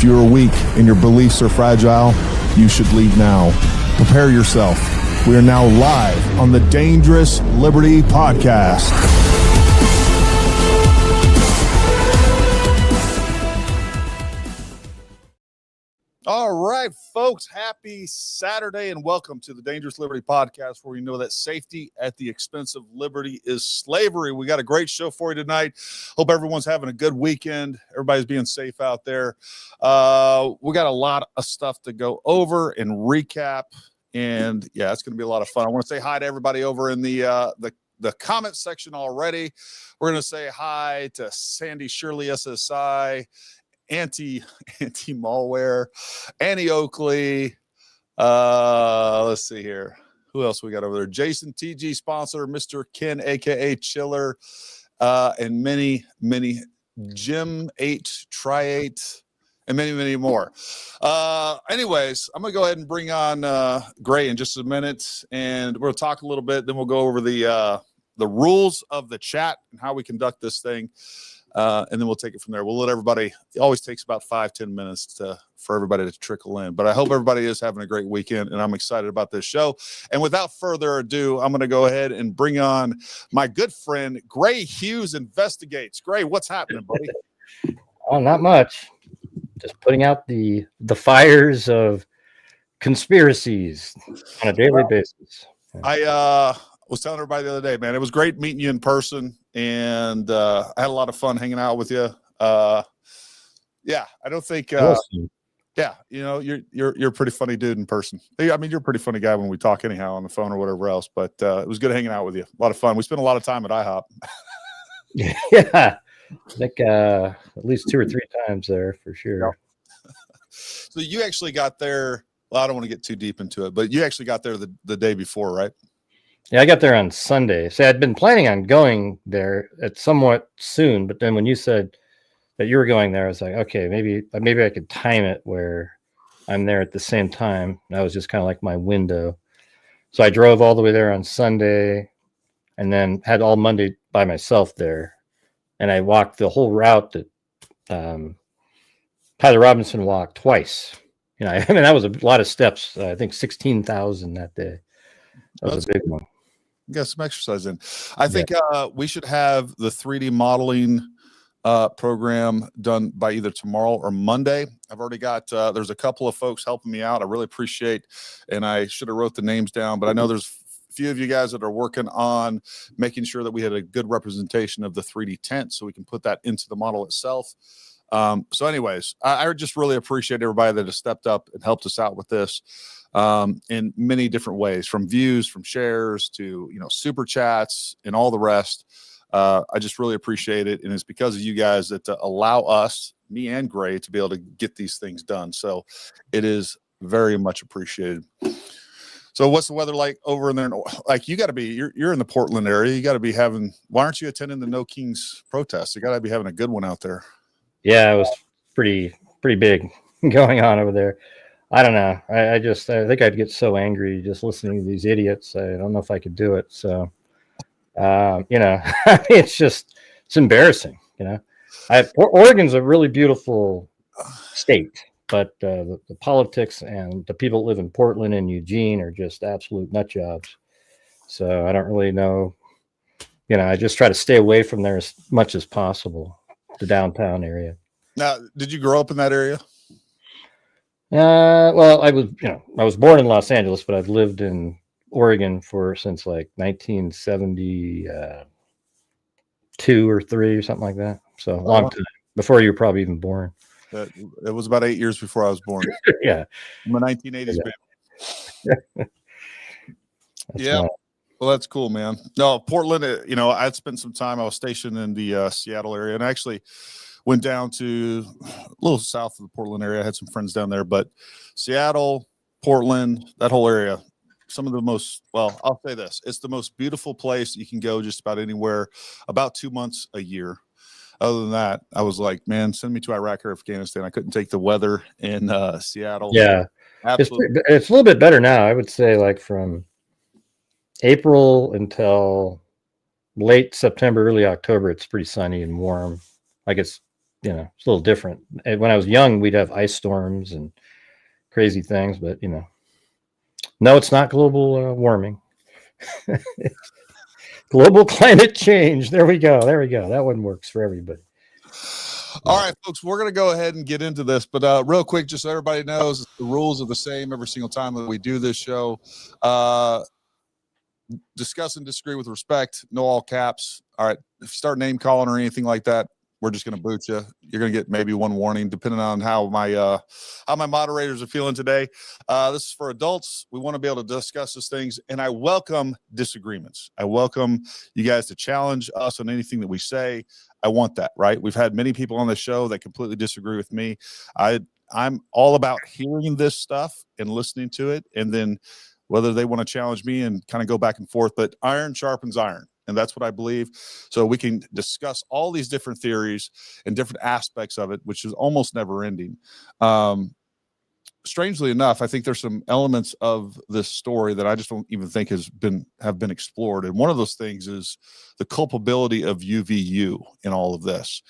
you are weak and your beliefs are fragile, you should leave now. Prepare yourself. We are now live on the Dangerous Liberty Podcast. All right, folks, happy Saturday and welcome to the Dangerous Liberty Podcast, where we know that safety at the expense of liberty is slavery. We got a great show for you tonight. Hope everyone's having a good weekend. Everybody's being safe out there. We got a lot of stuff to go over and recap, and yeah, it's going to be a lot of fun. I want to say hi to everybody over in the comment section already. We're going to say hi to Sandy Shirley SSI, anti-malware, Annie Oakley. Let's see here. Who else we got over there? Jason TG sponsor, Mr. Ken, aka Chiller, and many Jim 8, Try 8, and many more. Anyways, I'm gonna go ahead and bring on Gray in just a minute, and we'll talk a little bit. Then we'll go over the rules of the chat and how we conduct this thing. And then we'll take it from there. We'll let everybody, it always takes about 5-10 minutes for everybody to trickle in. But I hope everybody is having a great weekend, and I'm excited about this show. And without further ado, I'm going to go ahead and bring on my good friend, Gray Hughes Investigates. Gray, what's happening, buddy? Oh, not much. Just putting out the fires of conspiracies on a daily basis. I was telling everybody the other day, man, it was great meeting you in person, and I had a lot of fun hanging out with you. Yeah, I don't think yeah, you know, you're a pretty funny dude in person. I mean, you're a pretty funny guy when we talk anyhow on the phone or whatever else, but it was good hanging out with you. A lot of fun. We spent a lot of time at IHOP. Yeah, I think at least 2 or 3 times there for sure. So you actually got there, well, I don't want to get too deep into it, but you actually got there the day before, right? Yeah, I got there on Sunday. So I'd been planning on going there at somewhat soon, but then when you said that you were going there, I was like, okay, maybe I could time it where I'm there at the same time. That was just kind of like my window. So I drove all the way there on Sunday and then had all Monday by myself there. And I walked the whole route that Tyler Robinson walked twice. You know, I mean, that was a lot of steps. I think 16,000 that day. That was a big one. Got some exercise in. I think we should have the 3D modeling program done by either tomorrow or Monday. I've already got there's a couple of folks helping me out. I really appreciate, and I should have wrote the names down, but I know there's a few of you guys that are working on making sure that we had a good representation of the 3D tent so we can put that into the model itself. So anyways, I just really appreciate everybody that has stepped up and helped us out with this. In many different ways, from views, from shares to, you know, super chats and all the rest. I just really appreciate it. And it's because of you guys that allow us, me and Gray, to be able to get these things done. So it is very much appreciated. So what's the weather like over in there? Like, you got to be, you're in the Portland area. You got to be having, why aren't you attending the No Kings protest? You got to be having a good one out there. Yeah, it was pretty big going on over there. I don't know. I think I'd get so angry just listening to these idiots. I don't know if I could do it. So, you know, it's embarrassing. You know, Oregon's a really beautiful state, but the politics and the people that live in Portland and Eugene are just absolute nut jobs. So I don't really know. You know, I just try to stay away from there as much as possible, the downtown area. Now, did you grow up in that area? Well, I was born in Los Angeles, but I've lived in Oregon since like 1972 or 3 or something like that. So a long time before you were probably even born. It was about 8 years before I was born. Yeah. I'm a 1980s baby. Yeah. Well, that's cool, man. No, Portland, you know, I'd spent some time. I was stationed in the Seattle area, and I actually went down to a little south of the Portland area. I had some friends down there, but Seattle, Portland, that whole area, some of the most, well, I'll say this, it's the most beautiful place you can go just about anywhere, about 2 months a year. Other than that, I was like, man, send me to Iraq or Afghanistan. I couldn't take the weather in Seattle. Yeah. Absolutely. It's a little bit better now. I would say like from April until late September, early October, it's pretty sunny and warm. Like it's you know, it's a little different. And when I was young, we'd have ice storms and crazy things, but you know, no, it's not global warming. Global climate change. There we go. That one works for everybody. All right, folks, we're going to go ahead and get into this, but real quick, just so everybody knows, the rules are the same every single time that we do this show. Discuss and disagree with respect, no all caps. All right, if you start name calling or anything like that, we're just going to boot you. You're going to get maybe one warning, depending on how my moderators are feeling today. This is for adults. We want to be able to discuss these things, and I welcome disagreements. I welcome you guys to challenge us on anything that we say. I want that, right? We've had many people on the show that completely disagree with me. I'm all about hearing this stuff and listening to it, and then whether they want to challenge me and kind of go back and forth. But iron sharpens iron. And that's what I believe. So we can discuss all these different theories and different aspects of it, which is almost never ending. Strangely enough, I think there's some elements of this story that I just don't even think have been explored. And one of those things is the culpability of UVU in all of this.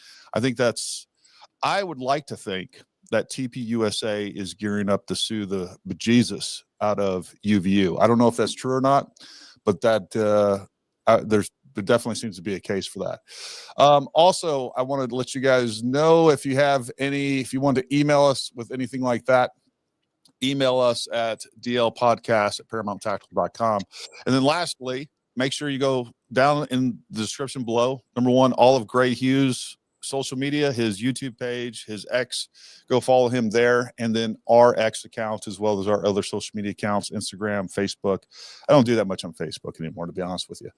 I would like to think that TPUSA is gearing up to sue the bejesus out of UVU. I don't know if that's true or not, but that there definitely seems to be a case for that. Also, I wanted to let you guys know if you want to email us with anything like that, email us at DLPodcast@ParamountTactical.com. And then lastly, make sure you go down in the description below. Number one, all of Gray Hughes' social media, his YouTube page, his X, go follow him there, and then our X account as well as our other social media accounts, Instagram, Facebook. I don't do that much on Facebook anymore, to be honest with you.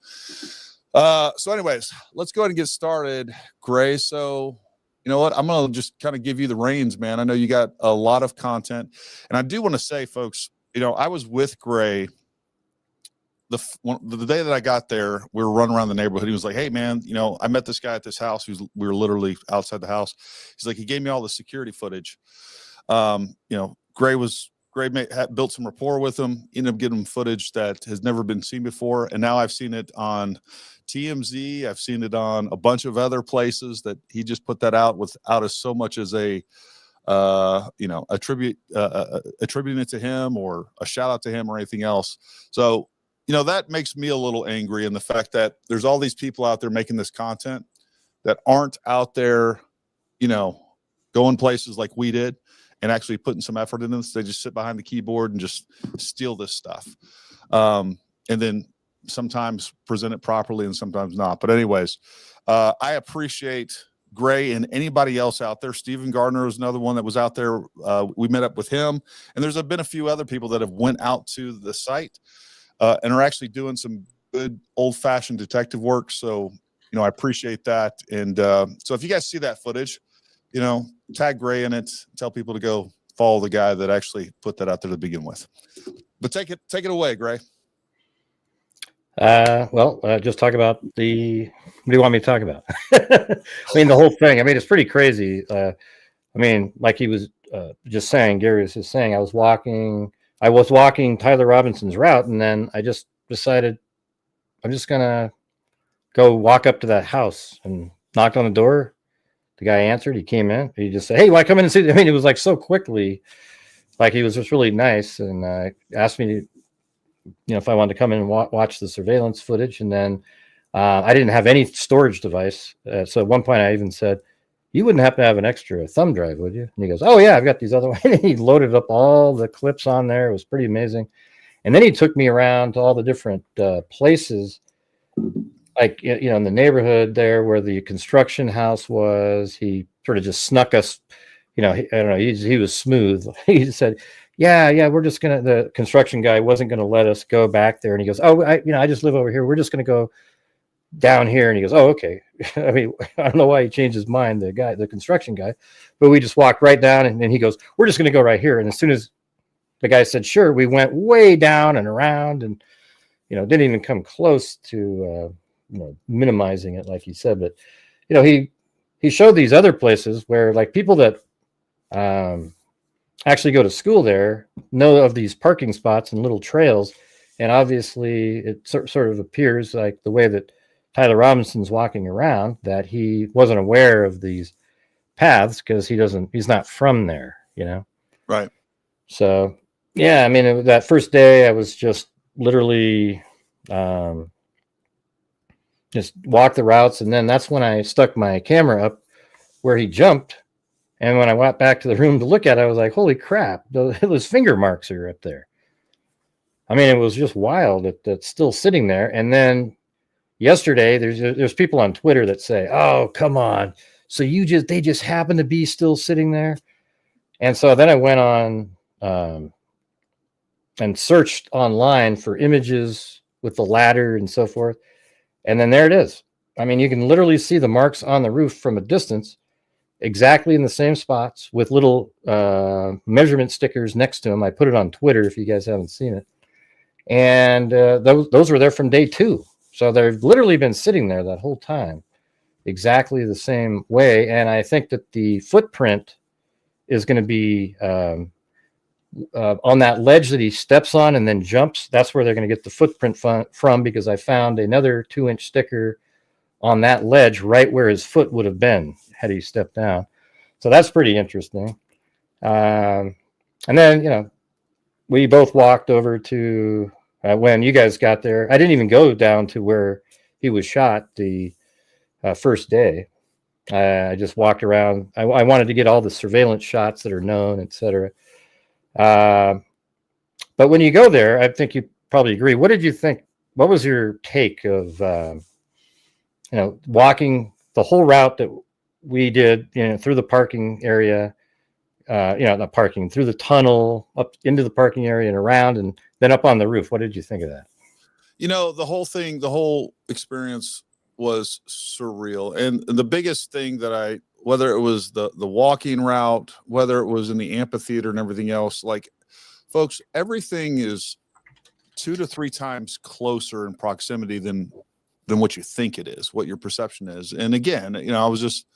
So anyways, let's go ahead and get started, Gray. So you know what, I'm going to just kind of give you the reins, man. I know you got a lot of content, and I do want to say, folks, you know, I was with Gray the day that I got there. We were running around the neighborhood. He was like, "Hey, man, you know, I met this guy at this house. We were literally outside the house." He's like, he gave me all the security footage. You know, Gray built some rapport with him, ended up getting him footage that has never been seen before. And now I've seen it on TMZ. I've seen it on a bunch of other places that he just put that out without as so much as a, you know, attributing it to him or a shout out to him or anything else. So, you know, that makes me a little angry in the fact that there's all these people out there making this content that aren't out there, you know, going places like we did and actually putting some effort in this. They just sit behind the keyboard and just steal this stuff. And then sometimes present it properly and sometimes not. But anyways, I appreciate Gray and anybody else out there. Stephen Gardner was another one that was out there. We met up with him, and there's been a few other people that have went out to the site and are actually doing some good old-fashioned detective work. So, you know, I appreciate that. And so if you guys see that footage, you know, tag Gray in it, tell people to go follow the guy that actually put that out there to begin with. But take it away, Gray. Just talk about what do you want me to talk about? I mean, the whole thing. I mean, it's pretty crazy. I mean, like he was just saying, Gary was just saying, I was walking Tyler Robinson's route, and then I just decided I'm just gonna go walk up to that house and knocked on the door. The guy answered. He came in. He just said, "Hey, why come in and see?" I mean, it was like so quickly. Like he was just really nice and asked me to, you know, if I wanted to come in and watch the surveillance footage. And then I didn't have any storage device. So at one point I even said, "You wouldn't happen to have an extra thumb drive, would you?" And he goes, "Oh yeah, I've got these other ones." And he loaded up all the clips on there. It was pretty amazing. And then he took me around to all the different places, like, you know, in the neighborhood there where the construction house was. He sort of just snuck us, you know, I don't know, he was smooth. He said, yeah, we're just gonna, the construction guy wasn't gonna let us go back there. And he goes, "Oh, I just live over here. We're just gonna go down here." And he goes, "Oh, okay." I mean, I don't know why he changed his mind, the construction guy, but we just walked right down, and then he goes, "We're just gonna go right here." And as soon as the guy said, "Sure," we went way down and around, and, you know, didn't even come close to, you know, minimizing it like he said. But, you know, he showed these other places where, like, people that actually go to school there know of these parking spots and little trails. And obviously it sort of appears like the way that Tyler Robinson's walking around that he wasn't aware of these paths because he's not from there, you know? Right. So, yeah, I mean, that first day I was just literally just walk the routes. And then that's when I stuck my camera up where he jumped. And when I went back to the room to look at it, I was like, holy crap, those finger marks are up there. I mean, it was just wild that that's still sitting there. And then yesterday, there's people on Twitter that say, oh, come on. So they just happen to be still sitting there. And so then I went on and searched online for images with the ladder and so forth. And then there it is. I mean, you can literally see the marks on the roof from a distance, exactly in the same spots with little measurement stickers next to them. I put it on Twitter if you guys haven't seen it. And those were there from day 2. So they've literally been sitting there that whole time, exactly the same way. And I think that the footprint is going to be on that ledge that he steps on and then jumps. That's where they're going to get the footprint from, because I found another 2-inch sticker on that ledge right where his foot would have been had he stepped down. So that's pretty interesting. And then, you know, we both walked over to when you guys got there. I didn't even go down to where he was shot the first day. I just walked around. I wanted to get all the surveillance shots that are known, etc. But when you go there, I think you probably agree. What did you think? What was your take of walking the whole route that we did, through the parking area, not parking, through the tunnel, up into the parking area and around, and then up on the roof? What did you think of that? The whole experience was surreal. And the biggest thing that whether it was the walking route, whether it was in the amphitheater and everything else, like, folks, everything is 2 to 3 times closer in proximity than what you think it is, what your perception is. And again, I was just,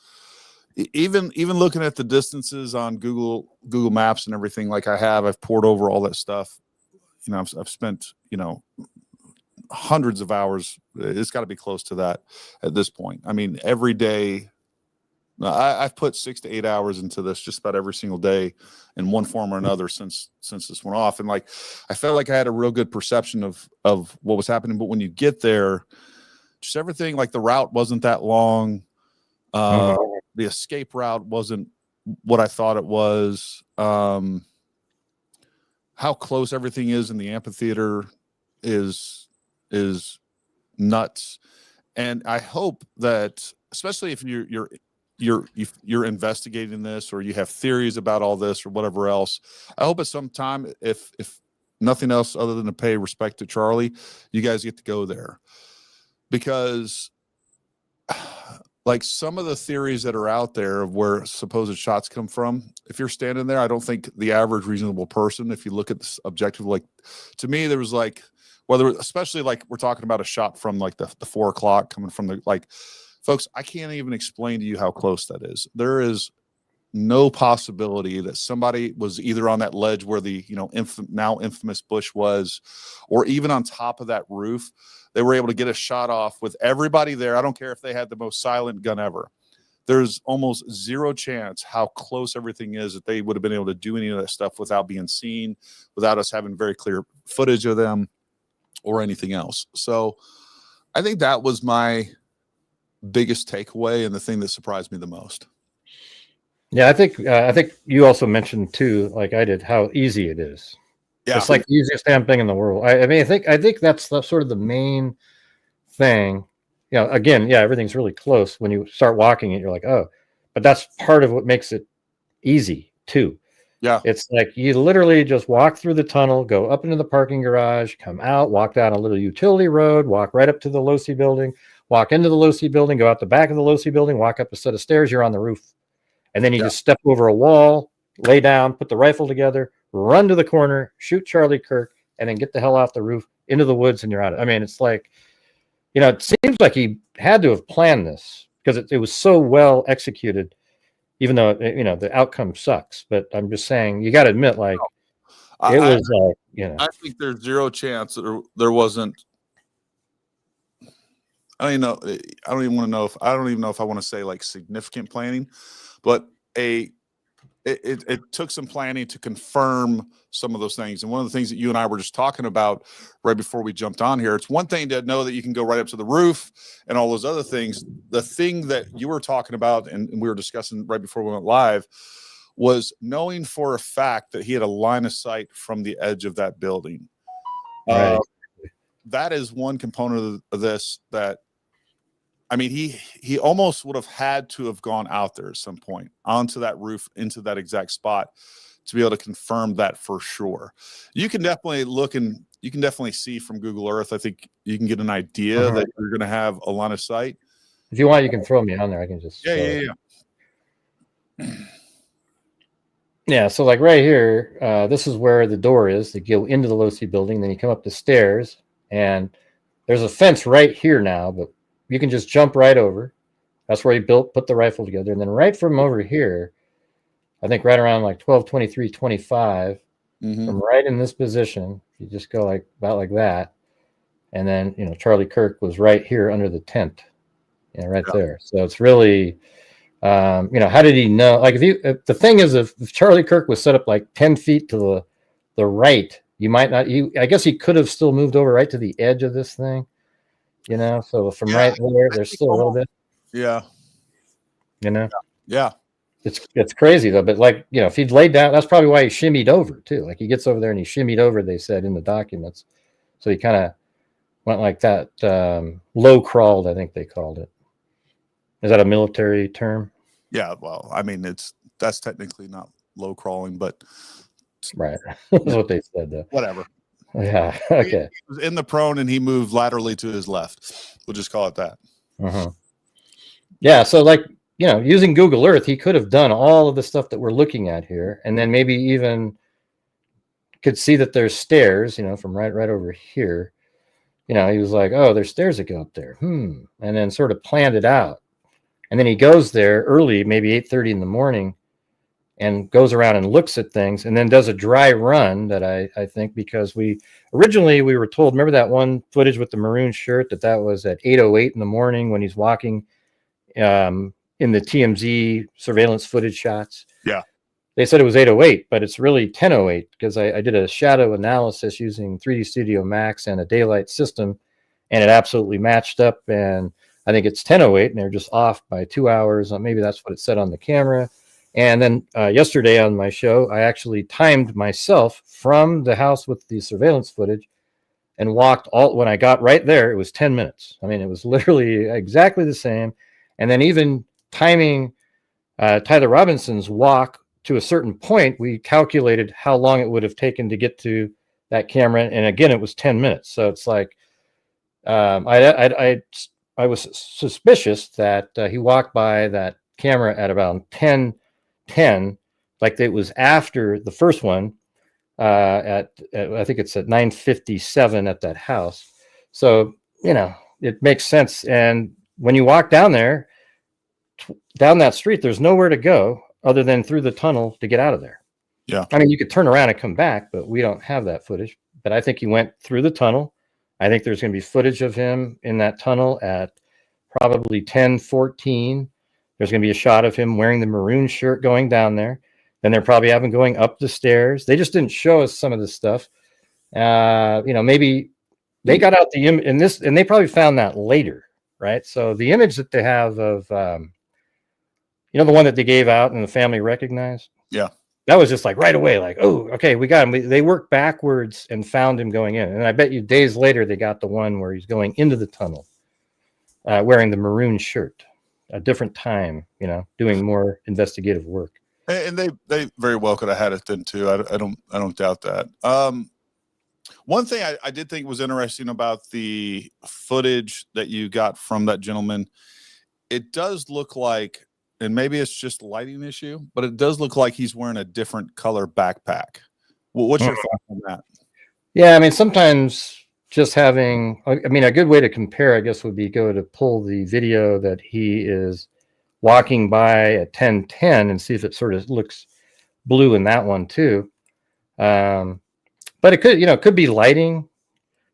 even looking at the distances on Google Maps and everything, like I've poured over all that stuff. I've spent, hundreds of hours. It's got to be close to that at this point. I mean, every day, I've put 6 to 8 hours into this just about every single day in one form or another since this went off. And like, I felt like I had a real good perception of what was happening. But when you get there, just everything, like the route wasn't that long. The escape route wasn't what I thought it was. How close everything is in the amphitheater is nuts. And I hope that, especially if you're investigating this, or you have theories about all this or whatever else, I hope at some time, if nothing else other than to pay respect to Charlie, you guys get to go there. Because like some of the theories that are out there of where supposed shots come from, if you're standing there, I don't think the average reasonable person, if you look at this objective, like, to me, there was like, especially like we're talking about a shot from like the 4 o'clock coming from folks, I can't even explain to you how close that is. There is no possibility that somebody was either on that ledge where the now infamous bush was, or even on top of that roof. They were able to get a shot off with everybody there. I don't care if they had the most silent gun ever. There's almost zero chance how close everything is that they would have been able to do any of that stuff without being seen, without us having very clear footage of them or anything else. So I think that was my biggest takeaway and the thing that surprised me the most. Yeah, I think you also mentioned too, like I did, how easy it is. Yeah, it's like the easiest damn thing in the world. I mean, I think that's sort of the main thing. Again, yeah, everything's really close. When you start walking it, you're like, oh, but that's part of what makes it easy too. Yeah, it's like you literally just walk through the tunnel, go up into the parking garage, come out, walk down a little utility road, walk right up to the Losi building, walk into the Losi building, go out the back of the Losi building, walk up a set of stairs, you're on the roof. And then you just step over a wall, lay down, put the rifle together, run to the corner, shoot Charlie Kirk, and then get the hell off the roof into the woods, and you're out. I mean, it's like, it seems like he had to have planned this because it was so well executed, even though, the outcome sucks. But I'm just saying, you got to admit, like, it was like, I think there's zero chance that there wasn't. I don't even know if I want to say like significant planning, but it took some planning to confirm some of those things. And one of the things that you and I were just talking about right before we jumped on here, it's one thing to know that you can go right up to the roof and all those other things. The thing that you were talking about and we were discussing right before we went live was knowing for a fact that he had a line of sight from the edge of that building. Right. That is one component of this that, I mean, he almost would have had to have gone out there at some point onto that roof, into that exact spot to be able to confirm that for sure. You can definitely look and you can definitely see from Google Earth. I think you can get an idea that you're going to have a line of sight. If you want, you can throw me on there. I can just. Yeah. Yeah, so like right here, this is where the door is to go into the low-C building. Then you come up the stairs, and there's a fence right here now, but you can just jump right over. That's where he put the rifle together. And then right from over here, I think right around like 12, 23, 25, from right in this position, you just go like about like that. And then, you know, Charlie Kirk was right here under the tent, you know, right there. So it's really, you know, how did he know? Like if the thing is, if Charlie Kirk was set up like 10 feet to the right, you might not, I guess he could have still moved over right to the edge of this thing, you know? So from right there, there's still a little bit. Yeah. You know? Yeah. It's crazy though, but like, you know, if he'd laid down, that's probably why he shimmied over too. Like he gets over there and he shimmied over, they said in the documents. So he kind of went like that, low crawled, I think they called it. Is that a military term? Yeah. Well, I mean, that's technically not low crawling, but right. That's what they said though. Whatever. Yeah. Okay. He was in the prone and he moved laterally to his left. We'll just call it that. Yeah. So like, you know, using Google Earth, he could have done all of the stuff that we're looking at here, and then maybe even could see that there's stairs, you know, from right over here. You know, he was like, oh, there's stairs that go up there. And then sort of planned it out. And then he goes there early, maybe 8:30 in the morning, and goes around and looks at things, and then does a dry run that I think, because originally we were told, remember that one footage with the maroon shirt, that was at 8:08 in the morning when he's walking in the TMZ surveillance footage shots. Yeah. They said it was 8:08, but it's really 10:08 because I did a shadow analysis using 3D Studio Max and a daylight system, and it absolutely matched up. And I think it's 10:08, and they're just off by 2 hours. Maybe that's what it said on the camera. And then yesterday on my show, I actually timed myself from the house with the surveillance footage and walked when I got right there, it was 10 minutes. I mean, it was literally exactly the same. And then even timing Tyler Robinson's walk to a certain point, we calculated how long it would have taken to get to that camera. And again, it was 10 minutes. So it's like, I was suspicious that he walked by that camera at about 10:10, like it was after the first one at I think it's at 9:57 at that house. So, you know, it makes sense. And when you walk down there, down that street, there's nowhere to go other than through the tunnel to get out of there. Yeah. I mean, you could turn around and come back, but we don't have that footage. But I think he went through the tunnel. I think there's going to be footage of him in that tunnel at probably 10:14. There's going to be a shot of him wearing the maroon shirt going down there. Then they're probably having going up the stairs. They just didn't show us some of this stuff. You know, maybe they got out the image in this, and they probably found that later, right? So the image that they have of, you know, the one that they gave out and the family recognized. Yeah. That was just like right away, like, oh, okay, we got him. They worked backwards and found him going in. And I bet you days later, they got the one where he's going into the tunnel wearing the maroon shirt. A different time, you know, doing more investigative work. And they very well could have had it then too. I don't doubt that. One thing I did think was interesting about the footage that you got from that gentleman, it does look like, and maybe it's just a lighting issue, but it does look like he's wearing a different color backpack. Well, what's your thought on that? Yeah, I mean, sometimes just having, I mean, a good way to compare, I guess, would be go to pull the video that he is walking by at 10:10 and see if it sort of looks blue in that one too. But it could, you know, it could be lighting.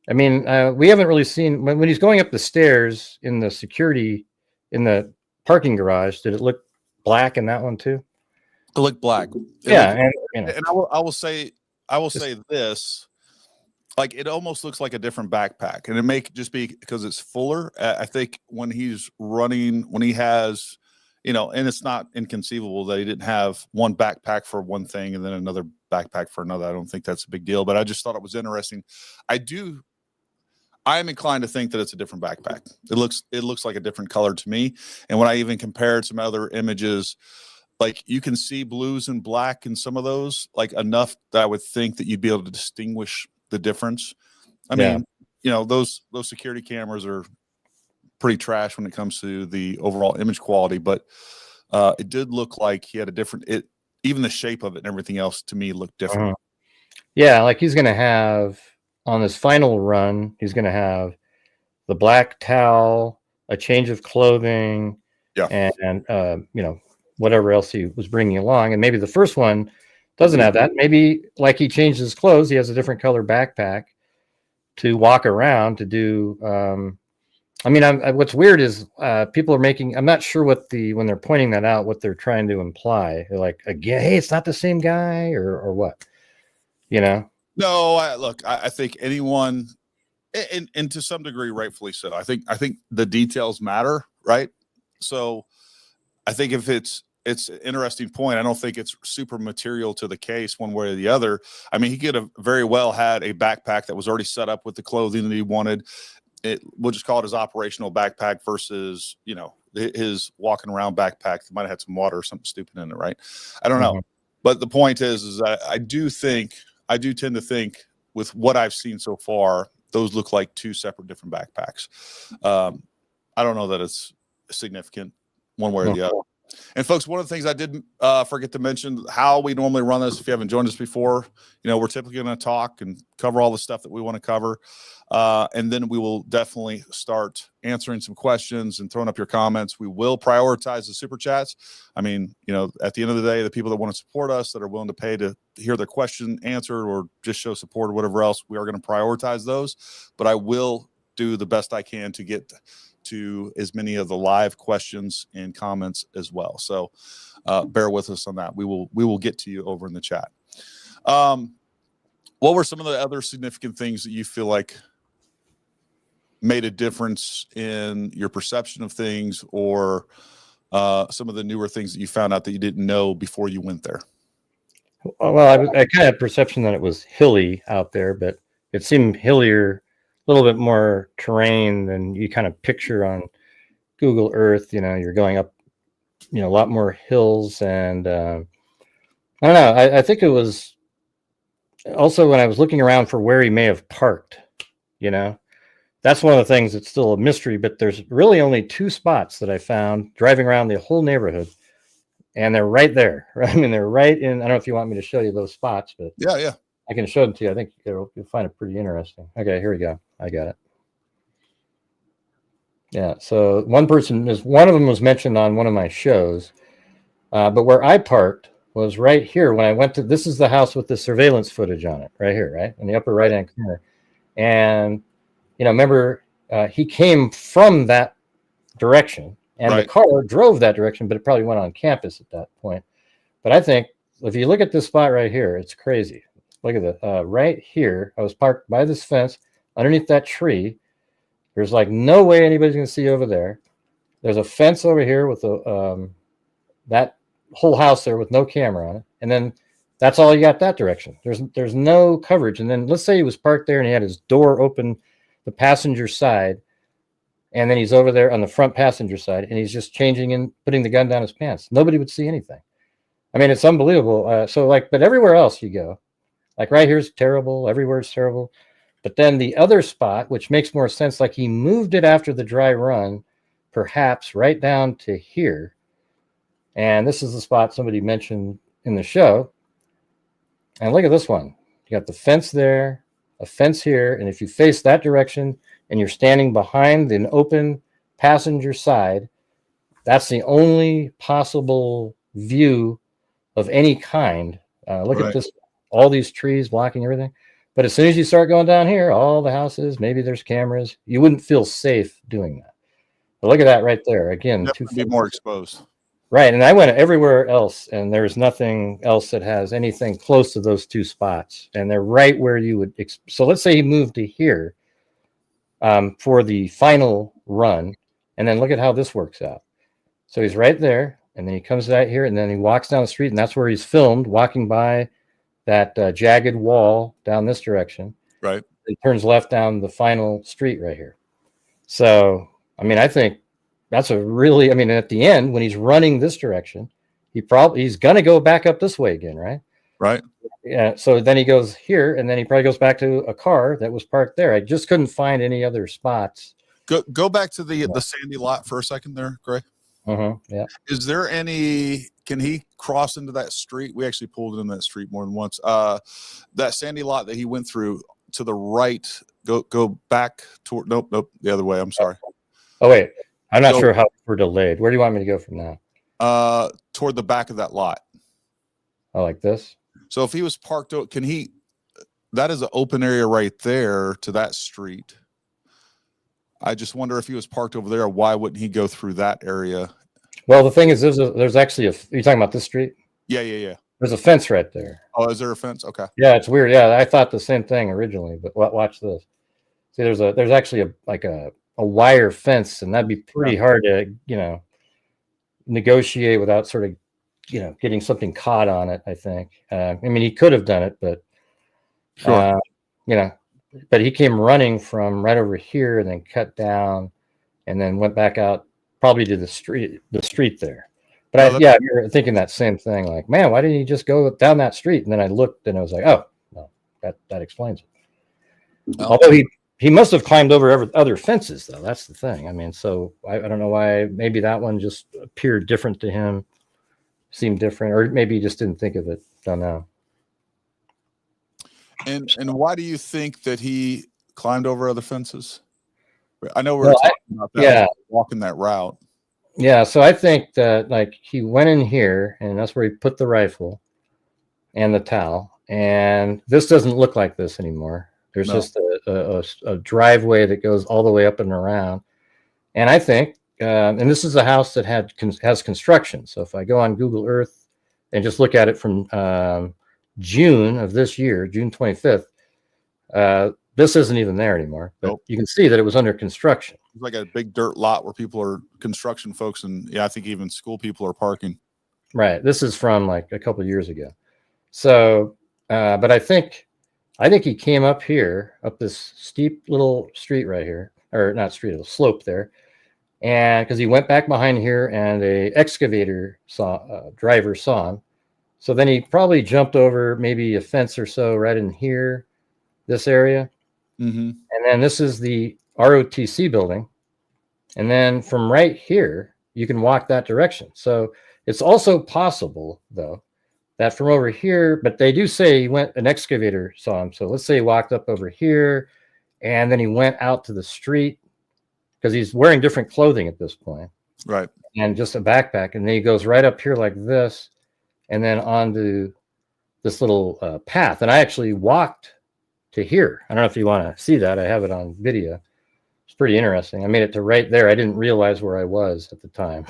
I mean, we haven't really seen when he's going up the stairs in the security in the parking garage. Did it look black in that one too? It looked black. And I will say this. Like, it almost looks like a different backpack, and it may just be because it's fuller. I think when he's running, when he has, and it's not inconceivable that he didn't have one backpack for one thing and then another backpack for another. I don't think that's a big deal, but I just thought it was interesting. I am inclined to think that it's a different backpack. It looks like a different color to me. And when I even compared some other images, like, you can see blues and black in some of those, like, enough that I would think that you'd be able to distinguish the difference. I mean, those security cameras are pretty trash when it comes to the overall image quality, but it did look like he had a different, even the shape of it and everything else to me looked different. Yeah, like he's going to have, on this final run, he's going to have the black towel, a change of clothing, and whatever else he was bringing along. And maybe the first one doesn't have that. Maybe, like, he changed his clothes, he has a different color backpack to walk around to do. What's weird is people are making, I'm not sure when they're pointing that out, what they're trying to imply. They're like, again, hey, it's not the same guy, or what, No, I think anyone, and to some degree, rightfully so. I think the details matter, right? So I think if it's an interesting point. I don't think it's super material to the case one way or the other. I mean, he could have very well had a backpack that was already set up with the clothing that he wanted. We'll just call it his operational backpack versus, his walking around backpack that might have had some water or something stupid in it, right? I don't know. But the point is I do tend to think, with what I've seen so far, those look like two separate different backpacks. I don't know that it's significant one way or the other. And folks, one of the things I did forget to mention, how we normally run this, if you haven't joined us before, we're typically going to talk and cover all the stuff that we want to cover. And then we will definitely start answering some questions and throwing up your comments. We will prioritize the super chats. I mean, at the end of the day, the people that want to support us, that are willing to pay to hear their question answered or just show support or whatever else, we are going to prioritize those. But I will do the best I can to get to as many of the live questions and comments as well. So bear with us on that. We will get to you over in the chat. What were some of the other significant things that you feel like made a difference in your perception of things, or some of the newer things that you found out that you didn't know before you went there? Well, I kind of had perception that it was hilly out there, but it seemed hillier, a little bit more terrain than you kind of picture on Google Earth. You're going up, a lot more hills, and I don't know. I think it was also when I was looking around for where he may have parked, that's one of the things that's still a mystery, but there's really only two spots that I found driving around the whole neighborhood, and they're right there. I mean, they're right in, I don't know if you want me to show you those spots, but yeah. I can show them to you. I think you'll find it pretty interesting. Okay, here we go. I got it. Yeah, so one of them was mentioned on one of my shows, but where I parked was right here when I went to, this is the house with the surveillance footage on it, right here, right? In the upper right-hand corner. And, remember, he came from that direction, and the car drove that direction, but it probably went on campus at that point. But I think, if you look at this spot right here, it's crazy. Look at that. Right here, I was parked by this fence underneath that tree. There's like no way anybody's going to see over there. There's a fence over here with that whole house there with no camera on it. And then that's all you got that direction. There's no coverage. And then let's say he was parked there and he had his door open, the passenger side, and then he's over there on the front passenger side, and he's just changing and putting the gun down his pants. Nobody would see anything. I mean, it's unbelievable. But everywhere else you go, like right here's terrible. Everywhere is terrible. But then the other spot, which makes more sense, like he moved it after the dry run, perhaps right down to here. And this is the spot somebody mentioned in the show. And look at this one. You got the fence there, a fence here. And if you face that direction and you're standing behind an open passenger side, that's the only possible view of any kind. Look at this, all these trees blocking everything. But as soon as you start going down here, all the houses, maybe there's cameras, you wouldn't feel safe doing that. But look at that right there. Again, definitely be more exposed. Right. And I went everywhere else, and there's nothing else that has anything close to those two spots. And they're right where you would. So let's say he moved to here for the final run. And then look at how this works out. So he's right there, and then he comes out here, and then he walks down the street, and that's where he's filmed, walking by that jagged wall down this direction. Right. He turns left down the final street right here. So, I mean, I think that's a really, I mean, at the end, when he's running this direction, he's going to go back up this way again, right? Right. Yeah. So then he goes here, and then he probably goes back to a car that was parked there. I just couldn't find any other spots. Go back to the sandy lot for a second there, Gray. Yeah. Is there can he cross into that street? We actually pulled in that street more than once. That sandy lot that he went through to the right, go back toward, nope, the other way. I'm sorry. Oh, wait. I'm not sure how we're delayed. Where do you want me to go from now? Toward the back of that lot. Oh, like this? So if he was parked, that is an open area right there to that street. I just wonder if he was parked over there, why wouldn't he go through that area? Well, the thing is, there's actually you're talking about this street? Yeah. There's a fence right there. Oh, is there a fence? Okay. Yeah, it's weird. Yeah, I thought the same thing originally, but watch this. See, there's actually a wire fence, and that'd be pretty hard to, negotiate without sort of, getting something caught on it, I think. I mean, he could have done it, but, sure. But he came running from right over here and then cut down and then went back out probably to the street there. But you're thinking that same thing, like, man, why didn't he just go down that street? And then I looked and I was like, oh, no, that explains it. Oh. Although he must have climbed over other fences, though. That's the thing. I mean, so I don't know why. Maybe that one just appeared different to him, seemed different, or maybe he just didn't think of it. Don't know. And why do you think that he climbed over other fences? I know we're talking about that. Yeah, walking that route. Yeah, so I think that he went in here, and that's where he put the rifle and the towel. And this doesn't look like this anymore. There's just a driveway that goes all the way up and around. And I think, and this is a house that has construction. So if I go on Google Earth and just look at it from June of this year, June 25th, this isn't even there anymore. But you can see that it was under construction. It's like a big dirt lot where people are construction folks, and I think even school people are parking. Right. This is from a couple of years ago. So, but I think he came up here, up this steep little street right here, or not street, a slope there, and because he went back behind here, and a excavator driver saw him. So then he probably jumped over maybe a fence or so right in here, this area. Mm-hmm. And then this is the ROTC building. And then from right here, you can walk that direction. So it's also possible, though, that from over here, but they do say an excavator saw him. So let's say he walked up over here, and then he went out to the street, because he's wearing different clothing at this point. Right. And just a backpack. And then he goes right up here like this, and then onto this little path. And I actually walked to here. I don't know if you want to see that. I have it on video. It's pretty interesting. I made it to right there. I didn't realize where I was at the time.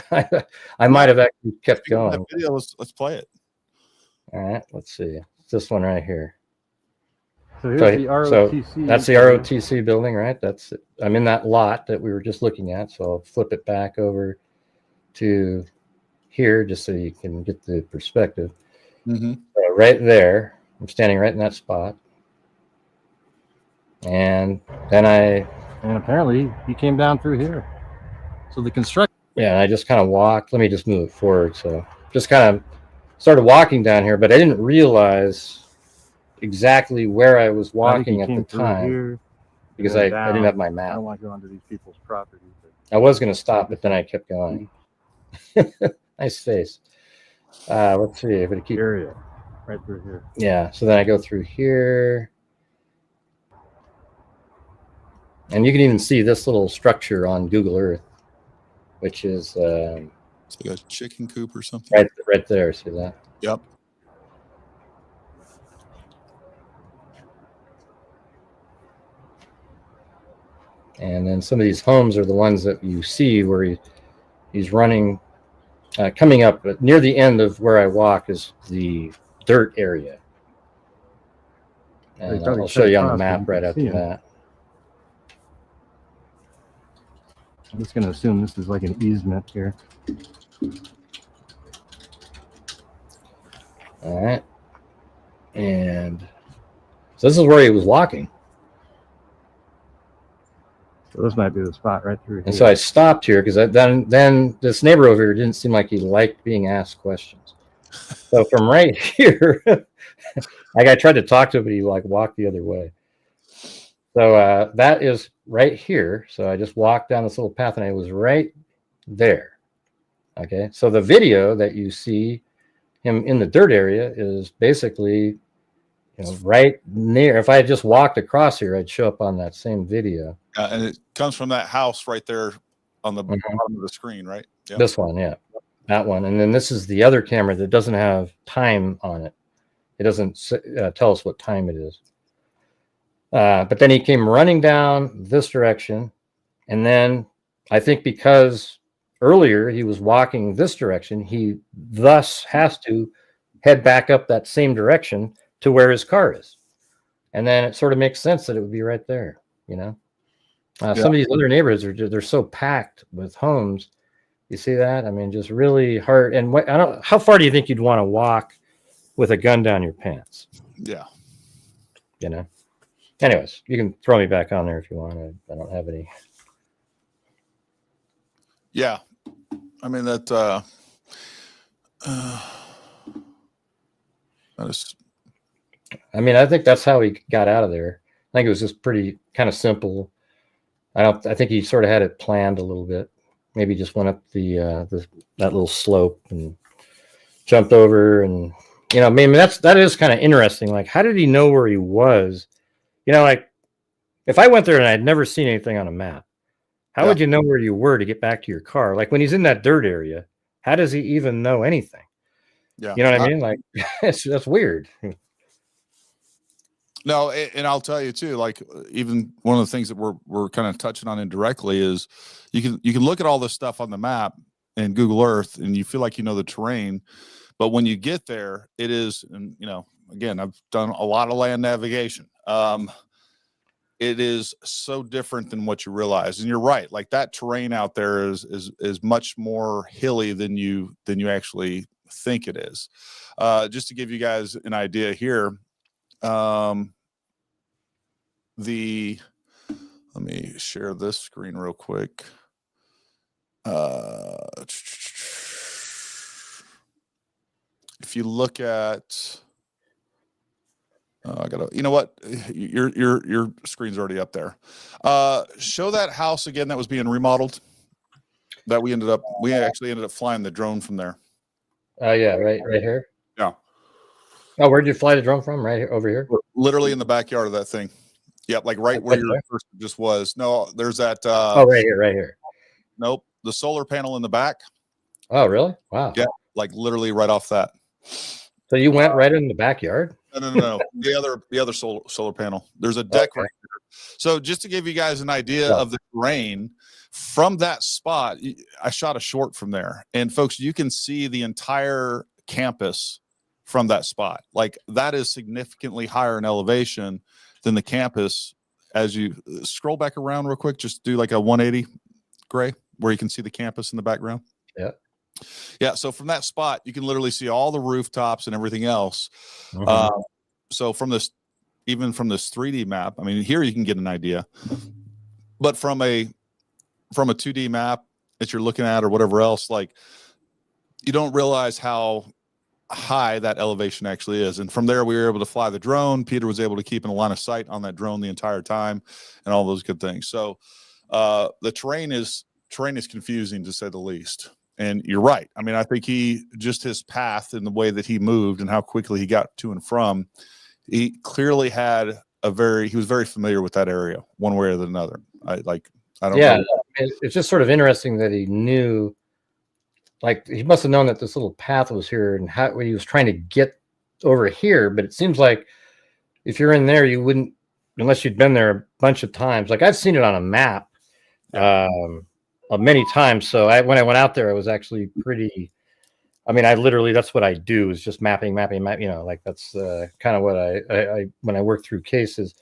I might have actually kept going. That video, let's play it. All right, let's see. It's this one right here. So here's the ROTC. So that's the ROTC building, right? That's it. I'm in that lot that we were just looking at. So I'll flip it back over to here just so you can get the perspective. Mm-hmm. So right there, I'm standing right in that spot. And then and apparently he came down through here. So the construction. Yeah, and I just kind of walked. Let me just move it forward. So just kind of started walking down here, but I didn't realize exactly where I was walking at the time because I didn't have my map. I don't want to go onto these people's property. I was going to stop, but then I kept going. Nice face. Let's see. I'm going to keep area right through here. Yeah. So then I go through here. And you can even see this little structure on Google Earth, which is it's like a chicken coop or something. Right there. See that? Yep. And then some of these homes are the ones that you see where he's running coming up near the end of where I walk is the dirt area. And I'll show you on the map right after that. I'm just going to assume this is like an easement here. All right. And so this is where he was walking. So this might be the spot right through here. And so I stopped here because then this neighbor over here didn't seem like he liked being asked questions. So from right here, like I tried to talk to him, but he like walked the other way. So that is right here. So I just walked down this little path and I was right there. Okay. So the video that you see him in the dirt area is basically, right near. If I had just walked across here, I'd show up on that same video. And it comes from that house right there on the bottom of the screen, right? Yep. This one, yeah, that one. And then this is the other camera that doesn't have time on it. It doesn't tell us what time it is. But then he came running down this direction. And then I think because earlier he was walking this direction, he thus has to head back up that same direction to where his car is. And then it sort of makes sense that it would be right there, Some of these other neighborhoods they're so packed with homes. You see that? I mean, just really hard. And how far do you think you'd want to walk with a gun down your pants? Yeah. Anyways, you can throw me back on there if you want. I don't have any. Yeah. I mean, that is. I mean, I think that's how he got out of there. I think it was just pretty kind of simple. I think he sort of had it planned a little bit. Maybe just went up that little slope and jumped over, and maybe that is kind of interesting. Like, how did he know where he was? Like if I went there and I'd never seen anything on a map, how would you know where you were to get back to your car? Like when he's in that dirt area, how does he even know anything? Yeah, you know what I mean? Like that's weird. No, and I'll tell you too, like even one of the things that we're kind of touching on indirectly is you can look at all this stuff on the map and Google Earth and you feel like you know the terrain, but when you get there, it is, and again, I've done a lot of land navigation. It is so different than what you realize, and you're right. Like that terrain out there is much more hilly than you actually think it is. Just to give you guys an idea here. Let me share this screen real quick. If you look at, you know what? Your screen's already up there. Show that house again that was being remodeled. That we actually ended up flying the drone from there. Oh yeah, right here. Yeah. Oh, where'd you fly the drone from? Right here, over here? Literally in the backyard of that thing. Yep, like right where your first just was. No, there's that. Right here. Nope, the solar panel in the back. Oh, really? Wow. Yeah, like literally right off that. So you went right in the backyard? No. the other solar panel. There's a deck right there. So just to give you guys an idea of the terrain from that spot, I shot a short from there, and folks, you can see the entire campus from that spot. Like that is significantly higher in elevation than the campus. As you scroll back around real quick, just do like a 180, Gray, where you can see the campus in the background. Yeah. So from that spot, you can literally see all the rooftops and everything else. So from this 3D map, I mean, here you can get an idea, but from a 2D map that you're looking at or whatever else, like you don't realize how high that elevation actually is. And from there, we were able to fly the drone. Peter was able to keep in a line of sight on that drone the entire time and all those good things. So the terrain is confusing to say the least. And you're right. I mean, I think his path and the way that he moved and how quickly he got to and from, he clearly had he was very familiar with that area one way or another. I don't know. It's just sort of interesting that he knew, like he must have known that this little path was here and how he was trying to get over here. But it seems like if you're in there, you wouldn't, unless you'd been there a bunch of times. Like I've seen it on a map many times. So when I went out there, I was actually pretty I mean, I literally, that's what I do, is just mapping, you know, like that's kind of what I when I work through cases.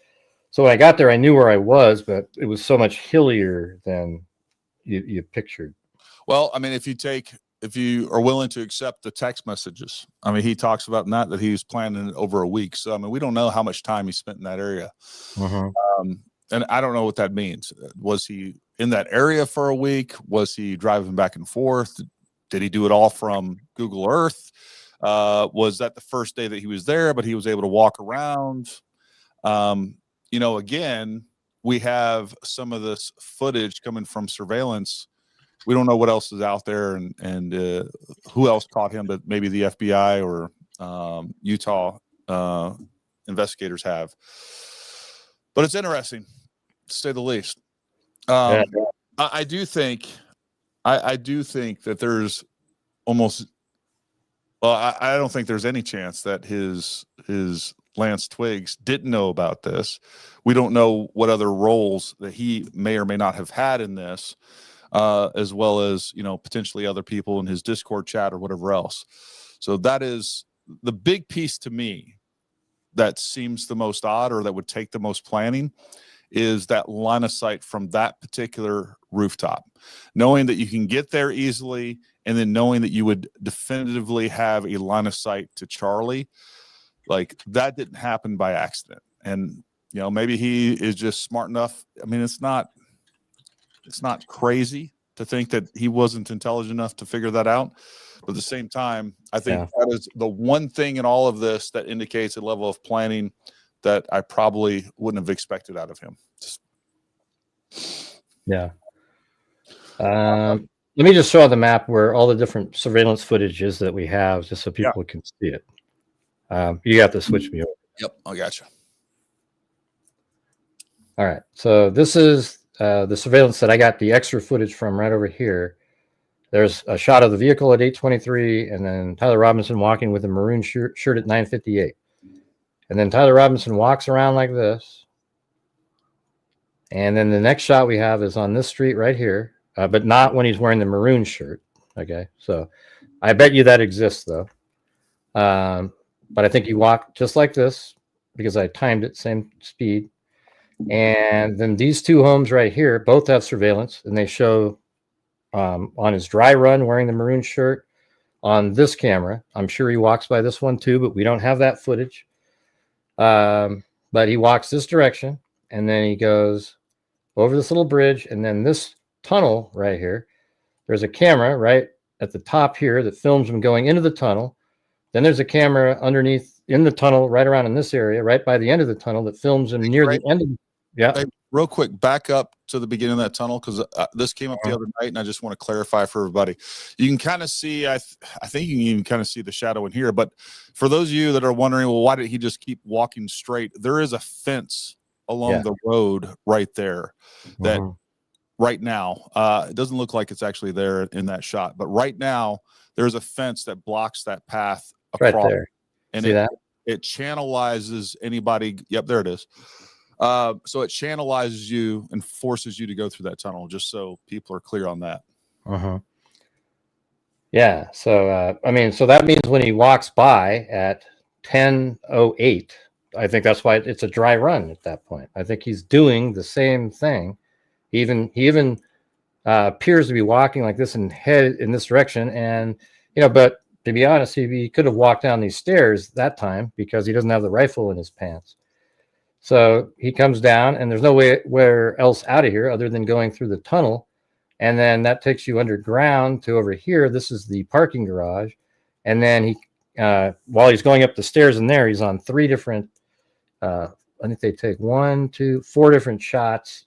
So when I got there, I knew where I was, but it was so much hillier than you pictured. Well, I mean, if you are willing to accept the text messages, I mean, he talks about that he was planning over a week. So, I mean, we don't know how much time he spent in that area. And I don't know what that means. Was he in that area for a week? Was he driving back and forth? Did he do it all from Google Earth? Was that the first day that he was there, but he was able to walk around? You know, again, we have some of this footage coming from surveillance. We don't know what else is out there and who else caught him, but maybe the FBI or Utah investigators have. But it's interesting, to say the least. I do think that there's almost, well, I don't think there's any chance that his Lance Twiggs didn't know about this. We don't know what other roles that he may or may not have had in this, as well as, you know, potentially other people in his Discord chat or whatever else. So that is the big piece to me that seems the most odd, or that would take the most planning, is that line of sight from that particular rooftop, knowing that you can get there easily, and then knowing that you would definitively have a line of sight to Charlie. Like, that didn't happen by accident. And, you know, maybe he is just smart enough. I mean, it's not crazy to think that he wasn't intelligent enough to figure that out. But at the same time, I think that is the one thing in all of this that indicates a level of planning that I probably wouldn't have expected out of him. Yeah. Let me just show on the map where all the different surveillance footage is that we have, just so people can see it. You have to switch me over. Yep, I got you. All right. So this is the surveillance that I got the extra footage from right over here. There's a shot of the vehicle at 8:23, and then Tyler Robinson walking with a maroon shirt at 9:58. And then Tyler Robinson walks around like this. And then the next shot we have is on this street right here, but not when he's wearing the maroon shirt. Okay, so I bet you that exists, though. But I think he walked just like this because I timed it, same speed. And then these two homes right here both have surveillance, and they show on his dry run wearing the maroon shirt on this camera. I'm sure he walks by this one too, but we don't have that footage. But he walks this direction, and then he goes over this little bridge, and then this tunnel right here. There's a camera right at the top here that films him going into the tunnel. Then there's a camera underneath in the tunnel, right around in this area, right by the end of the tunnel, that films him near the end of the. Yeah. Hey, real quick, back up to the beginning of that tunnel, because this came up the other night, and I just want to clarify for everybody. You can kind of see, I think you can even kind of see the shadow in here. But for those of you that are wondering, well, why did he just keep walking straight? There is a fence along the road right there that right now, it doesn't look like it's actually there in that shot. But right now, there's a fence that blocks that path across. Right there. And see that? It channelizes anybody. Yep, there it is. So it channelizes you and forces you to go through that tunnel, just so people are clear on that. Yeah. So, I mean, so that means when he walks by at 10:08, I think that's why it's a dry run at that point. I think he's doing the same thing. He even appears to be walking like this and head in this direction. And, you know, but to be honest, he could have walked down these stairs that time because he doesn't have the rifle in his pants. So he comes down, and there's no way where else out of here other than going through the tunnel. And then that takes you underground to over here. This is the parking garage. And then he, while he's going up the stairs in there, he's on three different, I think they take 1, 2, 4 different shots,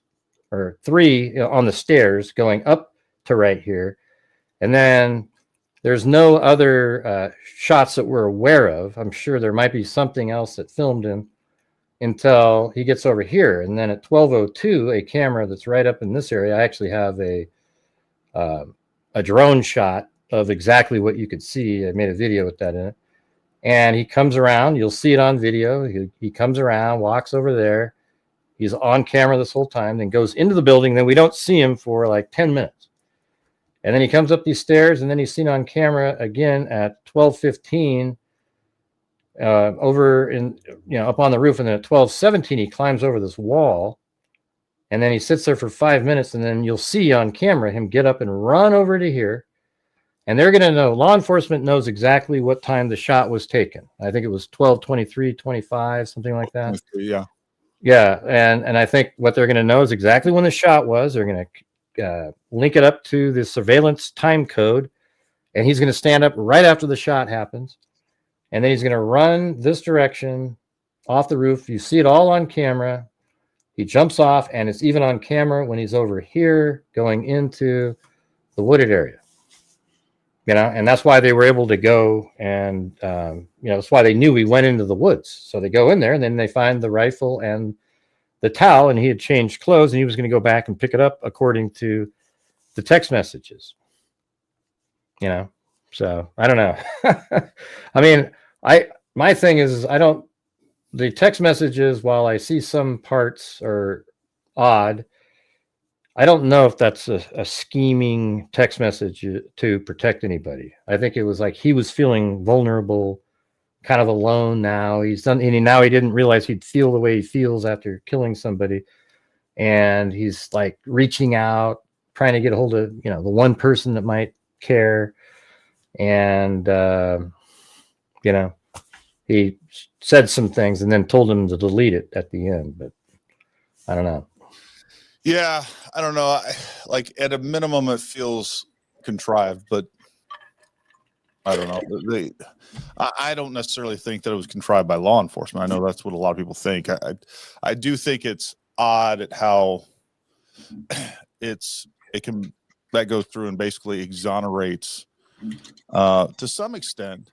or 3 on the stairs going up to right here. And then there's no other shots that we're aware of. I'm sure there might be something else that filmed him until he gets over here. And then at 12:02, a camera that's right up in this area, I actually have a drone shot of exactly what you could see. I made a video with that in it. And he comes around. You'll see it on video. He comes around, walks over there. He's on camera this whole time, then goes into the building. Then we don't see him for like 10 minutes. And then he comes up these stairs, and then he's seen on camera again at 12:15 over in, up on the roof. And then at 12:17, he climbs over this wall, and then he sits there for 5 minutes. And then you'll see on camera him get up and run over to here. And they're going to know, law enforcement knows exactly what time the shot was taken. I think it was 12:23:25, something like that. Yeah. Yeah. And I think what they're going to know is exactly when the shot was. They're going to link it up to the surveillance time code, and he's going to stand up right after the shot happens, and then he's going to run this direction off the roof. You see it all on camera. He jumps off, and it's even on camera when he's over here going into the wooded area, and that's why they were able to go, and that's why they knew we went into the woods. So they go in there, and then they find the rifle and the towel, and he had changed clothes, and he was going to go back and pick it up according to the text messages. So I don't know. I mean, my thing is the text messages, while I see some parts are odd, I don't know if that's a scheming text message to protect anybody. I think it was like he was feeling vulnerable, kind of alone now. Now he didn't realize he'd feel the way he feels after killing somebody. And he's like reaching out, trying to get a hold of, the one person that might care. And, he said some things and then told him to delete it at the end, but I don't know. Yeah. I don't know. Like at a minimum, it feels contrived, but I don't know. I don't necessarily think that it was contrived by law enforcement. I know that's what a lot of people think. I do think it's odd at how that goes through and basically exonerates to some extent,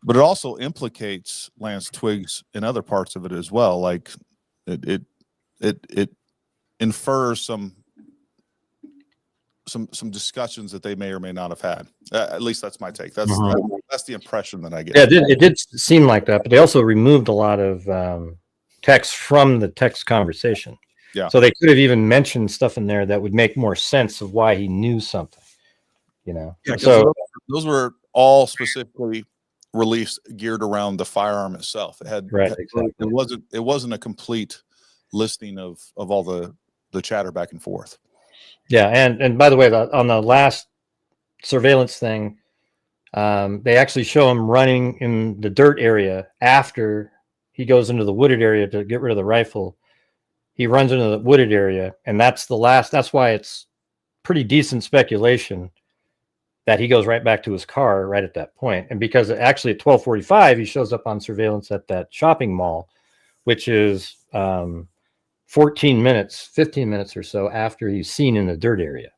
but it also implicates Lance Twiggs in other parts of it as well. Like it infers some discussions that they may or may not have had. At least that's my take. That's the impression that I get. Yeah, it did seem like that, but they also removed a lot of text from the text conversation. Yeah. So they could have even mentioned stuff in there that would make more sense of why he knew something. Yeah, so those were all specifically released geared around the firearm itself. It had exactly. It wasn't a complete listing of all the chatter back and forth. Yeah, and by the way, on the last surveillance thing, they actually show him running in the dirt area after he goes into the wooded area to get rid of the rifle. He runs into the wooded area, and that's why it's pretty decent speculation that he goes right back to his car right at that point. And because actually at 12:45, he shows up on surveillance at that shopping mall, which is 15 minutes or so after he's seen in the dirt area.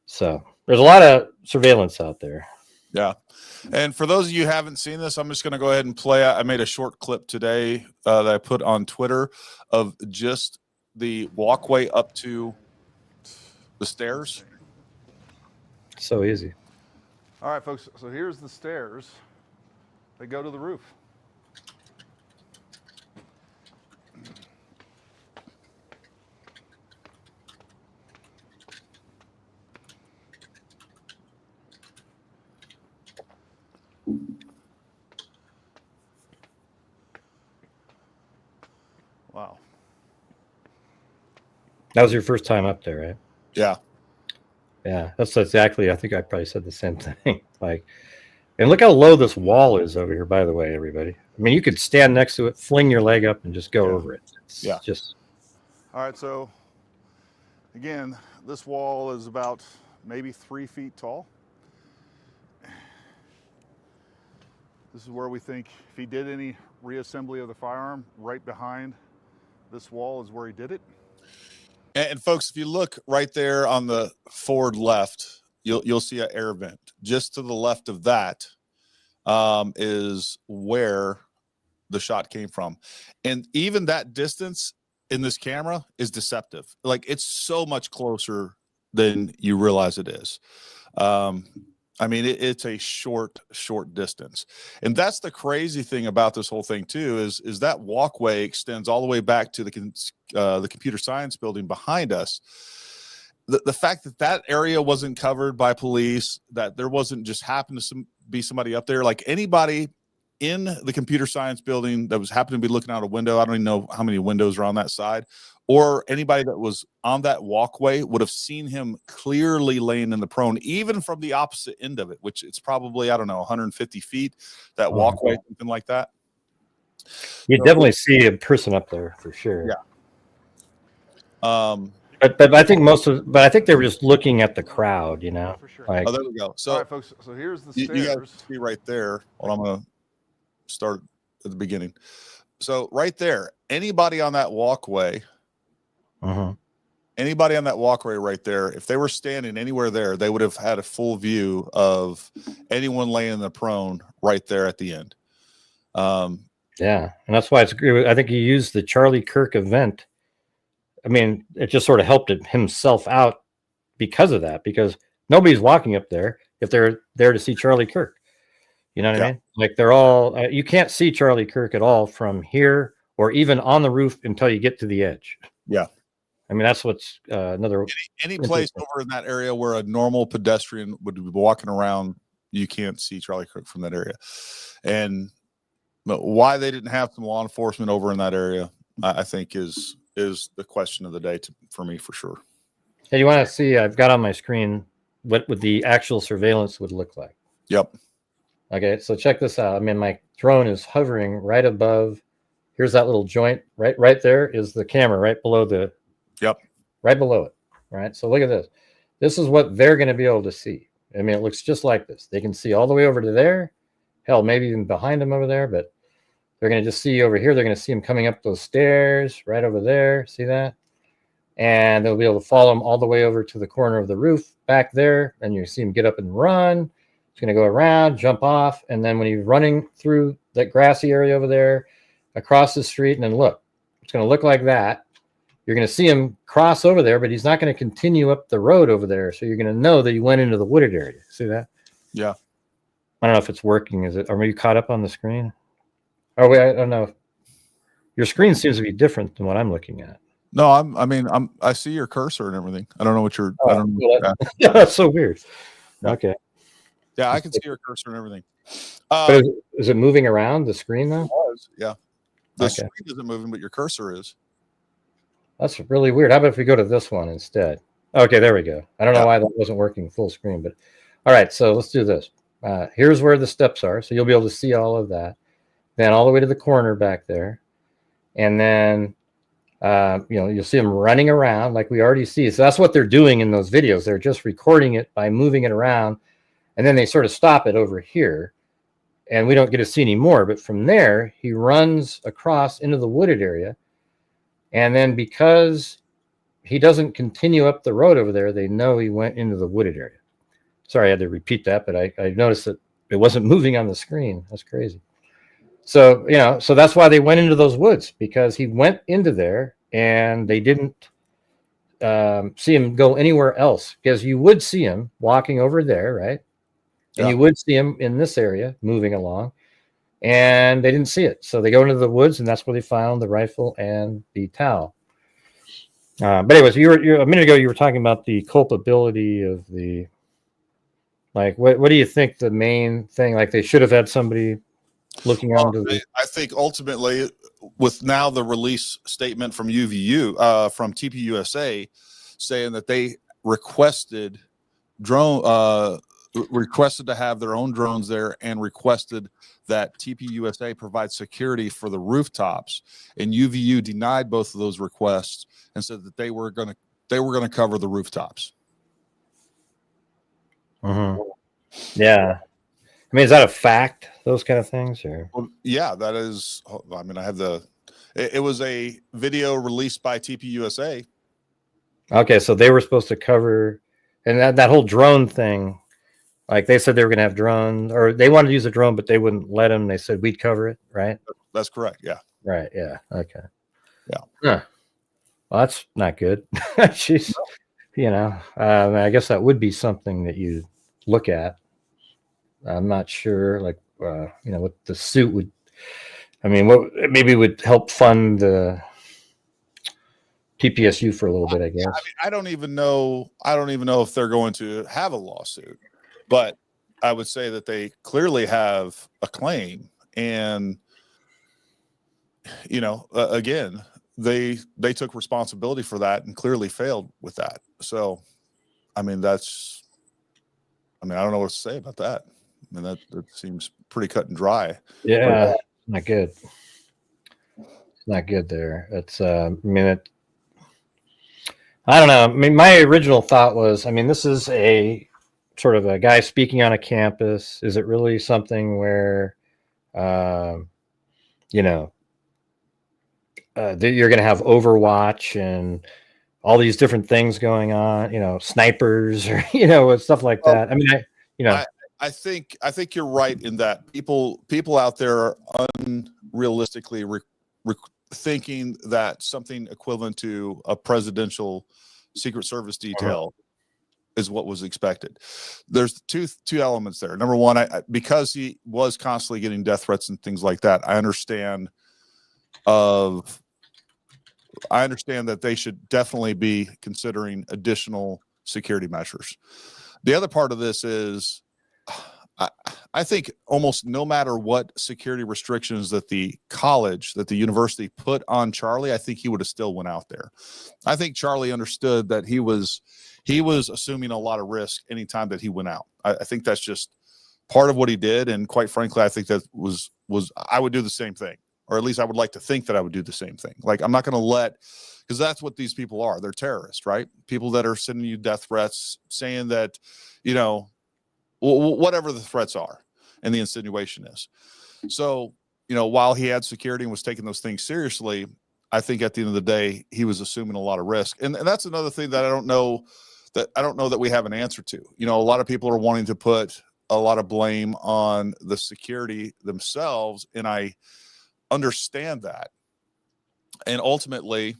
So there's a lot of surveillance out there. Yeah. And for those of you who haven't seen this, I'm just going to go ahead and play. I made a short clip today that I put on Twitter of just the walkway up to the stairs. So easy. All right, folks. So here's the stairs. They go to the roof. Wow. That was your first time up there, right? Yeah. Yeah, that's exactly. I think I probably said the same thing. And look how low this wall is over here, by the way, everybody. I mean, you could stand next to it, fling your leg up, and just go over it. It's just. All right. So, again, this wall is about maybe 3 feet tall. This is where we think if he did any reassembly of the firearm, right behind this wall is where he did it. And folks, if you look right there on the forward left, you'll see an air vent. Just to the left of that is where the shot came from. And even that distance in this camera is deceptive. Like, it's so much closer than you realize it is. I mean, it's a short distance. And that's the crazy thing about this whole thing too, is that walkway extends all the way back to the computer science building behind us. the fact that that area wasn't covered by police, that there wasn't just happened to be somebody up there, like anybody in the computer science building that was happened to be looking out a window. I don't even know how many windows are on that side, or anybody that was on that walkway would have seen him clearly laying in the prone, even from the opposite end of it, which it's probably, I don't know, 150 feet, that walkway, something like that. You definitely see a person up there for sure. Yeah. But I think but I think they were just looking at the crowd, you know. For sure. Like, Oh, there we go. So, all right, folks. So here's the stairs. you guys see right there. Well, I'm going to start at the beginning. So right there, anybody on that walkway, anybody on that walkway right there, if they were standing anywhere there, they would have had a full view of anyone laying in the prone right there at the end. yeah, and that's why it's great. I think he used the Charlie Kirk event. I mean, it just sort of helped himself out because of that, because nobody's walking up there if they're there to see Charlie Kirk. You know what I mean? Like they're all, you can't see Charlie Kirk at all from here or even on the roof until you get to the edge. Yeah. I mean, that's what's another. Any place over in that area where a normal pedestrian would be walking around, you can't see Charlie Kirk from that area. And why they didn't have some law enforcement over in that area, I think is the question of the day for me, for sure. Hey, you want to see? I've got on my screen what would the actual surveillance would look like. Yep. Okay, so check this out. I mean, my drone is hovering right above. Here's that little joint. Right there is the camera right below the. Yep. Right below it. Right. So look at this. This is what they're going to be able to see. I mean, it looks just like this. They can see all the way over to there. Hell, maybe even behind them over there, but they're going to just see over here. They're going to see him coming up those stairs right over there. See that? And they'll be able to follow him all the way over to the corner of the roof back there. And you see him get up and run. He's going to go around, jump off. And then when he's running through that grassy area over there, across the street, and then look, it's going to look like that. You're going to see him cross over there, but he's not going to continue up the road over there. So you're going to know that he went into the wooded area. See that? Yeah. I don't know if it's working. Are you caught up on the screen? Oh, wait, I don't know. Your screen seems to be different than what I'm looking at. No, I see your cursor and everything. I don't know what you're. I don't know. Yeah, that's so weird. Okay. Yeah, I can see your cursor and everything. But is it moving around the screen though? Yeah. The screen isn't moving, but your cursor is. That's really weird. How about if we go to this one instead? Okay, there we go. I don't know why that wasn't working full screen, but all right. So let's do this. Here's where the steps are, so you'll be able to see all of that. Then all the way to the corner back there, and then you'll see them running around like we already see. So that's what they're doing in those videos. They're just recording it by moving it around, and then they sort of stop it over here, and we don't get to see any more. But from there, he runs across into the wooded area, and then because he doesn't continue up the road over there, they know he went into the wooded area. Sorry, I had to repeat that, but I noticed that it wasn't moving on the screen. That's crazy. So, so that's why they went into those woods, because he went into there and they didn't see him go anywhere else, because you would see him walking over there, right? And you would see him in this area moving along, and they didn't see it. So they go into the woods, and that's where they found the rifle and the towel. But anyways, you were a minute ago, you were talking about the culpability of the, like, what do you think the main thing, like they should have had somebody looking onto I think ultimately, with now the release statement from UVU, from TPUSA, saying that they requested to have their own drones there, and requested that TPUSA provide security for the rooftops, and UVU denied both of those requests and said that they were going to cover the rooftops. Mm-hmm. Yeah. I mean, is that a fact, those kind of things? Or? Well, yeah, that is. I mean, I have it was a video released by TPUSA. Okay, so they were supposed to cover, and that whole drone thing, like they said they were going to have drones, or they wanted to use a drone, but they wouldn't let them. They said we'd cover it, right? That's correct, yeah. Right, yeah, okay. Yeah. Huh. Well, that's not good. Jeez. I guess that would be something that you look at. I'm not sure, like, what the suit would. I mean, what maybe would help fund the TPSU for a little bit, I guess. I mean, I don't even know if they're going to have a lawsuit, but I would say that they clearly have a claim. And, again, they took responsibility for that and clearly failed with that. So, I mean, I don't know what to say about that. I mean, that seems pretty cut and dry. Yeah, not good. It's not good there. It's, I don't know. I mean, my original thought was, this is a sort of a guy speaking on a campus. Is it really something where, you're going to have Overwatch and all these different things going on, snipers or, stuff like that. I think you're right in that people out there are unrealistically thinking that something equivalent to a presidential Secret Service detail is what was expected. There's two elements there. Number one, because he was constantly getting death threats and things like that, I understand that they should definitely be considering additional security measures. The other part of this is, I think almost no matter what security restrictions that the university put on Charlie, I think he would have still went out there. I think Charlie understood that he was assuming a lot of risk anytime that he went out. I think that's just part of what he did. And quite frankly, I think that was I would do the same thing, or at least I would like to think that I would do the same thing. Like, I'm not going to because that's what these people are. They're terrorists, right? People that are sending you death threats, saying that, whatever the threats are and the insinuation is. So, while he had security and was taking those things seriously, I think at the end of the day, he was assuming a lot of risk. And that's another thing that I don't know that we have an answer to. A lot of people are wanting to put a lot of blame on the security themselves. And I understand that. And ultimately,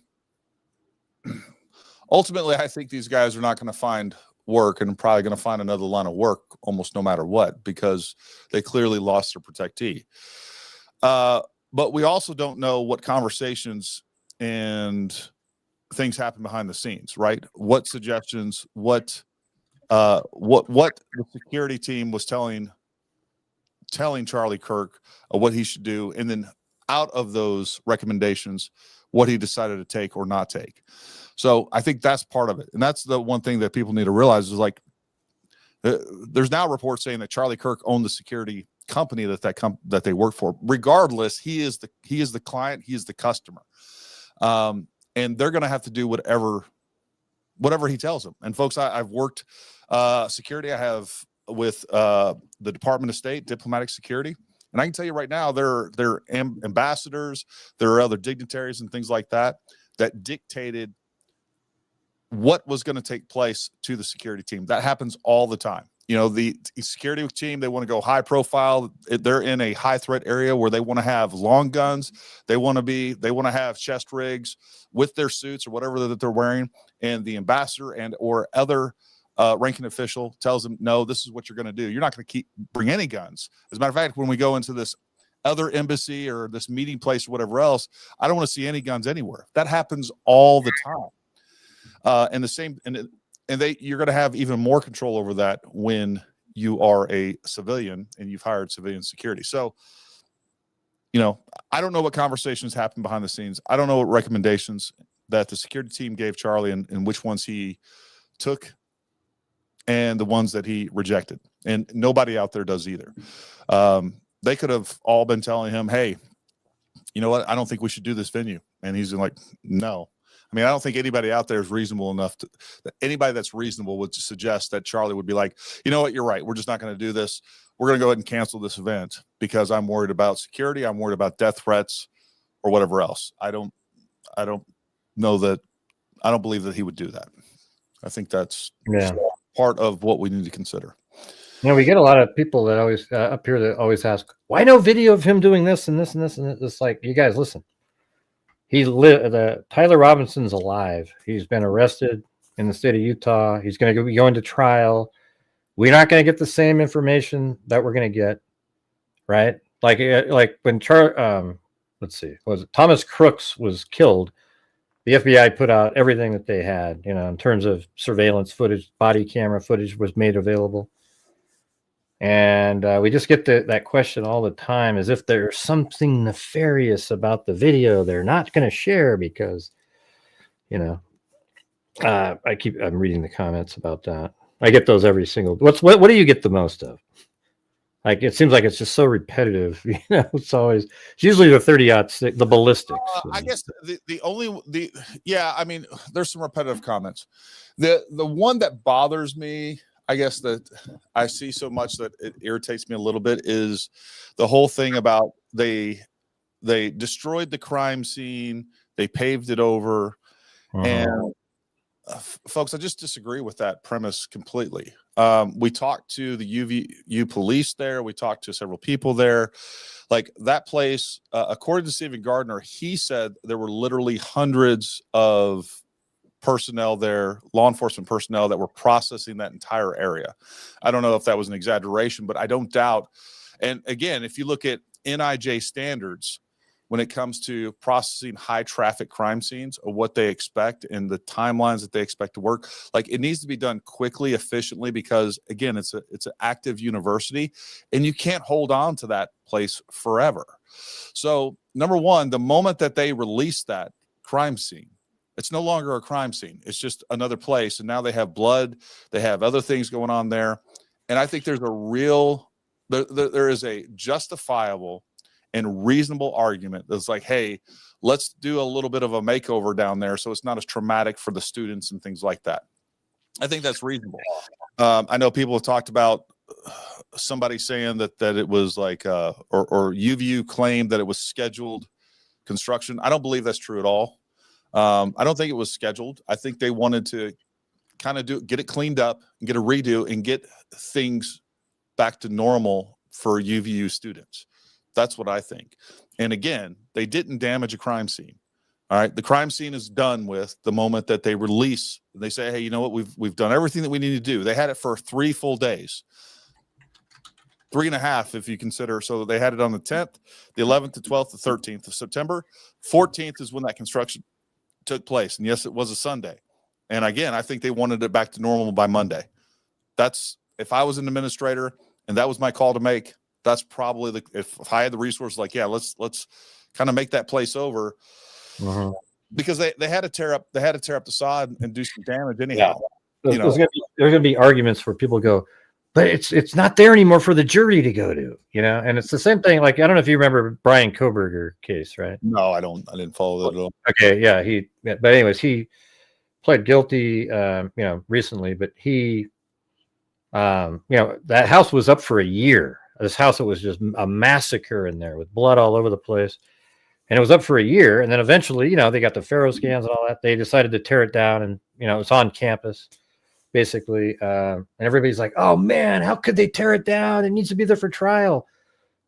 I think these guys are not going to find work and probably going to find another line of work almost no matter what, because they clearly lost their protectee. But we also don't know what conversations and things happen behind the scenes, right? What suggestions, what the security team was telling Charlie Kirk what he should do, and then out of those recommendations, what he decided to take or not take. So I think that's part of it. And that's the one thing that people need to realize is, like, there's now reports saying that Charlie Kirk owned the security company that they work for. Regardless, he is the client, he is the customer. And they're going to have to do whatever he tells them. And folks, I've worked security. I have with the Department of State, diplomatic security. And I can tell you right now, there are ambassadors, there are other dignitaries and things like that dictated what was going to take place to the security team. That happens all the time. The security team, they want to go high profile. They're in a high threat area where they want to have long guns. They want to have chest rigs with their suits or whatever that they're wearing. And the ambassador or other ranking official tells them, no, this is what you're going to do. You're not going to bring any guns. As a matter of fact, when we go into this other embassy or this meeting place or whatever else, I don't want to see any guns anywhere. That happens all the time. And the same, you're going to have even more control over that when you are a civilian and you've hired civilian security. So, I don't know what conversations happen behind the scenes. I don't know what recommendations that the security team gave Charlie and which ones he took and the ones that he rejected. And nobody out there does either. They could have all been telling him, hey, you know what? I don't think we should do this venue. And he's like, no. I don't think anybody out there is reasonable enough that anybody that's reasonable would suggest that Charlie would be like, you know what, you're right. We're just not going to do this. We're going to go ahead and cancel this event because I'm worried about security. I'm worried about death threats or whatever else. I don't believe that he would do that. I think that's part of what we need to consider. We get a lot of people that always up here that always ask, why no video of him doing this and this and this and this? It's like, you guys, listen. Tyler Robinson's alive. He's been arrested in the state of Utah. He's going to be going to trial. We're not going to get the same information that we're going to get, right? Like when Thomas Crooks was killed, the FBI put out everything that they had, in terms of surveillance footage, body camera footage was made available. And we just get that question all the time, as if there's something nefarious about the video they're not going to share because, I'm reading the comments about that. I get those every single. What do you get the most of? Like, it seems like it's just so repetitive. It's usually the 30-06, the ballistics. I guess yeah, I mean, there's some repetitive comments. The one that bothers me, I guess, that I see so much that it irritates me a little bit, is the whole thing about they destroyed the crime scene, they paved it over, and folks, I just disagree with that premise completely. We talked to the UVU police there. We talked to several people there. Like, that place, according to Stephen Gardner, he said there were literally hundreds of personnel there, law enforcement personnel, that were processing that entire area. I don't know if that was an exaggeration, but I don't doubt. And again, if you look at NIJ standards, when it comes to processing high traffic crime scenes, of what they expect and the timelines that they expect to work, like, it needs to be done quickly, efficiently, because again, it's an active university and you can't hold on to that place forever. So number one, the moment that they release that crime scene, it's no longer a crime scene. It's just another place. And now they have blood, they have other things going on there. And I think there's there is a justifiable and reasonable argument that's like, hey, let's do a little bit of a makeover down there so it's not as traumatic for the students and things like that. I think that's reasonable. I know people have talked about somebody saying that it was like, or UVU claimed that it was scheduled construction. I don't believe that's true at all. I don't think it was scheduled. I think they wanted to kind of get it cleaned up and get a redo and get things back to normal for UVU students. That's what I think. And again, they didn't damage a crime scene. All right. The crime scene is done with the moment that they release. They say, hey, you know what? We've done everything that we need to do. They had it for 3 full days. 3.5, if you consider. So they had it on the 10th, the 11th, the 12th, the 13th of September. 14th is when that construction took place. And yes, it was a Sunday. And again, I think they wanted it back to normal by Monday. If I was an administrator and that was my call to make, that's probably if I had the resources, like, yeah, let's kind of make that place over, because they had to tear up the sod and do some damage anyhow. Yeah. There's gonna be arguments where people go, but it's not there anymore for the jury to go to, and it's the same thing. Like, I don't know if you remember Brian Koberger case, right? No, I didn't follow that at all. Okay, yeah, but anyways, he pled guilty, recently, but he, that house was up for a year. This house, it was just a massacre in there with blood all over the place. And it was up for a year. And then eventually, they got the Faro scans and all that. They decided to tear it down, and, it's on campus, basically. And everybody's like, oh, man, how could they tear it down? It needs to be there for trial.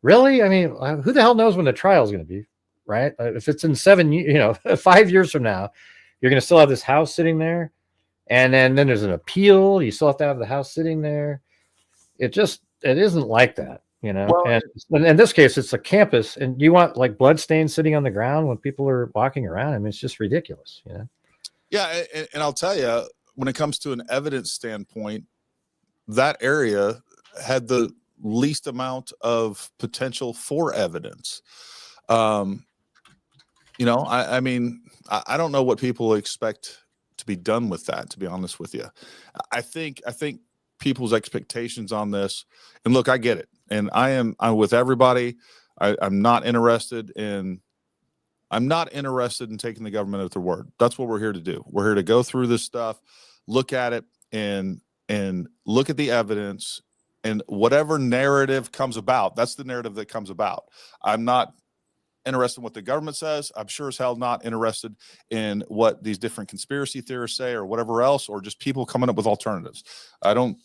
Really? I mean, who the hell knows when the trial is going to be, right? If it's in 5 years from now, you're going to still have this house sitting there. And then there's an appeal. You still have to have the house sitting there. It isn't like that, Well, and in this case, it's a campus, and you want like blood stains sitting on the ground when people are walking around. I mean, it's just ridiculous, Yeah, and I'll tell you, when it comes to an evidence standpoint, that area had the least amount of potential for evidence. I mean, I don't know what people expect to be done with that, to be honest with you. I think people's expectations on this, and look, I get it, and I'm with everybody. I'm not interested in taking the government at their word. That's what we're here to do. We're here to go through this stuff, look at it, and look at the evidence, and whatever narrative comes about, that's the narrative that comes about. I'm not interested in what the government says. I'm sure as hell not interested in what these different conspiracy theorists say or whatever else, or just people coming up with alternatives. I don't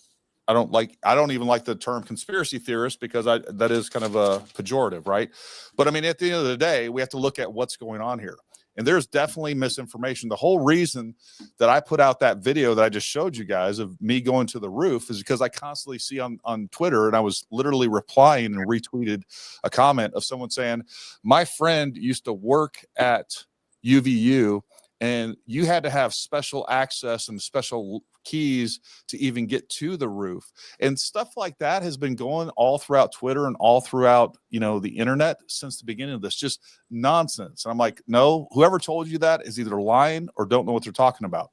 even like the term conspiracy theorist, because that is kind of a pejorative, right? But I mean, at the end of the day, we have to look at what's going on here. And there's definitely misinformation. The whole reason that I put out that video that I just showed you guys of me going to the roof is because I constantly see on Twitter, and I was literally replying and retweeted a comment of someone saying, my friend used to work at UVU and you had to have special access and special keys to even get to the roof. And stuff like that has been going all throughout Twitter and all throughout, the internet since the beginning of this. Just nonsense. And I'm like, no, whoever told you that is either lying or don't know what they're talking about.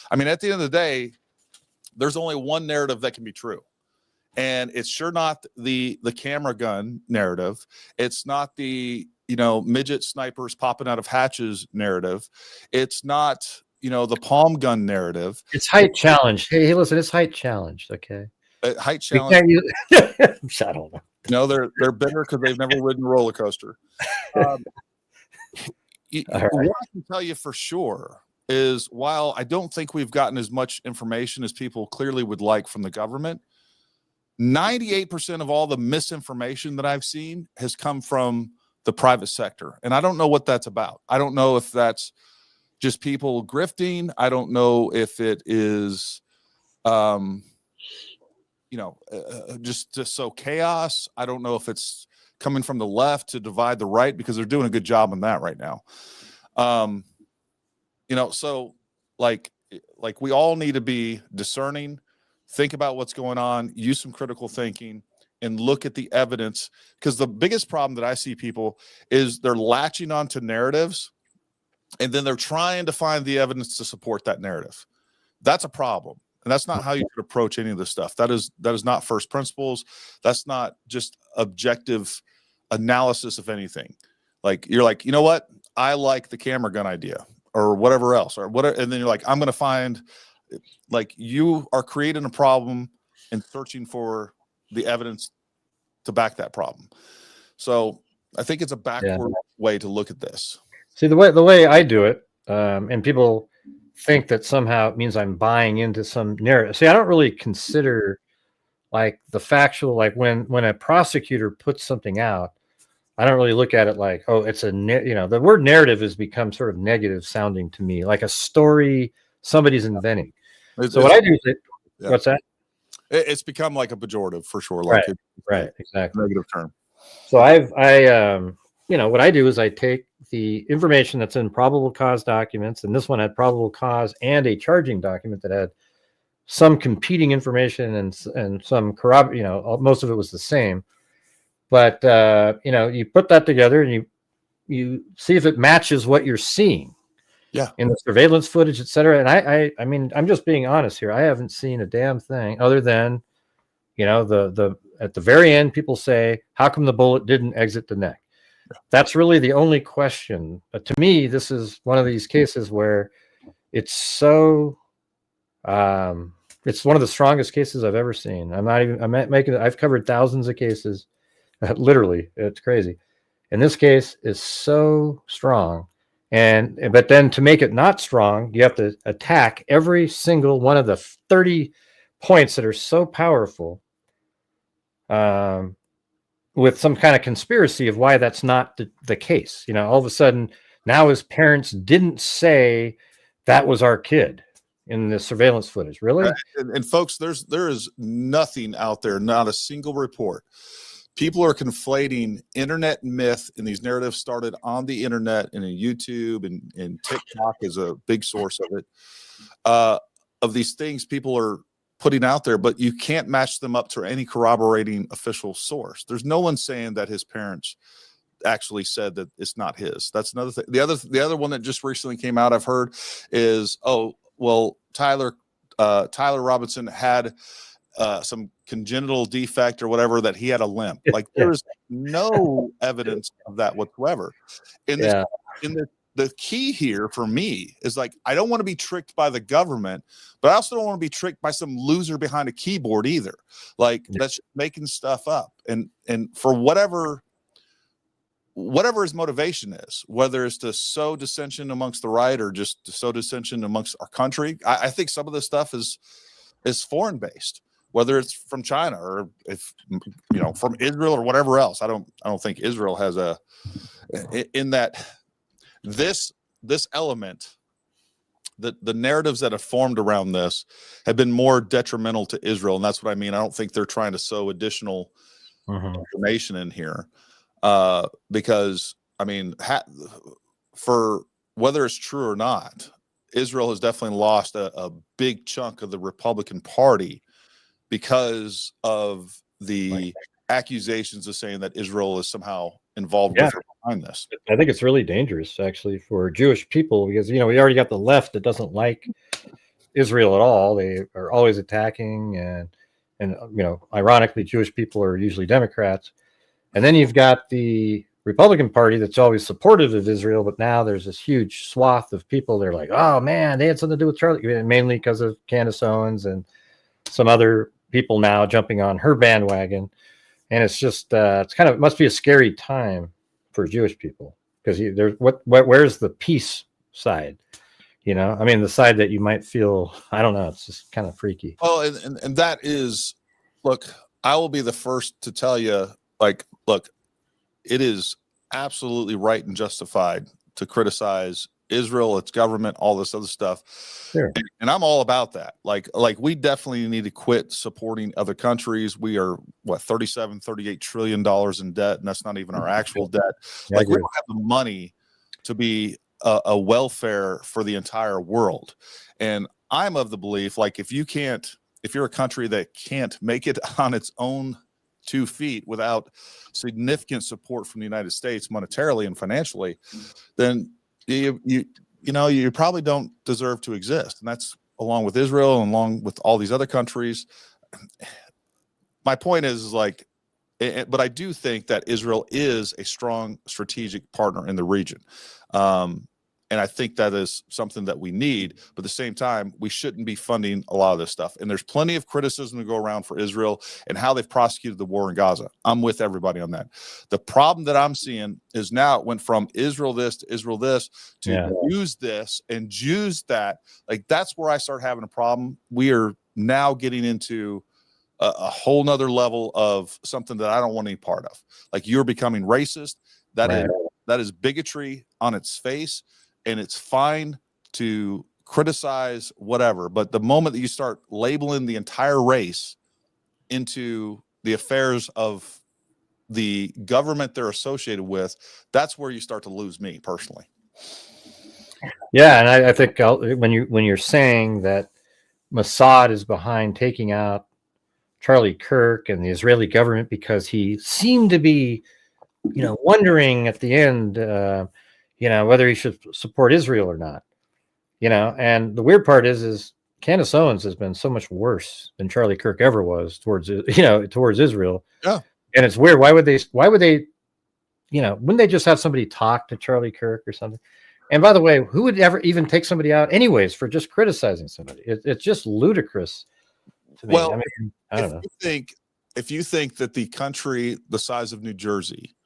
I mean, at the end of the day, there's only one narrative that can be true. And it's sure not the camera gun narrative. It's not the midget snipers popping out of hatches narrative. It's not, the palm gun narrative. It's height challenged. Hey, listen, it's height challenged. Okay. Height challenge. I don't know. No, they're bitter because they've never ridden a roller coaster. What I can tell you for sure is, while I don't think we've gotten as much information as people clearly would like from the government, 98% of all the misinformation that I've seen has come from the private sector. And I don't know what that's about. I don't know if that's just people grifting. I don't know if it is, just to sow chaos. I don't know if it's coming from the left to divide the right, because they're doing a good job on that right now. So like we all need to be discerning, think about what's going on, use some critical thinking, and look at the evidence. Because the biggest problem that I see people is they're latching onto narratives, and then they're trying to find the evidence to support that narrative. That's a problem. And that's not how you should approach any of this stuff. That is not first principles. That's not just objective analysis of anything. Like, you're like, you know what? I like the camera gun idea or whatever else, or whatever. And then you're like, I'm going to find, like, you are creating a problem and searching for the evidence to back that problem. So I think it's a backward way to look at this. See, the way I do it, and people think that somehow it means I'm buying into some narrative. See, I don't really consider like the factual, like when a prosecutor puts something out, I don't really look at it like, oh, it's the word narrative has become sort of negative sounding to me, like a story somebody's inventing. So what I do is what's that? It's become like a pejorative for sure. Like right, exactly. Negative term. So what I do is I take the information that's in probable cause documents, and this one had probable cause and a charging document that had some competing information and some most of it was the same. But you put that together and you see if it matches what you're seeing. Yeah. In the surveillance footage, et cetera. And I mean, I'm just being honest here. I haven't seen a damn thing other than, the at the very end, people say, how come the bullet didn't exit the neck? That's really the only question. But to me, this is one of these cases where it's so, it's one of the strongest cases I've ever seen. I've covered thousands of cases, literally. It's crazy. And this case is so strong. But then to make it not strong, you have to attack every single one of the 30 points that are so powerful, with some kind of conspiracy of why that's not the case. All of a sudden now his parents didn't say that was our kid in the surveillance footage. Really? And folks, there is nothing out there, not a single report. People are conflating internet myth, and these narratives started on the internet and in YouTube and TikTok is a big source of it. Of these things people are putting out there, but you can't match them up to any corroborating official source. There's no one saying that his parents actually said that it's not his. That's another thing. The other one that just recently came out, I've heard, is, Tyler Robinson had some congenital defect or whatever, that he had a limp. Like, there's no evidence of that whatsoever. The key here for me is, like, I don't want to be tricked by the government, but I also don't want to be tricked by some loser behind a keyboard either. Like, that's making stuff up. And for whatever his motivation is, whether it's to sow dissension amongst the right or just to sow dissension amongst our country, I think some of this stuff is foreign based, whether it's from China or from Israel or whatever else. I don't think Israel has in that this element, the narratives that have formed around this have been more detrimental to Israel. And that's what I mean. I don't think they're trying to sow additional information in here. Because I mean, for whether it's true or not, Israel has definitely lost a big chunk of the Republican Party because of the accusations of saying that Israel is somehow involved with or behind this. I think it's really dangerous, actually, for Jewish people because, we already got the left that doesn't like Israel at all. They are always attacking, and ironically, Jewish people are usually Democrats. And then you've got the Republican Party that's always supportive of Israel, but now there's this huge swath of people. They're like, oh man, they had something to do with Charlie, mainly because of Candace Owens and some other people now jumping on her bandwagon. And it's just, it must be a scary time for Jewish people because there's where's the peace side? The side that you might feel, I don't know, it's just kind of freaky. Well, and that is, look, I will be the first to tell you, look, it is absolutely right and justified to criticize Israel, its government, all this other stuff. Sure. And I'm all about that. Like we definitely need to quit supporting other countries. We are $38 trillion in debt, and that's not even our actual debt. Yeah, we don't have the money to be a welfare for the entire world. And I'm of the belief, if you're a country that can't make it on its own 2 feet without significant support from the United States monetarily and financially, then you probably don't deserve to exist. And that's along with Israel and along with all these other countries. My point is but I do think that Israel is a strong strategic partner in the region. And I think that is something that we need, but at the same time, we shouldn't be funding a lot of this stuff. And there's plenty of criticism to go around for Israel and how they've prosecuted the war in Gaza. I'm with everybody on that. The problem that I'm seeing is now it went from Israel this to Israel this to use this and Jews that. That's where I start having a problem. We are now getting into a whole nother level of something that I don't want any part of. You're becoming racist. That is bigotry on its face. And it's fine to criticize whatever, but the moment that you start labeling the entire race into the affairs of the government they're associated with, that's where you start to lose me personally. Yeah, and I think when you're saying that Mossad is behind taking out Charlie Kirk and the Israeli government because he seemed to be, wondering at the end, whether he should support Israel or not, and the weird part is Candace Owens has been so much worse than Charlie Kirk ever was towards Israel. Yeah. And it's weird. Why would they, wouldn't they just have somebody talk to Charlie Kirk or something? And by the way, who would ever even take somebody out anyways for just criticizing somebody? It's just ludicrous to me. Well, I don't know. If you think that the country the size of New Jersey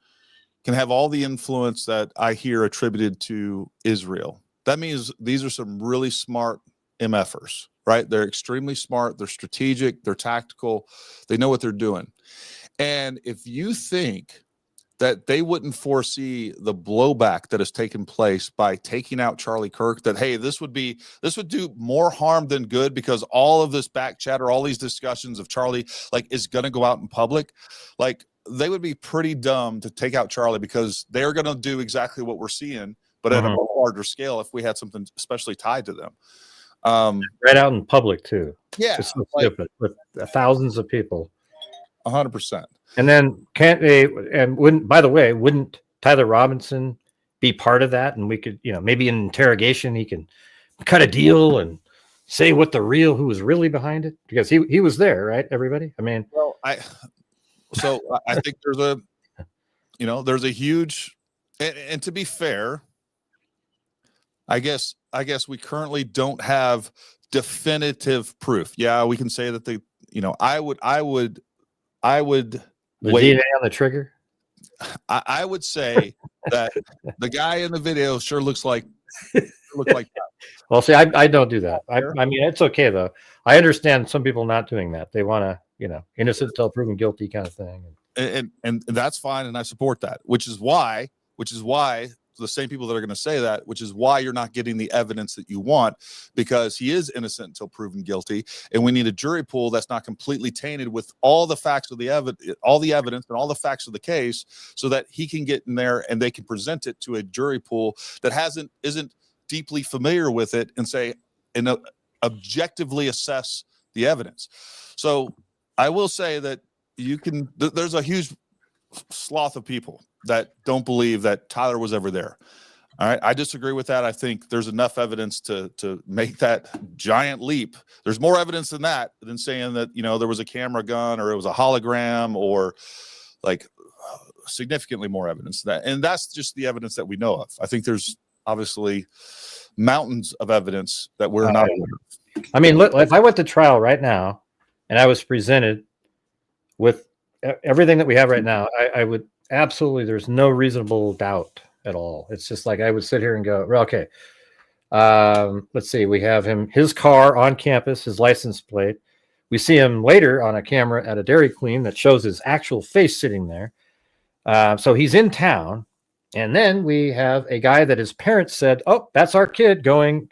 can have all the influence that I hear attributed to Israel, that means these are some really smart MFers, right? They're extremely smart. They're strategic. They're tactical. They know what they're doing. And if you think that they wouldn't foresee the blowback that has taken place by taking out Charlie Kirk, that, hey, this would do more harm than good because all of this back chatter, all these discussions of Charlie, is going to go out in public, they would be pretty dumb to take out Charlie because they're going to do exactly what we're seeing, but at a much larger scale if we had something especially tied to them. Right out in public too. Yeah. It's so stupid with thousands of people. 100%. And then wouldn't Tyler Robinson be part of that? And we could, maybe in interrogation, he can cut a deal and say who was really behind it because he was there, right? Everybody. I think there's a huge, and to be fair, I guess we currently don't have definitive proof. Yeah, we can say that I would the wait. DNA on the trigger. I would say that the guy in the video sure looks like that. Well, see, I don't do that. I mean, it's okay though. I understand some people not doing that. They want to, innocent until proven guilty kind of thing. And that's fine, and I support that. Which is why the same people that are going to say that, which is why you're not getting the evidence that you want, because he is innocent until proven guilty. And we need a jury pool that's not completely tainted with all the facts of the evidence and all the facts of the case, so that he can get in there and they can present it to a jury pool that isn't deeply familiar with it and say, and objectively assess the evidence. So I will say that there's a huge swath of people that don't believe that Tyler was ever there. All right. I disagree with that. I think there's enough evidence to make that giant leap. There's more evidence than that, than saying that, there was a camera gun or it was a hologram, or like significantly more evidence than that. And that's just the evidence that we know of. I think there's obviously mountains of evidence that we're not aware of. I mean, look, if I went to trial right now and I was presented with everything that we have right now, I would absolutely, there's no reasonable doubt at all. It's just like I would sit here and go, okay, let's see, we have his car on campus, his license plate. We see him later on a camera at a Dairy Queen that shows his actual face sitting there. So he's in town. And then we have a guy that his parents said, oh, that's our kid going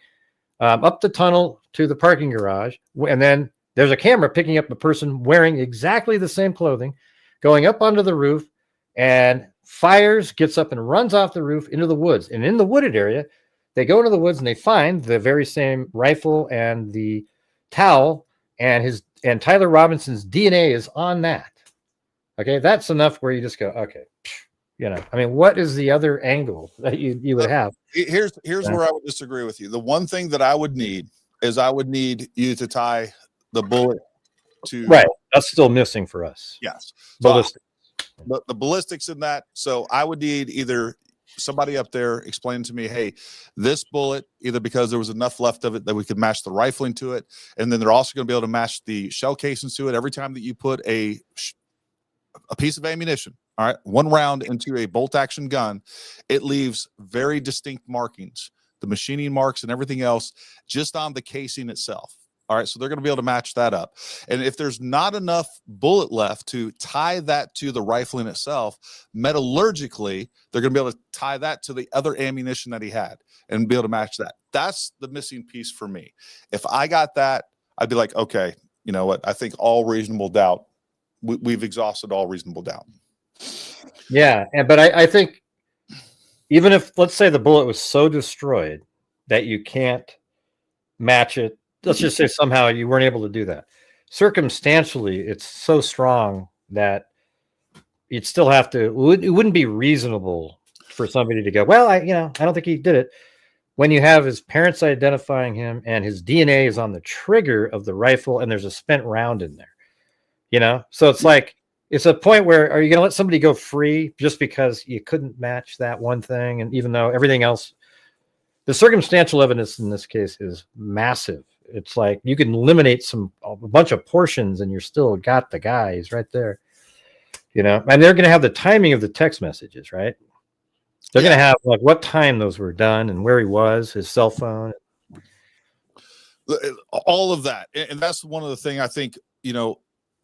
up the tunnel to the parking garage. And then there's a camera picking up a person wearing exactly the same clothing, going up onto the roof, and fires, gets up and runs off the roof into the woods. And in the wooded area, they go into the woods and they find the very same rifle and the towel, and Tyler Robinson's DNA is on that. Okay, that's enough where you just go, okay, I mean, what is the other angle that you would have? Here's where I would disagree with you. The one thing that I would need is you to tie the bullet to right. That's still missing for us. Yes, ballistics. The ballistics in that. So I would need either somebody up there explain to me, hey, this bullet, either because there was enough left of it that we could match the rifling to it, and then they're also going to be able to match the shell casings to it. Every time that you put a piece of ammunition, all right, one round into a bolt action gun, it leaves very distinct markings, the machining marks and everything else, just on the casing itself. All right, so they're going to be able to match that up. And if there's not enough bullet left to tie that to the rifling itself, metallurgically, they're going to be able to tie that to the other ammunition that he had and be able to match that. That's the missing piece for me. If I got that, I'd be like, okay, you know what? I think all reasonable doubt, we've exhausted all reasonable doubt. Yeah, but I think even if, let's say, the bullet was so destroyed that you can't match it, let's just say somehow you weren't able to do that. Circumstantially, it's so strong that you'd still have to, it wouldn't be reasonable for somebody to go, well, I don't think he did it. When you have his parents identifying him and his DNA is on the trigger of the rifle and there's a spent round in there, so it's like, it's a point where, are you going to let somebody go free just because you couldn't match that one thing? And even though everything else, the circumstantial evidence in this case is massive. It's like you can eliminate a bunch of portions and you're still got the guy. He's right there, and they're going to have the timing of the text messages, right? They're going to have like what time those were done and where he was, his cell phone, all of that. And that's one of the things I think,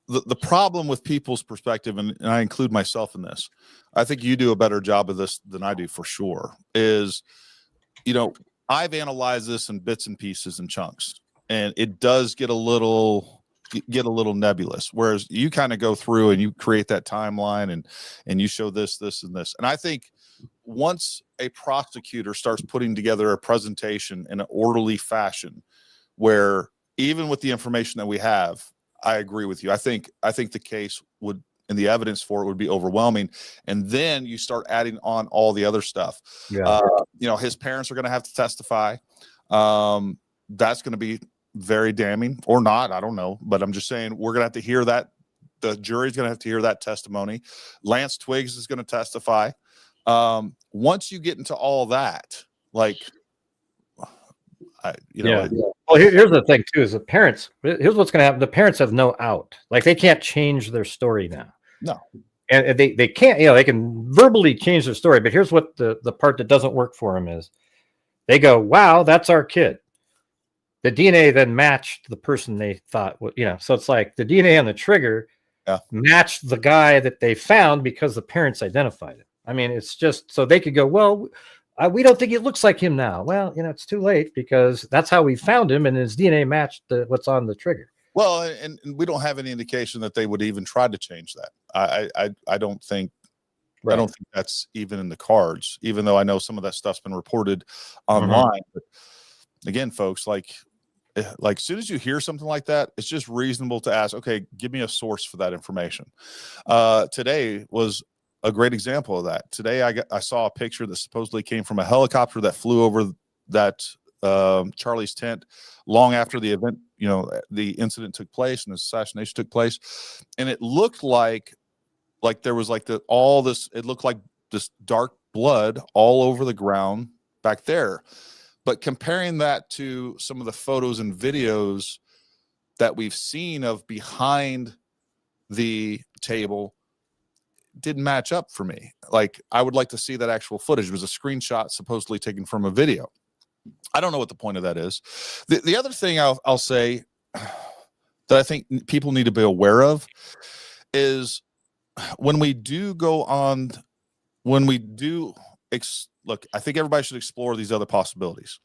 the problem with people's perspective, and I include myself in this, I think you do a better job of this than I do for sure, is, I've analyzed this in bits and pieces and chunks, and it does get a little nebulous, whereas you kind of go through and you create that timeline and you show this, and this. And I think once a prosecutor starts putting together a presentation in an orderly fashion, where even with the information that we have, I agree with you. I think the case would, and the evidence for it would be overwhelming. And then you start adding on all the other stuff. Yeah. His parents are going to have to testify. That's going to be very damning, or not. I don't know, but I'm just saying we're going to have to hear that. The jury's going to have to hear that testimony. Lance Twiggs is going to testify. Once you get into all that, like, Well, here's the thing too: is the parents. Here's what's going to happen: the parents have no out. Like, they can't change their story now. No, and they can't. They can verbally change their story, but here's what the part that doesn't work for them is: they go, "Wow, that's our kid." The DNA then matched the person they thought. So it's like the DNA on the trigger matched the guy that they found because the parents identified it. I mean, it's just so they could go, well, We don't think it looks like him now. Well, it's too late because that's how we found him, and his DNA matched what's on the trigger. Well, and we don't have any indication that they would even try to change that. I don't think. Right. I don't think that's even in the cards, even though I know some of that stuff's been reported online. But again, folks, like as soon as you hear something like that, it's just reasonable to ask, okay, give me a source for that information. Today was a great example of that. Today, I saw a picture that supposedly came from a helicopter that flew over that Charlie's tent long after the event, the incident took place and the assassination took place. And it looked like there was it looked like this dark blood all over the ground back there. But comparing that to some of the photos and videos that we've seen of behind the table didn't match up for me. Like, I would like to see that actual footage. It was a screenshot supposedly taken from a video. I don't know what the point of that is. The other thing I'll say that I think people need to be aware of is when we do look, I think everybody should explore these other possibilities.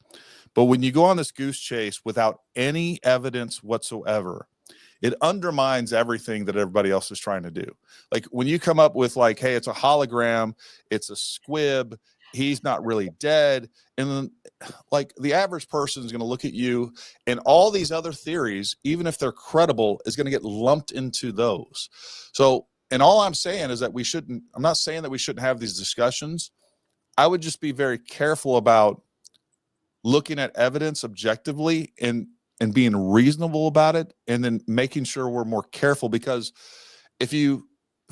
But when you go on this goose chase without any evidence whatsoever, it undermines everything that everybody else is trying to do. Like, when you come up with like, hey, it's a hologram, it's a squib, he's not really dead. And then like the average person is going to look at you and all these other theories, even if they're credible, is going to get lumped into those. So, and all I'm saying is that I'm not saying that we shouldn't have these discussions. I would just be very careful about looking at evidence objectively and being reasonable about it, and then making sure we're more careful, because if you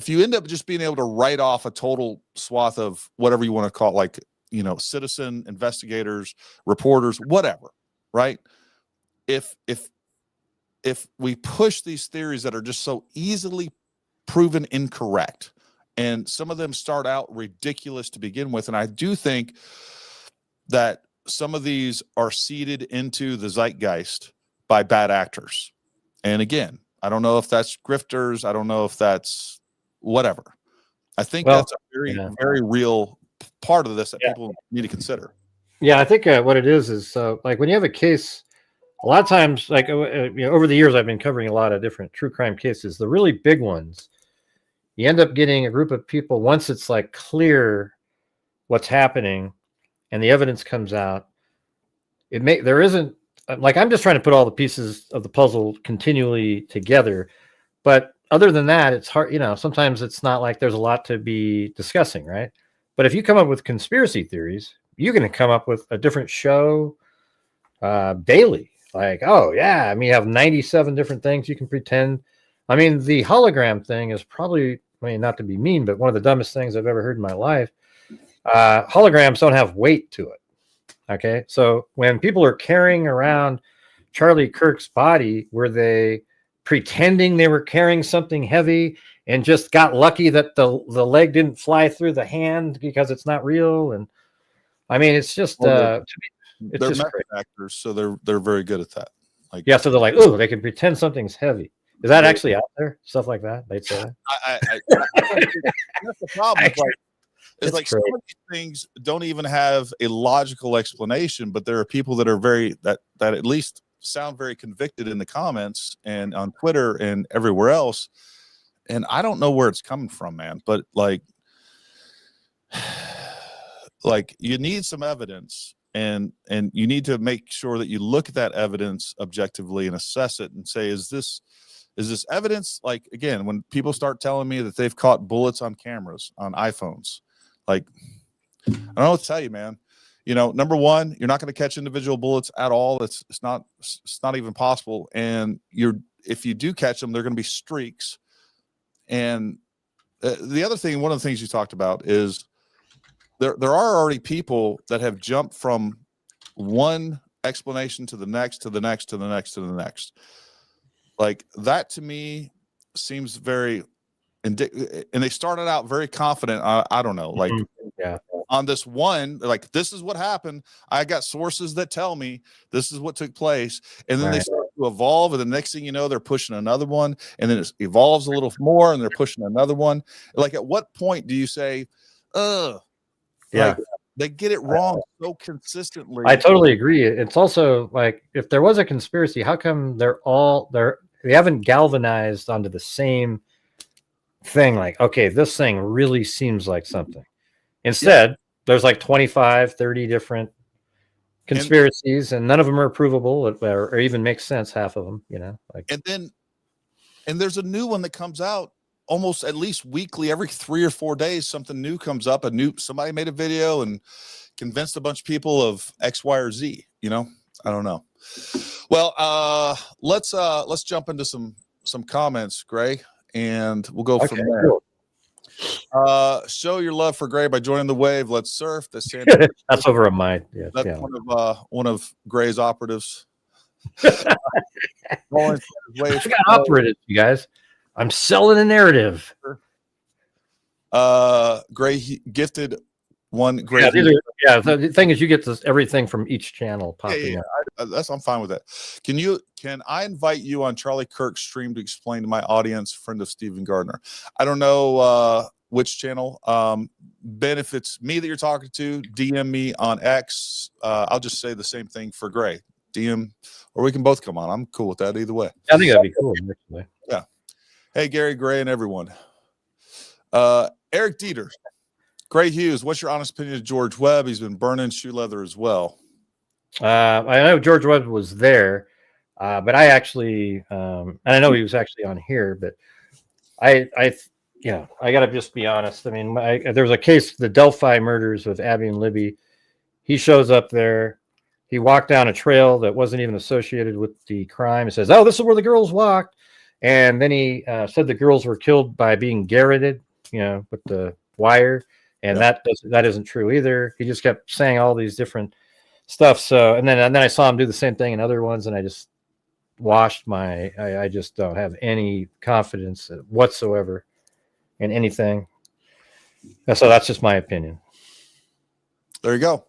end up just being able to write off a total swath of whatever you want to call it, like, citizen investigators, reporters, whatever, right? If we push these theories that are just so easily proven incorrect, and some of them start out ridiculous to begin with, and I do think that some of these are seeded into the zeitgeist by bad actors. And again, I don't know if that's grifters, I don't know if that's whatever. I think that's a very, very real part of this that people need to consider. Yeah, I think what it is like when you have a case, a lot of times, like over the years, I've been covering a lot of different true crime cases. The really big ones, you end up getting a group of people, once it's like clear what's happening and the evidence comes out, there isn't, like, I'm just trying to put all the pieces of the puzzle continually together. But other than that, it's hard, sometimes it's not like there's a lot to be discussing, right? But if you come up with conspiracy theories, you're going to come up with a different show daily. Like, oh, yeah, you have 97 different things you can pretend. The hologram thing is probably, not to be mean, but one of the dumbest things I've ever heard in my life. Holograms don't have weight to it. Okay, so when people are carrying around Charlie Kirk's body, were they pretending they were carrying something heavy and just got lucky that the leg didn't fly through the hand because it's not real? And it's just they're just method actors, so they're very good at that. Like, yeah, so they're like, oh, they can pretend something's heavy. Is that actually out there? Stuff like that? They'd say that. That's the problem. It's like some of these things don't even have a logical explanation, but there are people that are that at least sound very convicted in the comments and on Twitter and everywhere else. And I don't know where it's coming from, man, but like you need some evidence, and you need to make sure that you look at that evidence objectively and assess it and say, is this evidence? Like, again, when people start telling me that they've caught bullets on cameras on iPhones, like, I don't know what to tell you, man. Number one, you're not going to catch individual bullets at all. It's not even possible. And if you do catch them, they're going to be streaks. And the other thing, one of the things you talked about is there are already people that have jumped from one explanation to the next, to the next, to the next, to the next. Like, that to me seems very, and they started out very confident. I don't know, like, on this one, like, this is what happened. I got sources that tell me this is what took place. And then they start to evolve. And the next thing you know, they're pushing another one. And then it evolves a little more and they're pushing another one. Like, at what point do you say, like, They get it wrong so consistently. I totally agree. It's also like, if there was a conspiracy, how come they haven't galvanized onto the same thing? Like, okay, this thing really seems like something. Instead, there's like 25, 30 different conspiracies, and none of them are provable or even make sense, half of them, like. And there's a new one that comes out almost at least weekly. Every 3 or 4 days, something new comes up. Somebody made a video and convinced a bunch of people of X, Y, or Z. I don't know. Well, let's jump into some comments, Gray, and we'll go from there. Cool. Show your love for Gray by joining the wave. Let's surf. That's over a mic. That's one of Gray's operatives. I got operatives, you guys. I'm selling a narrative. Gray gifted one. Gray. The thing is, you get everything from each channel popping up. I'm fine with that. Can I invite you on Charlie Kirk's stream to explain to my audience, friend of Stephen Gardner? I don't know which channel. Ben, if it's me that you're talking to, DM me on X. I'll just say the same thing for Gray. DM, or we can both come on. I'm cool with that either way. I think that'd be cool. Actually. Yeah. Hey, Gary, Gray, and everyone. Eric Dieter, Gray Hughes, what's your honest opinion of George Webb? He's been burning shoe leather as well. I know George Webb was there, but I actually, and I know he was actually on here, but I got to just be honest. I mean, there was a case, the Delphi murders with Abby and Libby. He shows up there. He walked down a trail that wasn't even associated with the crime. He says, "Oh, this is where the girls walked." And then he said the girls were killed by being garroted, with the wire. And that isn't true either. He just kept saying all these different stuff. So, and then I saw him do the same thing in other ones, and I just I just don't have any confidence whatsoever in anything. So that's just my opinion. There you go.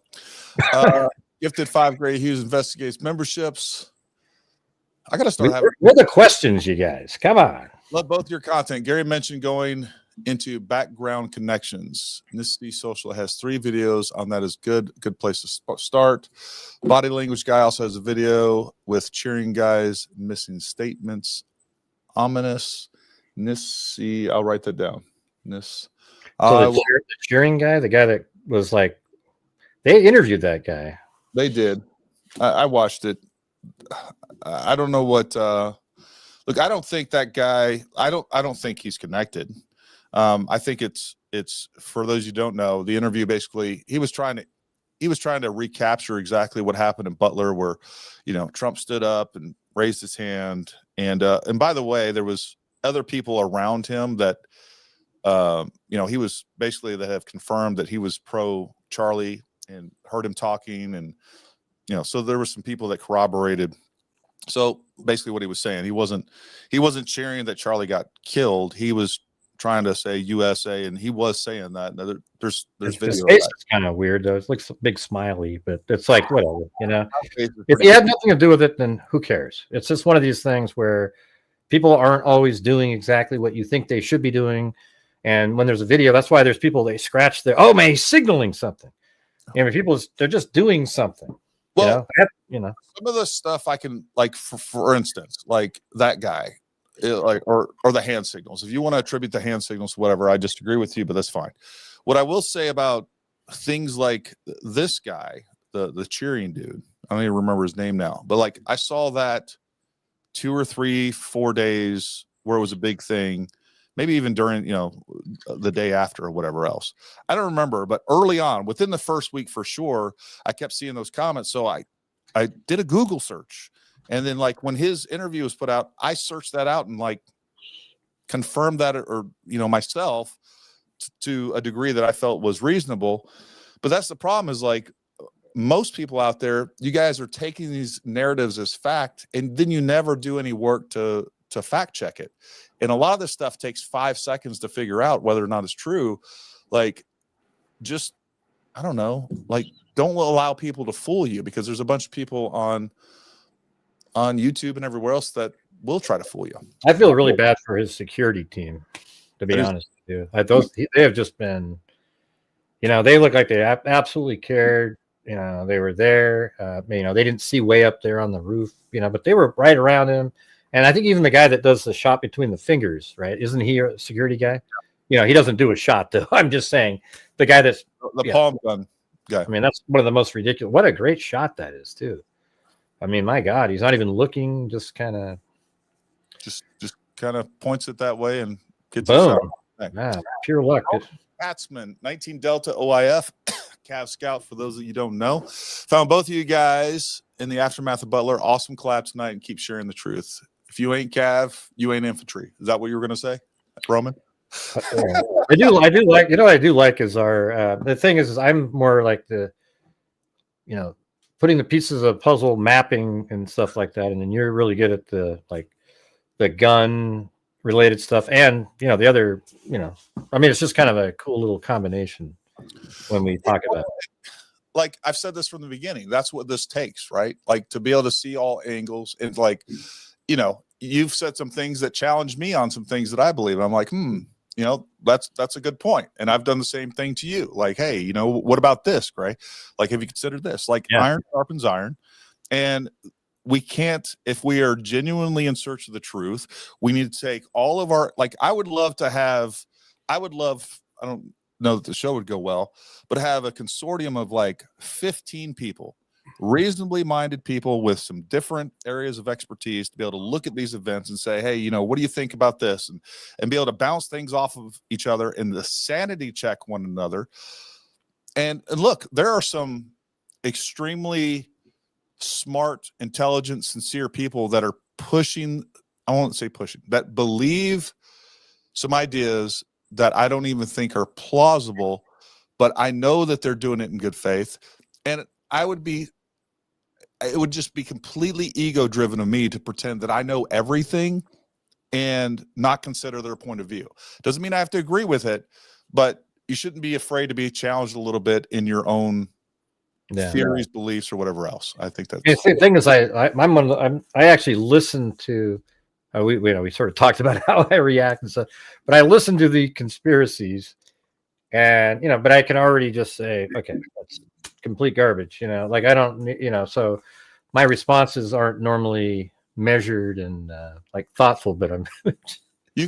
Gifted 5 Gray Hughes Investigates memberships. I got to start having. What are the questions, you guys? Come on. Love both your content. Gary mentioned going into background connections. Ethnicity Social has 3 videos on that. Is good place to start. Body Language Guy also has a video with cheering guys missing statements. Ominous. Nissy, I'll write that down. The cheering guy, the guy that was like, they interviewed that guy. They did. I watched it. I don't know what. Look, I don't think that guy. I don't think he's connected. I think it's for those you don't know. The interview basically he was trying to recapture exactly what happened in Butler, where Trump stood up and raised his hand, and by the way, there was other people around him that he was basically that have confirmed that he was pro Charlie and heard him talking, and so there were some people that corroborated. So basically what he was saying, he wasn't cheering that Charlie got killed. He was trying to say USA, and he was saying that. There's video. His face is kind of weird though. It looks a big smiley, but it's like whatever, If you had nothing to do with it, then who cares? It's just one of these things where people aren't always doing exactly what you think they should be doing. And when there's a video, that's why there's people, they scratch their, oh man, he's signaling something. People, they're just doing something. Well, some of the stuff I can, like, for instance, like that guy, or the hand signals. If you want to attribute the hand signals to whatever, I disagree with you, but that's fine. What I will say about things like this guy, the cheering dude, I don't even remember his name now, but like I saw that 2 or 3, 4 days where it was a big thing. Maybe even during, the day after or whatever else. I don't remember, but early on, within the first week for sure, I kept seeing those comments. So I did a Google search. And then like when his interview was put out, I searched that out and like confirmed that or myself to a degree that I felt was reasonable. But that's the problem is like most people out there, you guys are taking these narratives as fact, and then you never do any work to fact check it. And a lot of this stuff takes 5 seconds to figure out whether or not it's true. Like, just, I don't know, like, don't allow people to fool you, because there's a bunch of people on YouTube and everywhere else that will try to fool you. I feel really bad for his security team, to be honest with you. They have just been They look like they absolutely cared. They were there. They didn't see way up there on the roof, but they were right around him. And I think even the guy that does the shot between the fingers, right? Isn't he a security guy? He doesn't do a shot though. I'm just saying the guy that's the palm gun guy. I mean, that's one of the most ridiculous. What a great shot that is too. I mean, my God, he's not even looking, just kind of points it that way and gets boom. A shot. Yeah, pure luck. Batsman, 19 Delta OIF, Cav Scout, for those that you don't know. Found both of you guys in the aftermath of Butler. Awesome collab tonight, and keep sharing the truth. If you ain't Cav, you ain't infantry. Is that what you were going to say, Roman? I do like, what I do like is our, the thing is I'm more like the, putting the pieces of puzzle mapping and stuff like that. And then you're really good at the gun related stuff. And, the other, it's just kind of a cool little combination when we talk about it. Like I've said this from the beginning, that's what this takes, right? Like to be able to see all angles and you've said some things that challenge me on some things that I believe. I'm like, that's a good point. And I've done the same thing to you. Like, hey, what about this, Gray? Like, have you considered this? Like iron sharpens iron. And we can't, if we are genuinely in search of the truth, we need to take all of our, I don't know that the show would go well, but have a consortium of 15 people, reasonably minded people with some different areas of expertise to be able to look at these events and say, hey, what do you think about this? And be able to bounce things off of each other and the sanity check one another. And look, there are some extremely smart, intelligent, sincere people that are pushing, I won't say pushing, that believe some ideas that I don't even think are plausible, but I know that they're doing it in good faith. And it would just be completely ego driven of me to pretend that I know everything and not consider their point of view. Doesn't mean I have to agree with it, but you shouldn't be afraid to be challenged a little bit in your own theories, beliefs, or whatever else. I think that's the thing is, I actually listened to, we sort of talked about how I react and stuff, but I listened to the conspiracies and, but I can already just say, okay, that's complete garbage, I don't, so my responses aren't normally measured and thoughtful, but I'm you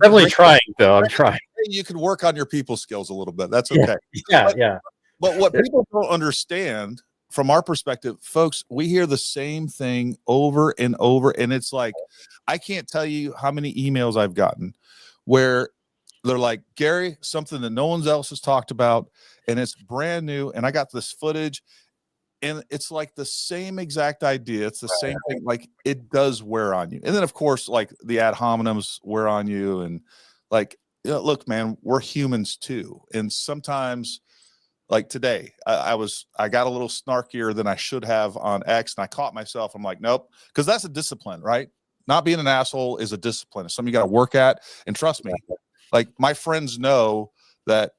definitely trying though. I'm trying. You can work on your people skills a little bit. That's okay. Yeah. But what people don't understand from our perspective, folks, we hear the same thing over and over. And it's like, I can't tell you how many emails I've gotten where they're like, Gary, something that no one else has talked about, and it's brand new. And I got this footage, and it's like the same exact idea. It's the same thing. Like it does wear on you. And then of course, the ad hominems wear on you. And look, man, we're humans too. And sometimes today, I got a little snarkier than I should have on X, and I caught myself. I'm like, nope, because that's a discipline, right? Not being an asshole is a discipline. It's something you got to work at. And trust me, my friends know that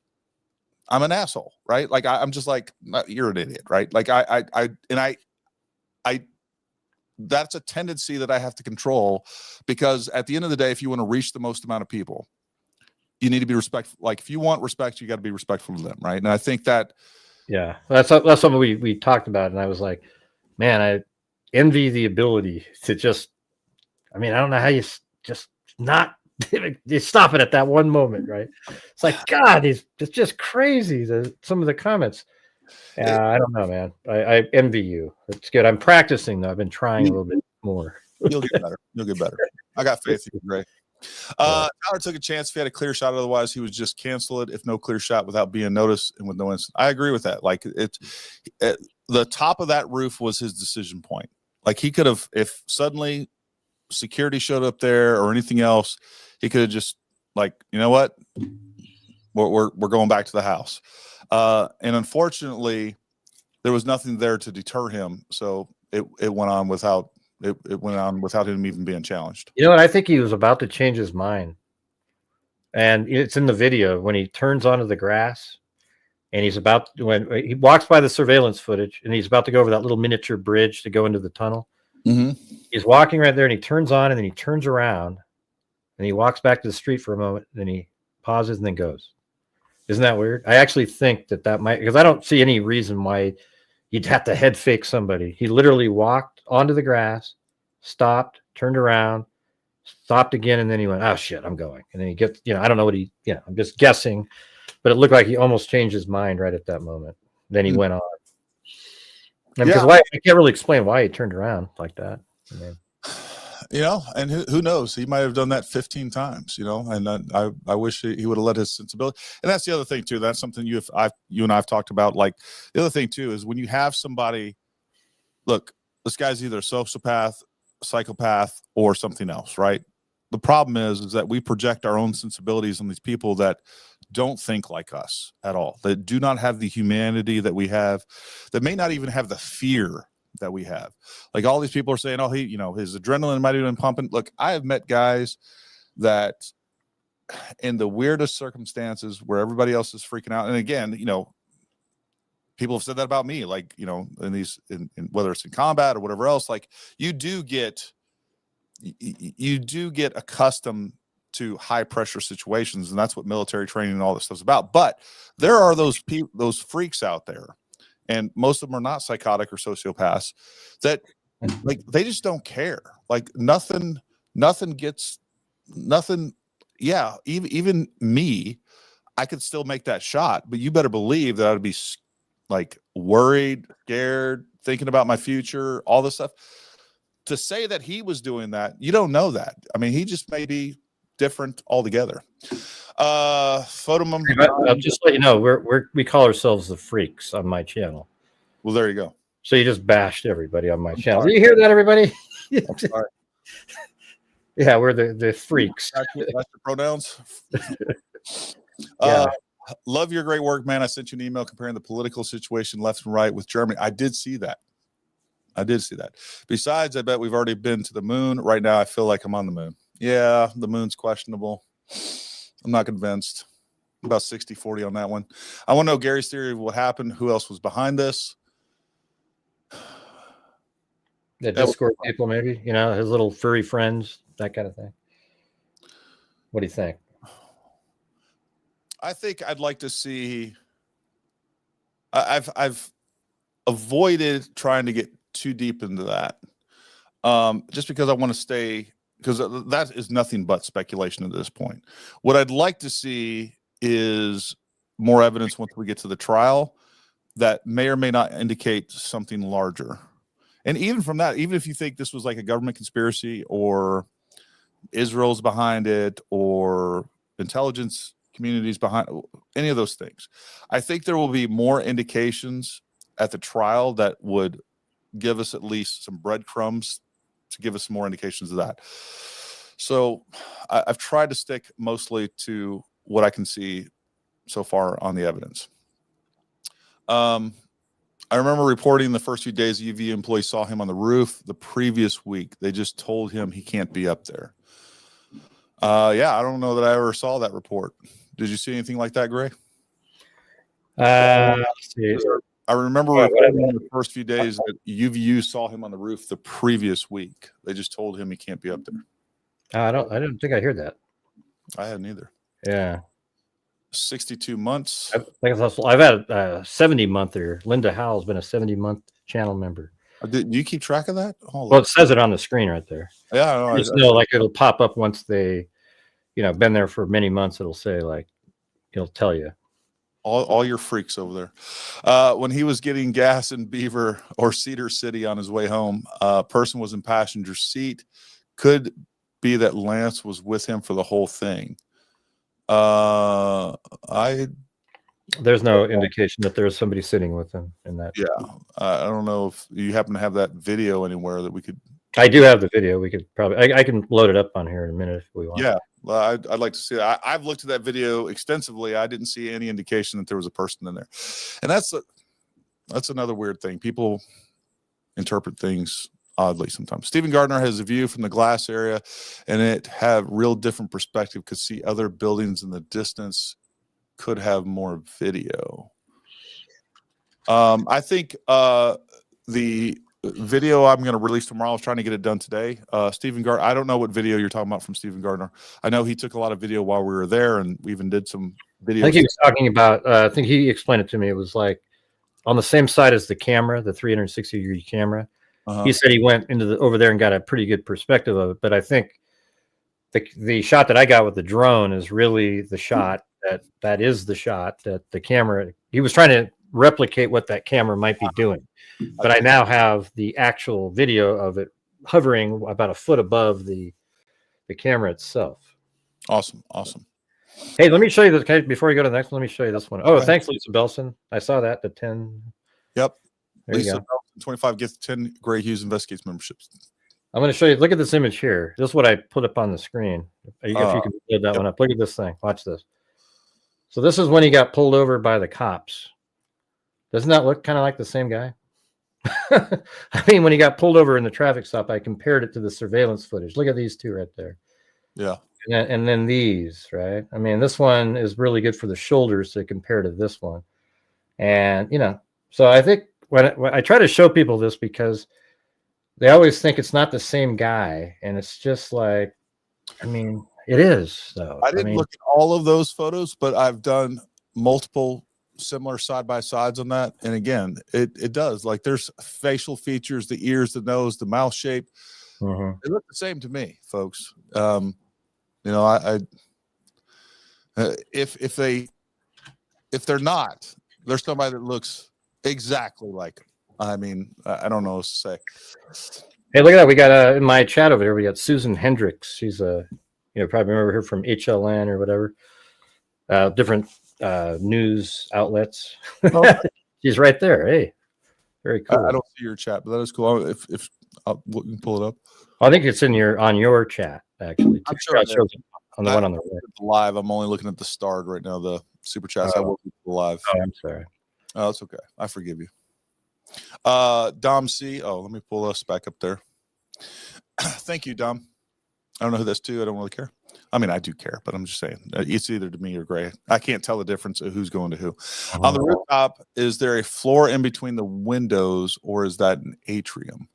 I'm an asshole, right? I'm just you're an idiot, right? I that's a tendency that I have to control, because at the end of the day, if you want to reach the most amount of people, you need to be respectful. If you want respect, you got to be respectful of them, right? And I think that, that's something we talked about, and I was like, man, I envy the ability to just, I don't know how you just not you stop it at that one moment, right? It's like, God, it's just crazy. Some of the comments. I don't know, man. I envy you. It's good. I'm practicing though. I've been trying a little bit more. You'll get better. You'll get better. I got faith in you, Gray. Tyler took a chance if he had a clear shot. Otherwise, he would just cancel it if no clear shot without being noticed and with no incident. I agree with that. The top of that roof was his decision point. He could have, if suddenly security showed up there or anything else, he could have just you know what, we're going back to the house. And unfortunately, there was nothing there to deter him, so it went on without. It went on without him even being challenged. You know what? I think he was about to change his mind. And it's in the video when he turns onto the grass and when he walks by the surveillance footage and he's about to go over that little miniature bridge to go into the tunnel. Mm-hmm. He's walking right there and he turns on and then he turns around and he walks back to the street for a moment. And then he pauses and then goes. Isn't that weird? I actually think that might, because I don't see any reason why you'd have to head fake somebody. He literally walked onto the grass, stopped, turned around, stopped again, and then he went, "Oh shit, I'm going." And then he gets, I don't know what I'm just guessing, but it looked like he almost changed his mind right at that moment. Then he went on. And because I can't really explain why he turned around like that. And who knows? He might have done that 15 times, and I wish he would have let his sensibility. And that's the other thing too. That's something you and I've talked about. Like, the other thing too is when you have somebody, look, this guy's either a sociopath, psychopath, or something else, right? The problem is that we project our own sensibilities on these people that don't think like us at all, that do not have the humanity that we have, that may not even have the fear that we have. Like, all these people are saying, oh, his adrenaline might have been pumping. Look, I have met guys that in the weirdest circumstances where everybody else is freaking out. And again, people have said that about me, like, in whether it's in combat or whatever else, like, you do get accustomed to high pressure situations. And that's what military training and all this stuff's about. But there are those freaks out there, and most of them are not psychotic or sociopaths, that like, they just don't care. Like, nothing. Yeah. Even me, I could still make that shot, but you better believe that I'd be like worried, scared, thinking about my future, all this stuff. To say that he was doing that, you don't know that. I mean, he just may be different altogether. I'll just let you know, we call ourselves the Freaks on my channel. Well, there you go. So you just bashed everybody on my channel. Do you hear that, everybody? I'm sorry. Yeah, we're the Freaks. That's your pronouns. Yeah. Love your great work, man. I sent you an email comparing the political situation left and right with Germany. I did see that. Besides, I bet we've already been to the moon. Right now, I feel like I'm on the moon. Yeah, the moon's questionable. I'm not convinced. About 60-40 on that one. I want to know Gary's theory of what happened. Who else was behind this? The Discord people, maybe, his little furry friends, that kind of thing. What do you think? I think I'd like to see. I've avoided trying to get too deep into that, just because I want to stay, because that is nothing but speculation at this point. What I'd like to see is more evidence once we get to the trial that may or may not indicate something larger. And even from that, even if you think this was like a government conspiracy, or Israel's behind it, or intelligence communities behind, any of those things, I think there will be more indications at the trial that would give us at least some breadcrumbs to give us more indications of that. So I've tried to stick mostly to what I can see so far on the evidence. I remember reporting the first few days, UVU employees saw him on the roof. The previous week, they just told him he can't be up there. Yeah, I don't know that I ever saw that report. Did you see anything like that, Gray? Let's see. I remember reporting the first few days that UVU saw him on the roof the previous week. They just told him he can't be up there. I didn't think I heard that. I hadn't either. Yeah. 62 months. I've had a 70-monther. Linda Howell's been a 70-month channel member. Do you keep track of that? Well, it says it on the screen right there. Yeah, I know. Like, it'll pop up once they, been there for many months. It'll say, like, it'll tell you. All your freaks over there. When he was getting gas in Beaver or Cedar City on his way home, a person was in passenger seat. Could be that Lance was with him for the whole thing. There's no indication that there's somebody sitting with him in that. Yeah, I don't know if you happen to have that video anywhere that we could. I do have the video. We could probably. I can load it up on here in a minute if we want. Yeah, well, I'd like to see it. I've looked at that video extensively. I didn't see any indication that there was a person in there, and that's another weird thing. People interpret things oddly sometimes. Stephen Gardner has a view from the glass area, and it have real different perspective. Could see other buildings in the distance. Could have more video. I think the video I'm going to release tomorrow, I was trying to get it done today. Stephen Gardner, I don't know what video you're talking about from Stephen Gardner. I know he took a lot of video while we were there, and we even did some video. I think he was talking about. I think he explained it to me. It was like on the same side as the camera, the 360-degree camera. He said he went into over there and got a pretty good perspective of it. But I think the shot that I got with the drone is really the shot that is the shot that the camera. He was trying to replicate what that camera might be doing, but I now have the actual video of it hovering about a foot above the camera itself. Awesome. Hey, let me show you this. Before you go to the next one, let me show you this one. Oh, thanks, Lisa Belson. I saw that, the 10. Yep. There Lisa you go. Belson, 25 gets 10 Gray Hughes Investigates memberships. I'm going to show you. Look at this image here. This is what I put up on the screen. If you can build that one up. Look at this thing. Watch this. So this is when he got pulled over by the cops. Doesn't that look kind of like the same guy? I mean, when he got pulled over in the traffic stop, I compared it to the surveillance footage. Look at these two right there. Yeah. And then these, right? I mean, this one is really good for the shoulders to compare to this one. And, so I think when I try to show people this, because they always think it's not the same guy. And it's just like, I mean, it is, though. I didn't look at all of those photos, but I've done multiple similar side-by-sides on that. And again, it does. Like, there's facial features, the ears, the nose, the mouth shape. They look the same to me, folks. If they're not, there's somebody that looks exactly like him. I mean, I don't know what to say. Hey, look at that. We got in my chat over here, we got Susan Hendricks. She's probably remember her from HLN or whatever, different news outlets. She's right there. Hey, very cool. I don't see your chat, but that is cool. If you can pull it up. I think it's on your chat, actually. I'm sure it shows on the one on the right. Live. I'm only looking at the starred right now, the super chats. I will be live. Oh, I'm sorry. Oh, it's okay. I forgive you. Dom C. Oh, let me pull us back up there. Thank you, Dom. I don't know who that's to. I don't really care. I mean, I do care, but I'm just saying it's either to me or Gray. I can't tell the difference of who's going to who. On the rooftop, is there a floor in between the windows, or is that an atrium?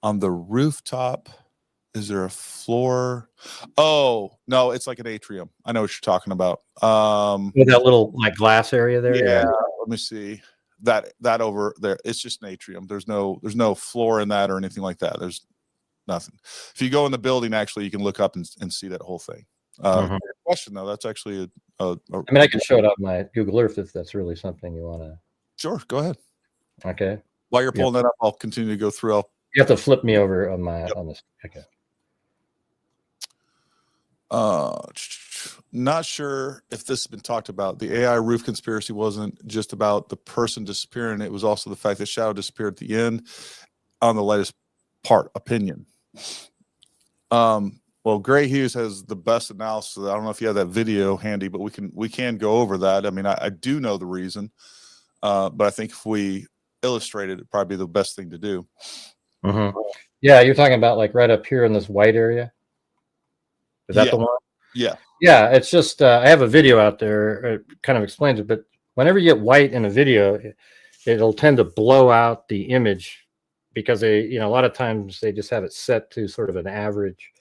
On the rooftop, is there a floor? Oh, no, it's like an atrium. I know what you're talking about. With that little like glass area there. Yeah. Let me see. That over there. It's just an atrium. There's no floor in that or anything like that. There's nothing. If you go in the building, actually, you can look up and see that whole thing. Question though, that's actually I mean, I can show it on my Google Earth if that's really something you want to. Sure, go ahead. Okay. While you're pulling that up, I'll continue to go through. You have to flip me over on my on this. Okay. Not sure if this has been talked about. The AI roof conspiracy wasn't just about the person disappearing. It was also the fact that Shadow disappeared at the end on the latest part. Opinion. Well, Gray Hughes has the best analysis. I don't know if you have that video handy, but we can go over that. I mean, I do know the reason, but I think if we illustrate it, it'd probably be the best thing to do. Yeah, you're talking about like right up here in this white area. Is that the one? Yeah. Yeah, it's just I have a video out there. It kind of explains it, but whenever you get white in a video, it'll tend to blow out the image because they, a lot of times they just have it set to sort of an average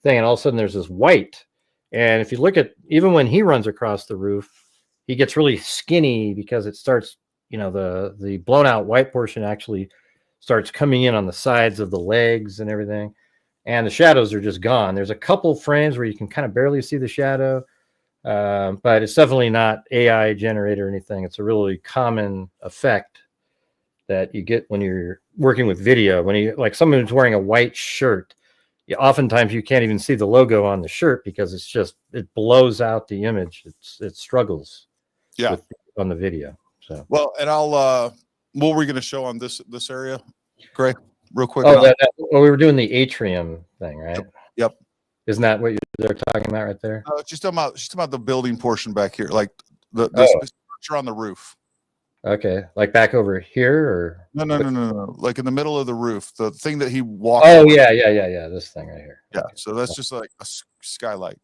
thing, and all of a sudden there's this white. And if you look at even when he runs across the roof, he gets really skinny because it starts, the blown out white portion actually starts coming in on the sides of the legs and everything. And the shadows are just gone. There's a couple frames where you can kind of barely see the shadow, but it's definitely not AI generated or anything. It's a really common effect that you get when you're working with video. When you like someone who's wearing a white shirt, oftentimes you can't even see the logo on the shirt because it blows out the image. It struggles. Yeah. On the video. So well, and I'll what were we going to show on this area, Gray? Real quick. We were doing the atrium thing, right? Yep. Isn't that what they're talking about right there? Just talking about the building portion back here, like the structure on the roof. Okay, like back over here, or no, like in the middle of the roof, the thing that he walked. Oh yeah, this thing right here. Yeah, so that's just like a skylight.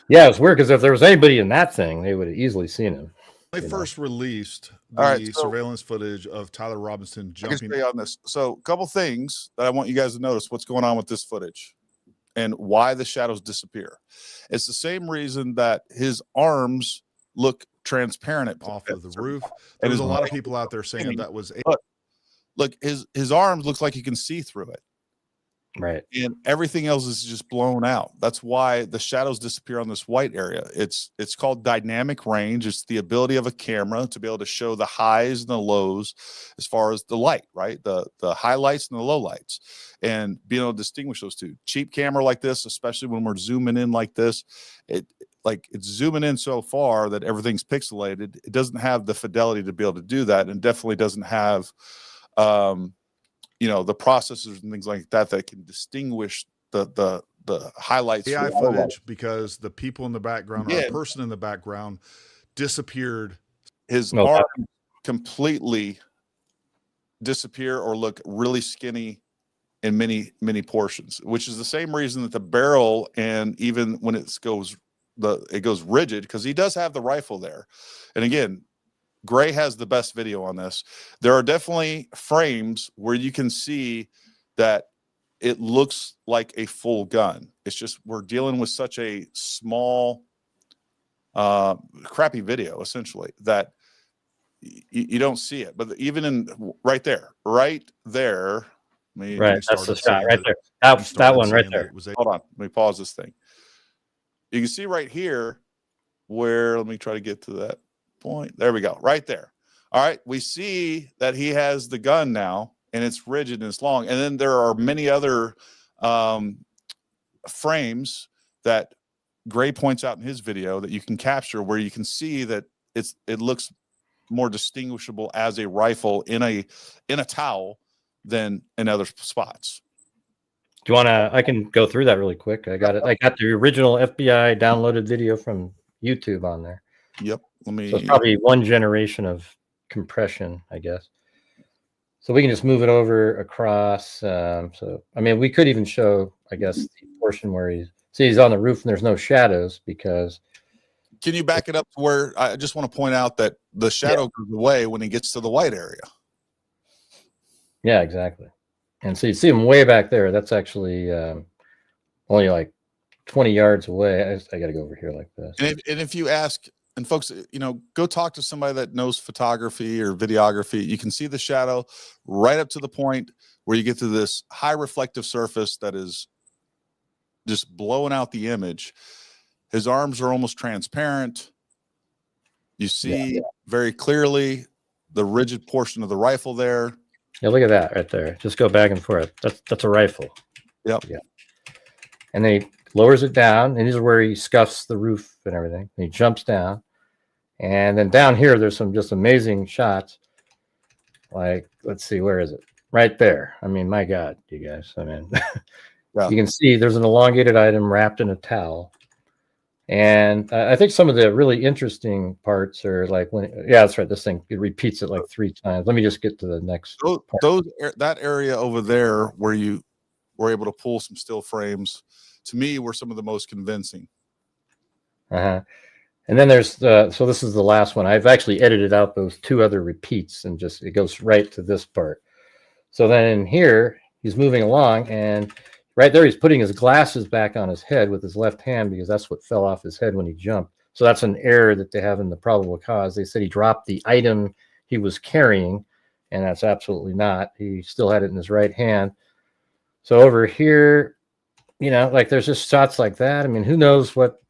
Yeah, it's weird because if there was anybody in that thing, they would have easily seen him. They first released the surveillance footage of Tyler Robinson jumping. On this. So a couple things that I want you guys to notice what's going on with this footage. and why the shadows disappear. It's the same reason that his arms look transparent off of the roof. And There's a lot of people out there saying that was look, his arms looks like you can see through it. Right. And everything else is just blown out. That's why the shadows disappear on this white area. It's called dynamic range. It's the ability of a camera to be able to show the highs and the lows as far as the light, right? The highlights and the lowlights, and being able to distinguish those two. Cheap camera like this, especially when we're zooming in like this, it's zooming in so far that everything's pixelated. It doesn't have the fidelity to be able to do that, and definitely doesn't have the processors and things like that can distinguish the highlights. AI footage, because the people in the background or a person in the background disappeared. His arm completely disappear or look really skinny in many portions, which is the same reason that the barrel, and even when it goes rigid, because he does have the rifle there. And again, Gray has the best video on this. There are definitely frames where you can see that it looks like a full gun. It's just we're dealing with such a small, crappy video, essentially, that you don't see it. But even in right there, right, that's the shot right there. That one right there. Hold on, let me pause this thing. You can see right here where, let me try to get to that point. There we go, right there. All right, we see that he has the gun now, and it's rigid and it's long. And then there are many other frames that Gray points out in his video that you can capture, where you can see that it looks more distinguishable as a rifle in a towel than in other spots. Do you want to? I can go through that really quick. I got it. I got the original FBI downloaded video from YouTube on there. Yep. So it's probably one generation of compression, I guess. So we can just move it over across. So, I mean, we could even show, I guess, the portion where he's on the roof and there's no shadows, because. Can you back it up to where I just want to point out that the shadow goes away when he gets to the white area? Yeah, exactly. And so you see him way back there. That's actually only like 20 yards away. I got to go over here like this. And if you ask, and folks, go talk to somebody that knows photography or videography. You can see the shadow right up to the point where you get to this high reflective surface that is just blowing out the image. His arms are almost transparent. You see very clearly the rigid portion of the rifle there. Yeah, look at that right there. Just go back and forth. That's a rifle. Yep. Yeah. And then he lowers it down, and this is where he scuffs the roof and everything. And he jumps down. And then down here, there's some just amazing shots. Like, let's see, where is it? Right there. I mean, my God, you guys. I mean, you can see there's an elongated item wrapped in a towel. And I think some of the really interesting parts are like that's right. This thing, it repeats it like 3 times. Let me just get to the next. That area over there where you were able to pull some still frames, to me, were some of the most convincing. And then there's so this is the last one. I've actually edited out those 2 other repeats, and just it goes right to this part. So then in here, he's moving along, and right there, he's putting his glasses back on his head with his left hand, because that's what fell off his head when he jumped. So that's an error that they have in the probable cause. They said he dropped the item he was carrying, and that's absolutely not. He still had it in his right hand. So over here, like there's just shots like that. I mean, who knows what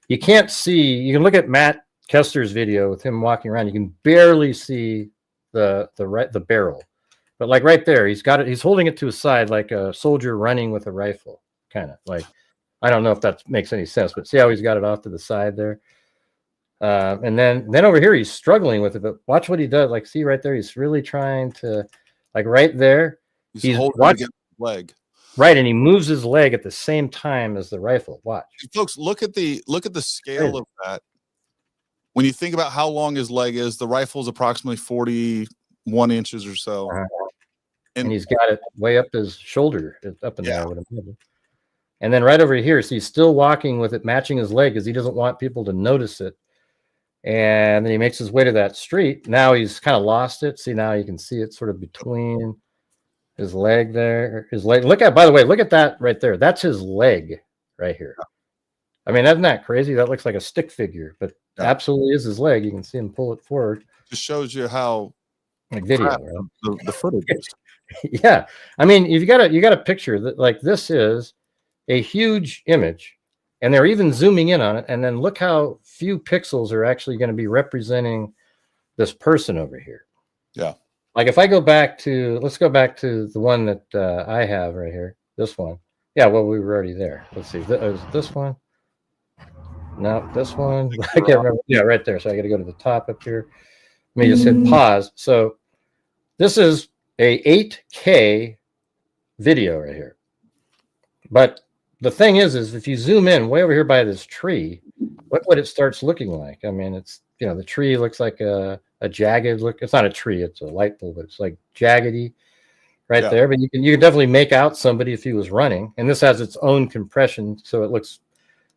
you can't see. You can look at Matt Kester's video with him walking around. You can barely see the barrel. But like right there, he's got it. He's holding it to his side like a soldier running with a rifle, kind of like. I don't know if that makes any sense, but see how he's got it off to the side there. And then over here, he's struggling with it. But watch what he does. Like, see right there, he's really trying to, like right there, he's holding his leg. Right, and he moves his leg at the same time as the rifle. Watch, folks. Look at the scale of that. When you think about how long his leg is, the rifle is approximately 41 inches or so. And he's got it way up his shoulder, up in there. And then right over here, so he's still walking with it matching his leg, because he doesn't want people to notice it. And then he makes his way to that street. Now he's kind of lost it. See, now you can see it sort of between His leg there. His leg. By the way, look at that right there. That's his leg right here. I mean, isn't that crazy? That looks like a stick figure, but absolutely is his leg. You can see him pull it forward. Just shows you how like video, right? the footage is. Yeah. I mean, you got a picture that like this is a huge image, and they're even zooming in on it. And then look how few pixels are actually going to be representing this person over here. Yeah. Like if I go back to, let's go back to the one that I have right here. This one. Yeah. Well, we were already there. Let's see. Is it this one? No, this one. I can't remember. Yeah, right there. So I got to go to the top up here. Let me just hit pause. So this is a 8K video right here. But the thing is if you zoom in way over here by this tree, look what it starts looking like. I mean, it's, you know, the tree looks like a jagged look. It's not a tree, it's a light bulb, but it's like jaggedy right there. But you can definitely make out somebody if he was running. And this has its own compression, so it looks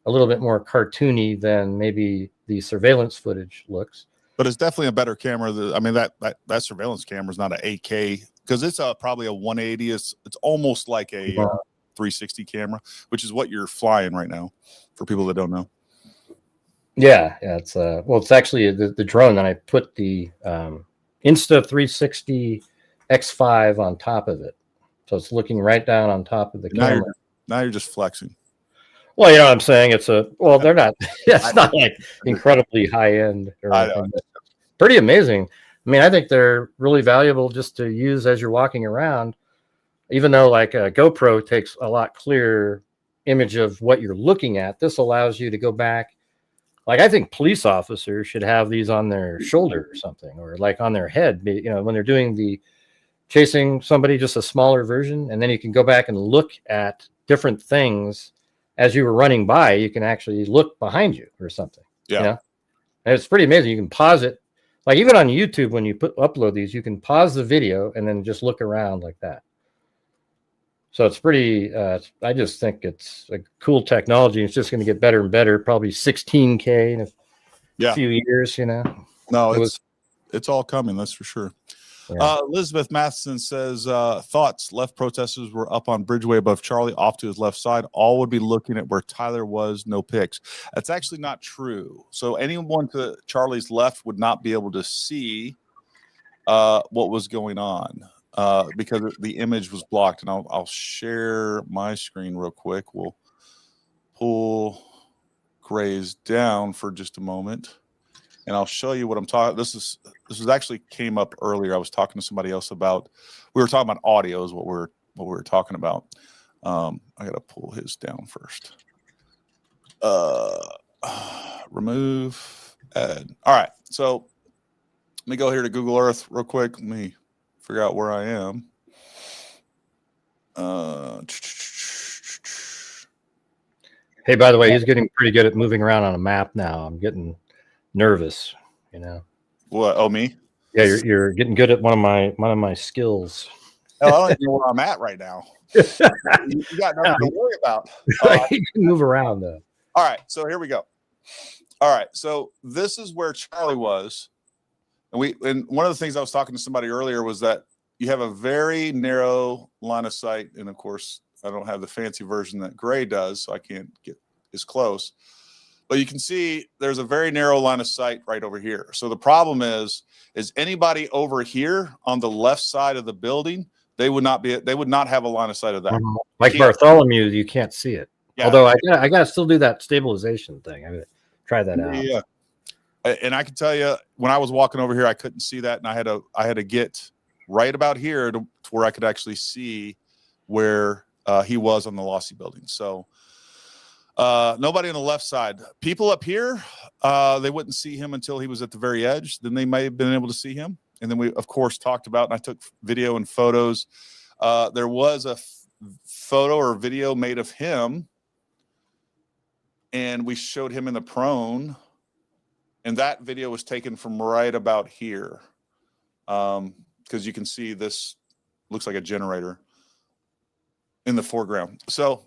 a little bit more cartoony than maybe the surveillance footage looks. But it's definitely a better camera. I mean, that surveillance camera is not an 8K because it's probably a 180. It's almost like a 360 camera, which is what you're flying right now for people that don't know. Yeah, it's well, it's actually the drone that I put the Insta360 X5 on top of it, so it's looking right down on top of the camera. Now you're just flexing. Well, you know what I'm saying? They're not, it's not like incredibly high end or anything, but pretty amazing. I mean, I think they're really valuable just to use as you're walking around, even though like a GoPro takes a lot clearer image of what you're looking at. This allows you to go back. Like, I think police officers should have these on their shoulder or something, or like on their head, you know, when they're doing the chasing somebody, just a smaller version. And then you can go back and look at different things as you were running by. You can actually look behind you or something. Yeah. You know? And it's pretty amazing. You can pause it. Like even on YouTube, when you upload these, you can pause the video and then just look around like that. So it's pretty, I just think it's a cool technology. It's just going to get better and better, probably 16K in a few years, you know? No, it's all coming. That's for sure. Yeah. Elizabeth Matheson says, thoughts, left protesters were up on Bridgeway above Charlie, off to his left side. All would be looking at where Tyler was, no pics. That's actually not true. So anyone to Charlie's left would not be able to see what was going on because the image was blocked. And I'll share my screen real quick. We'll pull Gray's down for just a moment. And I'll show you what I'm talking. This is actually came up earlier. I was talking to somebody else about. We were talking about audio is what we were talking about. I got to pull his down first. Remove. Add. All right. So let me go here to Google Earth real quick. Let me figure out where I am. Hey, by the way, he's getting pretty good at moving around on a map now. I'm getting nervous, you know. What? Oh, me? Yeah, you're getting good at one of my skills. Hell, I don't even know where I'm at right now. You got nothing to worry about. You can move around though. All right, so here we go. All right, so this is where Charlie was, and one of the things I was talking to somebody earlier was that you have a very narrow line of sight, and of course, I don't have the fancy version that Gray does, so I can't get as close. But you can see there's a very narrow line of sight right over here. So the problem is anybody over here on the left side of the building, they would not have a line of sight of that. Like Bartholomew, you can't see it. Yeah. Although I gotta still do that stabilization thing. I gotta try that out. Yeah. And I can tell you, when I was walking over here, I couldn't see that, and I had to get right about here to where I could actually see where he was on the Lossy building. So nobody on the left side. People up here, they wouldn't see him until he was at the very edge. Then they may have been able to see him. And then we, of course, talked about, and I took video and photos. There was a photo or video made of him, and we showed him in the prone. And that video was taken from right about here, because you can see this looks like a generator in the foreground. So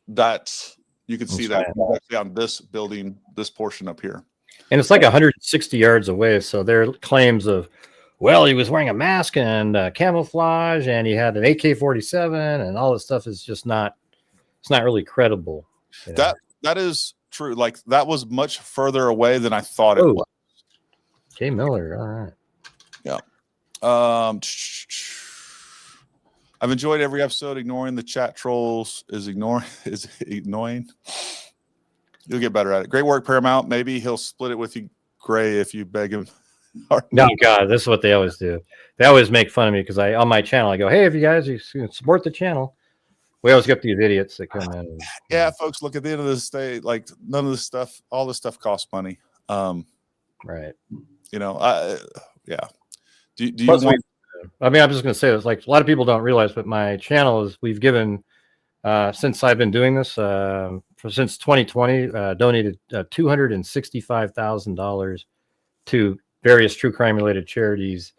that's, you can see that on this building, this portion up here. And it's like 160 yards away. So their claims of well, he was wearing a mask and camouflage, and he had an AK-47, and all this stuff is just not. It's not really credible. You know? That is true. Like that was much further away than I thought it was. K. Miller. All right. Yeah. I've enjoyed every episode. Ignoring the chat trolls is annoying. You'll get better at it. Great work, Paramount. Maybe he'll split it with you, Gray, if you beg him. No, God, this is what they always do. They always make fun of me because on my channel, I go, hey, if you guys support the channel. We always get these idiots that come in. Yeah, folks, look, at the end of this day, like none of this stuff, all this stuff costs money. Right. You know, yeah. Do you Plus want? I mean, I'm just going to say this. Like a lot of people don't realize, but my channel is we've given since I've been doing this since 2020, donated $265,000 to various true crime related charities.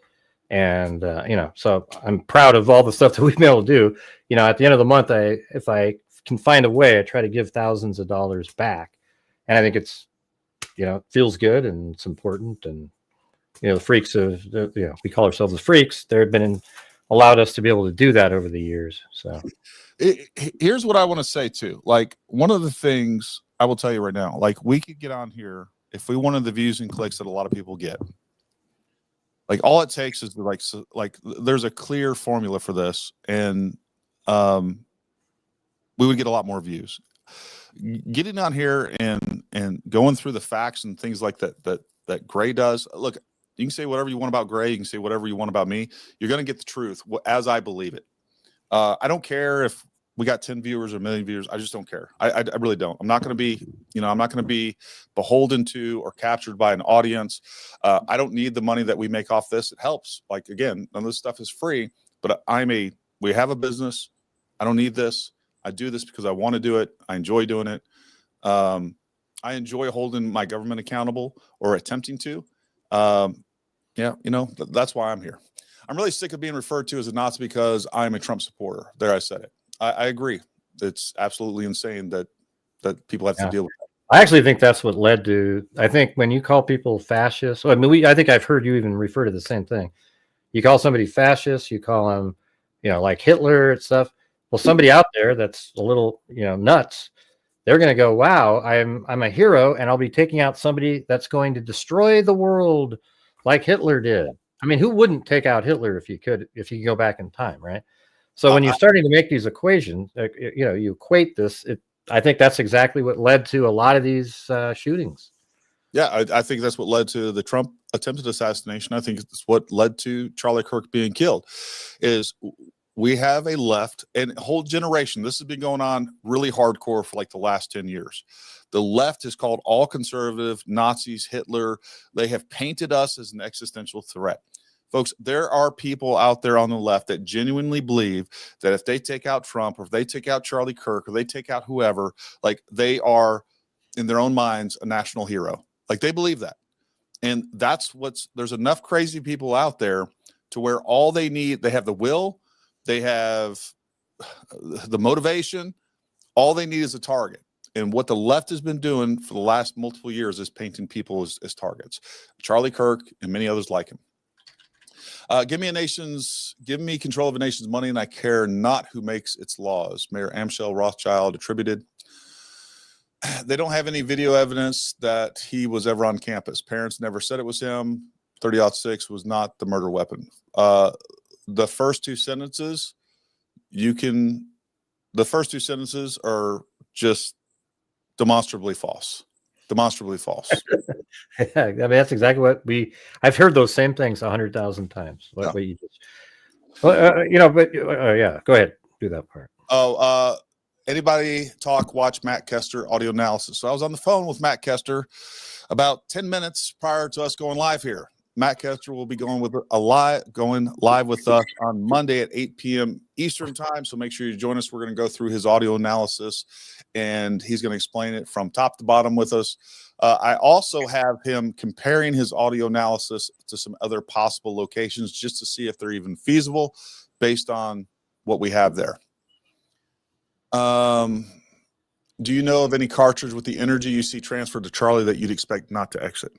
And, you know, so I'm proud of all the stuff that we've been able to do. You know, at the end of the month, if I can find a way, I try to give thousands of dollars back. And I think it's, you know, feels good and it's important. And, you know, the freaks of, you know, we call ourselves the freaks. They've been allowed us to be able to do that over the years. So here's what I want to say too. Like one of the things I will tell you right now, like we could get on here if we wanted the views and clicks that a lot of people get. Like all it takes is like there's a clear formula for this, and we would get a lot more views. Getting on here and going through the facts and things like that Gray does. Look, you can say whatever you want about Gray, you can say whatever you want about me. You're going to get the truth as I believe it. I don't care if we got 10 viewers or 1 million viewers. I just don't care. I really don't. I'm not going to be, you know, I'm not going to be beholden to or captured by an audience. I don't need the money that we make off this. It helps. Like, again, none of this stuff is free, but we have a business. I don't need this. I do this because I want to do it. I enjoy doing it. I enjoy holding my government accountable or attempting to. Yeah, you know, that's why I'm here. I'm really sick of being referred to as a Nazi because I'm a Trump supporter. There, I said it. I agree. It's absolutely insane that people have to deal with that. I actually think that's what led to. I think when you call people fascists, I mean, I think I've heard you even refer to the same thing. You call somebody fascist, you call them, you know, like Hitler and stuff. Well, somebody out there that's a little, you know, nuts. They're going to go, wow, I'm a hero, and I'll be taking out somebody that's going to destroy the world like Hitler did. I mean, who wouldn't take out Hitler if you could go back in time, right? So when you're starting to make these equations, you know, you equate this. I think that's exactly what led to a lot of these shootings. Yeah, I think that's what led to the Trump attempted assassination. I think it's what led to Charlie Kirk being killed. Is we have a left and a whole generation. This has been going on really hardcore for like the last 10 years. The left is called all conservative, Nazis, Hitler. They have painted us as an existential threat. Folks, there are people out there on the left that genuinely believe that if they take out Trump or if they take out Charlie Kirk or they take out whoever, like they are in their own minds a national hero. Like they believe that. And there's enough crazy people out there to where all they need, they have the will, they have the motivation, all they need is a target. And what the left has been doing for the last multiple years is painting people as targets. Charlie Kirk and many others like him. Give me control of a nation's money, and I care not who makes its laws. Mayor Amschel Rothschild attributed. They don't have any video evidence that he was ever on campus. Parents never said it was him. 30-06 was not the murder weapon. The first two sentences are just demonstrably false. Demonstrably false. Yeah, I mean, that's exactly what I've heard those same things 100,000 times. What you just, you know, but yeah, go ahead, do that part. Anybody watch Matt Kester audio analysis. So I was on the phone with Matt Kester about 10 minutes prior to us going live here. Matt Kester will be going live with us on Monday at 8 p.m. Eastern time. So make sure you join us. We're going to go through his audio analysis, and he's going to explain it from top to bottom with us. I also have him comparing his audio analysis to some other possible locations just to see if they're even feasible based on what we have there. Do you know of any cartridge with the energy you see transferred to Charlie that you'd expect not to exit?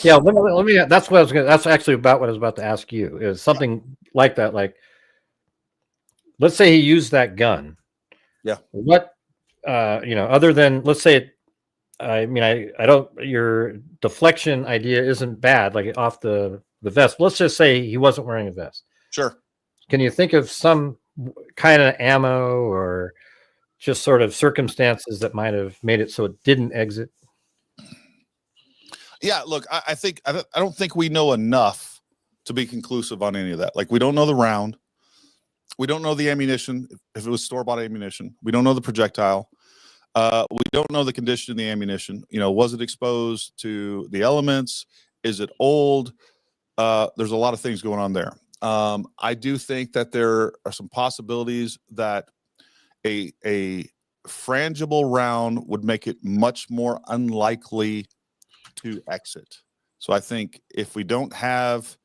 Yeah, let me. That's what I was going. That's actually about what I was about to ask you. Is something like that? Like, let's say he used that gun. Yeah. What, other than, let's say, I mean, I don't. Your deflection idea isn't bad, like off the vest. Let's just say he wasn't wearing a vest. Sure. Can you think of some kind of ammo or just sort of circumstances that might have made it so it didn't exit? Yeah, look, I don't think we know enough to be conclusive on any of that. Like, we don't know the round, we don't know the ammunition, if it was store-bought ammunition, we don't know the projectile, we don't know the condition of the ammunition. Was it exposed to the elements? Is it old? There's a lot of things going on there. I do think that there are some possibilities that a frangible round would make it much more unlikely to exit. So I think if we don't have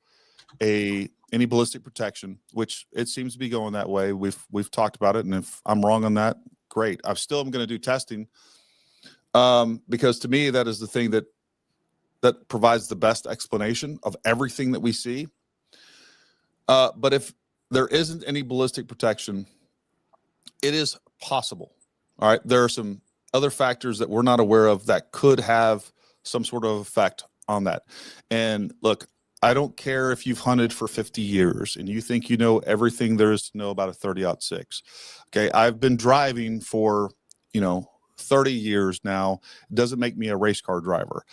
any ballistic protection, which it seems to be going that way, we've talked about it, and if I'm wrong on that, great. I still am going to do testing, because to me that is the thing that provides the best explanation of everything that we see. But if there isn't any ballistic protection, it is possible. All right, there are some other factors that we're not aware of that could have some sort of effect on that. And look, I don't care if you've hunted for 50 years and you think you know everything there is to know about a 30-06. Okay, I've been driving for 30 years now. It doesn't make me a race car driver.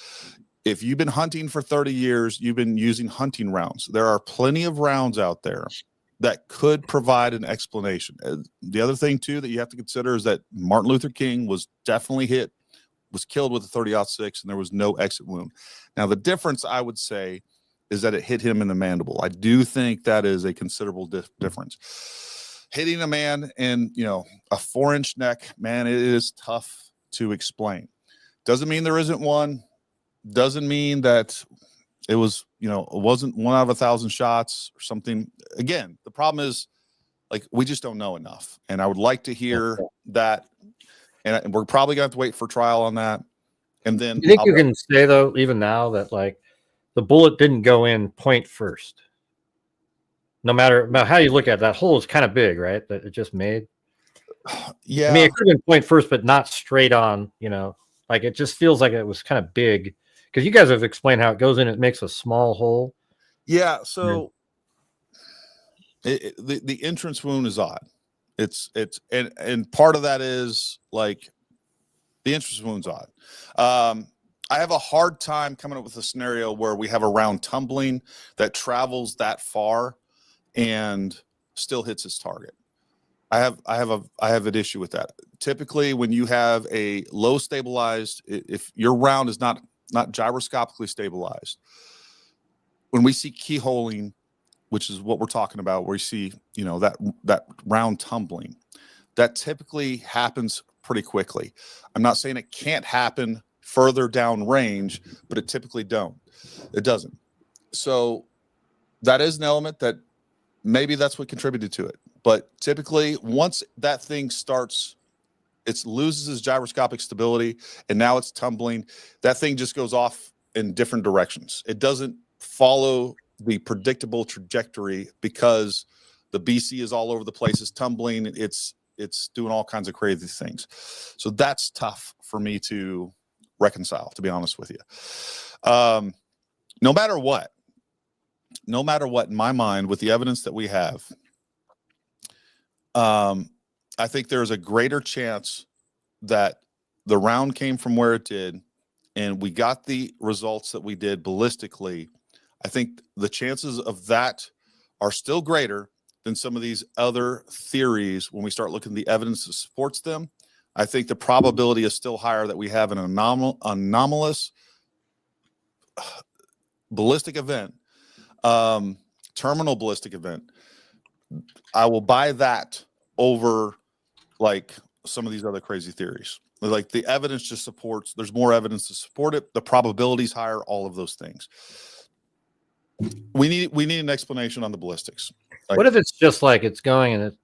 If you've been hunting for 30 years, you've been using hunting rounds. There are plenty of rounds out there that could provide an explanation. The other thing too that you have to consider is that Martin Luther King was definitely was killed with a 30-06, and there was no exit wound. Now, the difference, I would say, is that it hit him in the mandible. I do think that is a considerable difference. Hitting a man in, a 4-inch neck, man, it is tough to explain. Doesn't mean there isn't one. Doesn't mean that it was, it wasn't 1 out of 1,000 shots or something. Again, the problem is, like, we just don't know enough. And I would like to hear that. And we're probably going to have to wait for trial on that. And then you think you can say, though, even now, that like the bullet didn't go in point first? No matter how you look at it, that hole is kind of big, right? That it just made. Yeah. I mean, it could have been point first, but not straight on, like it just feels like it was kind of big, because you guys have explained how it goes in, it makes a small hole. Yeah. So the entrance wound is odd. And part of that is like the entrance wound's odd. I have a hard time coming up with a scenario where we have a round tumbling that travels that far and still hits its target. I have an issue with that. Typically, when you have a low stabilized, if your round is not gyroscopically stabilized, when we see keyholing, which is what we're talking about, where you see, that round tumbling, that typically happens pretty quickly. I'm not saying it can't happen further down range, but it typically doesn't. So that is an element that maybe that's what contributed to it. But typically, once that thing starts, it loses its gyroscopic stability, and now it's tumbling, that thing just goes off in different directions. It doesn't follow the predictable trajectory because the BC is all over the place. It's tumbling. It's doing all kinds of crazy things. So that's tough for me to reconcile, to be honest with you. No matter what, in my mind, with the evidence that we have, I think there's a greater chance that the round came from where it did, and we got the results that we did ballistically. I think the chances of that are still greater than some of these other theories when we start looking at the evidence that supports them. I think the probability is still higher that we have an anomalous ballistic event, terminal ballistic event. I will buy that over like some of these other crazy theories. Like the evidence just supports, there's more evidence to support it. The probability is higher, all of those things. We need an explanation on the ballistics. Like, what if it's just like it's going and it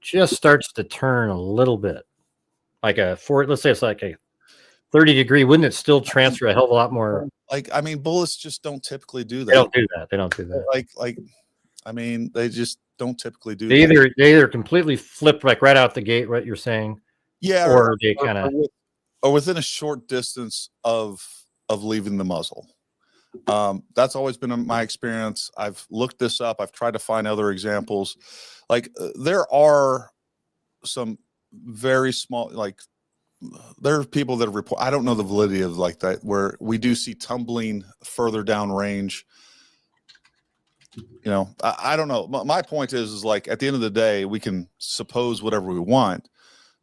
just starts to turn a little bit? Like let's say it's like a 30-degree, wouldn't it still transfer a hell of a lot more? Like, I mean, bullets just don't typically do that. They don't do that. They don't do that. Like, I mean, they just don't typically do They that. they either completely flip like right out the gate, what you're saying, Yeah, or they kind of, or within a short distance of leaving the muzzle. That's always been my experience. I've looked this up. I've tried to find other examples. Like there are some very small, like there are people that report, I don't know the validity of like that, where we do see tumbling further down range. You know, I don't know. My point is like at the end of the day, we can suppose whatever we want,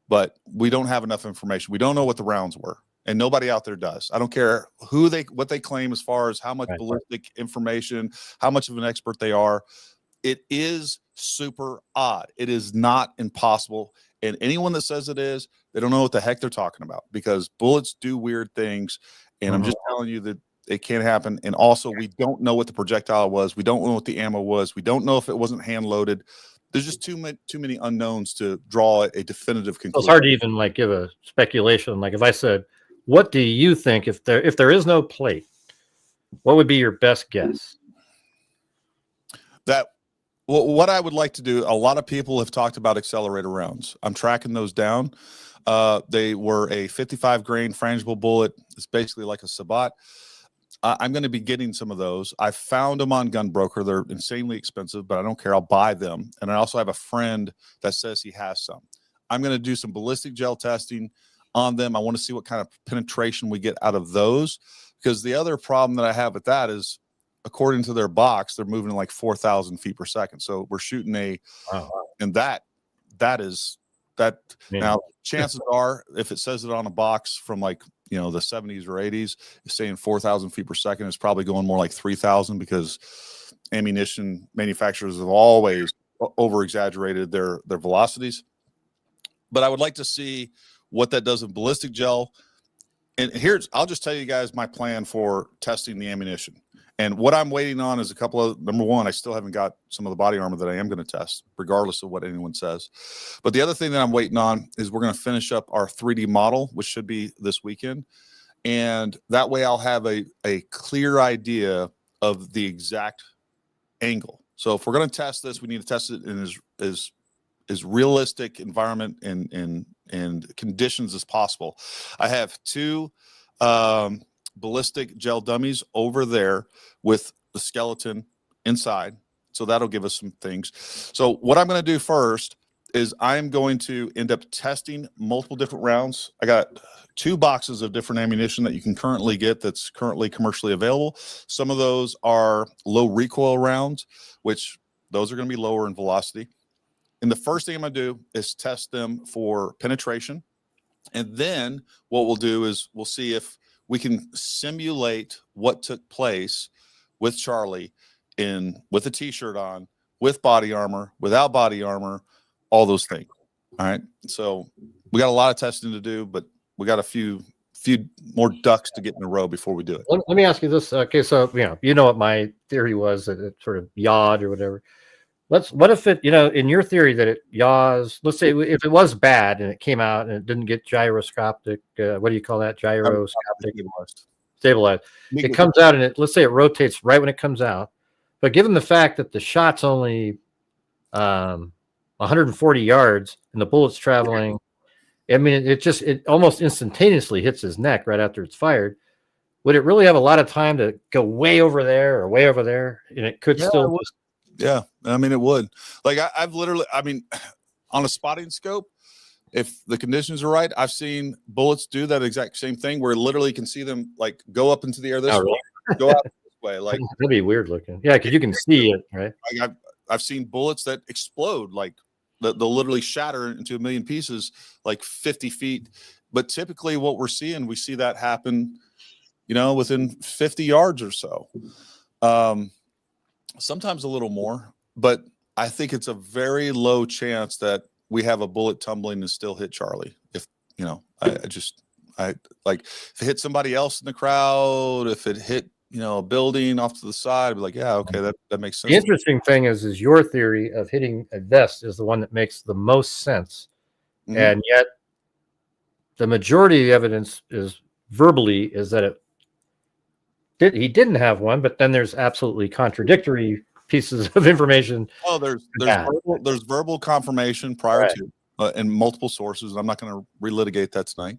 but we don't have enough information. We don't know what the rounds were, and nobody out there does. I don't care what they claim as far as how much ballistic information, how much of an expert they are. It is super odd. It is not impossible. And anyone that says it is, they don't know what the heck they're talking about, because bullets do weird things. And I'm just telling you that it can happen. And also, we don't know what the projectile was. We don't know what the ammo was. We don't know if it wasn't hand loaded. There's just too many unknowns to draw a definitive conclusion. it's hard to even like give a speculation. Like if I said, what do you think if there is no plate, what would be your best guess? What I would like to do, a lot of people have talked about accelerator rounds. I'm tracking those down. They were a 55 grain frangible bullet. It's basically like a Sabat. I'm going to be getting some of those. I found them on Gunbroker. They're insanely expensive, but I don't care. I'll buy them. And I also have a friend that says he has some. I'm going to do some ballistic gel testing on them. I want to see what kind of penetration we get out of those, because the other problem that I have with that is, according to their box, they're moving like 4,000 feet per second. So we're shooting and that is that. Yeah. Now, chances are, if it says it on a box from like, the 70s or 80s, it's saying 4,000 feet per second. It's probably going more like 3,000, because ammunition manufacturers have always over exaggerated their velocities. But I would like to see what that does in ballistic gel. And I'll just tell you guys my plan for testing the ammunition. And what I'm waiting on is a couple of, number one, I still haven't got some of the body armor that I am going to test, regardless of what anyone says. But the other thing that I'm waiting on is we're going to finish up our 3D model, which should be this weekend. And that way I'll have a clear idea of the exact angle. So if we're going to test this, we need to test it in as realistic environment and conditions as possible. I have two ballistic gel dummies over there with the skeleton inside, so that'll give us some things. So what I'm going to do first is I'm going to end up testing multiple different rounds. I got 2 boxes of different ammunition that you can currently get that's currently commercially available. Some of those are low recoil rounds, which those are going to be lower in velocity. And the first thing I'm going to do is test them for penetration. And then what we'll do is we'll see if we can simulate what took place with Charlie with a t-shirt on, with body armor, without body armor, all those things. All right. So we got a lot of testing to do, but we got a few more ducks to get in a row before we do it. Let me ask you this. Okay. So, you know what my theory was, that it sort of yawed or whatever. What if it, in your theory that it yaws, let's say if it was bad and it came out and it didn't get gyroscopic, what do you call that? Gyroscopic stabilized. It comes out and let's say it rotates right when it comes out. But given the fact that the shot's only 140 yards and the bullet's traveling, I mean, it almost instantaneously hits his neck right after it's fired. Would it really have a lot of time to go way over there or way over there? And it could still just. Yeah, I mean, it would. Like I've literally, on a spotting scope, if the conditions are right, I've seen bullets do that exact same thing, where literally you can see them like go up into the air this way, go out this way. Like that'd be weird looking. Yeah, because you can see it, right? Like I've seen bullets that explode, like they'll literally shatter into a million pieces, like 50 feet. But typically, what we see that happen, within 50 yards or so. Sometimes a little more, but I think it's a very low chance that we have a bullet tumbling and still hit Charlie. If if it hit somebody else in the crowd, if it hit a building off to the side, I'd be like, yeah, okay, that makes sense. The interesting thing is your theory of hitting a vest is the one that makes the most sense, and yet the majority of the evidence is verbally is that he didn't have one, but then there's absolutely contradictory pieces of information. Oh, there's verbal confirmation prior to and multiple sources. I'm not going to relitigate that tonight.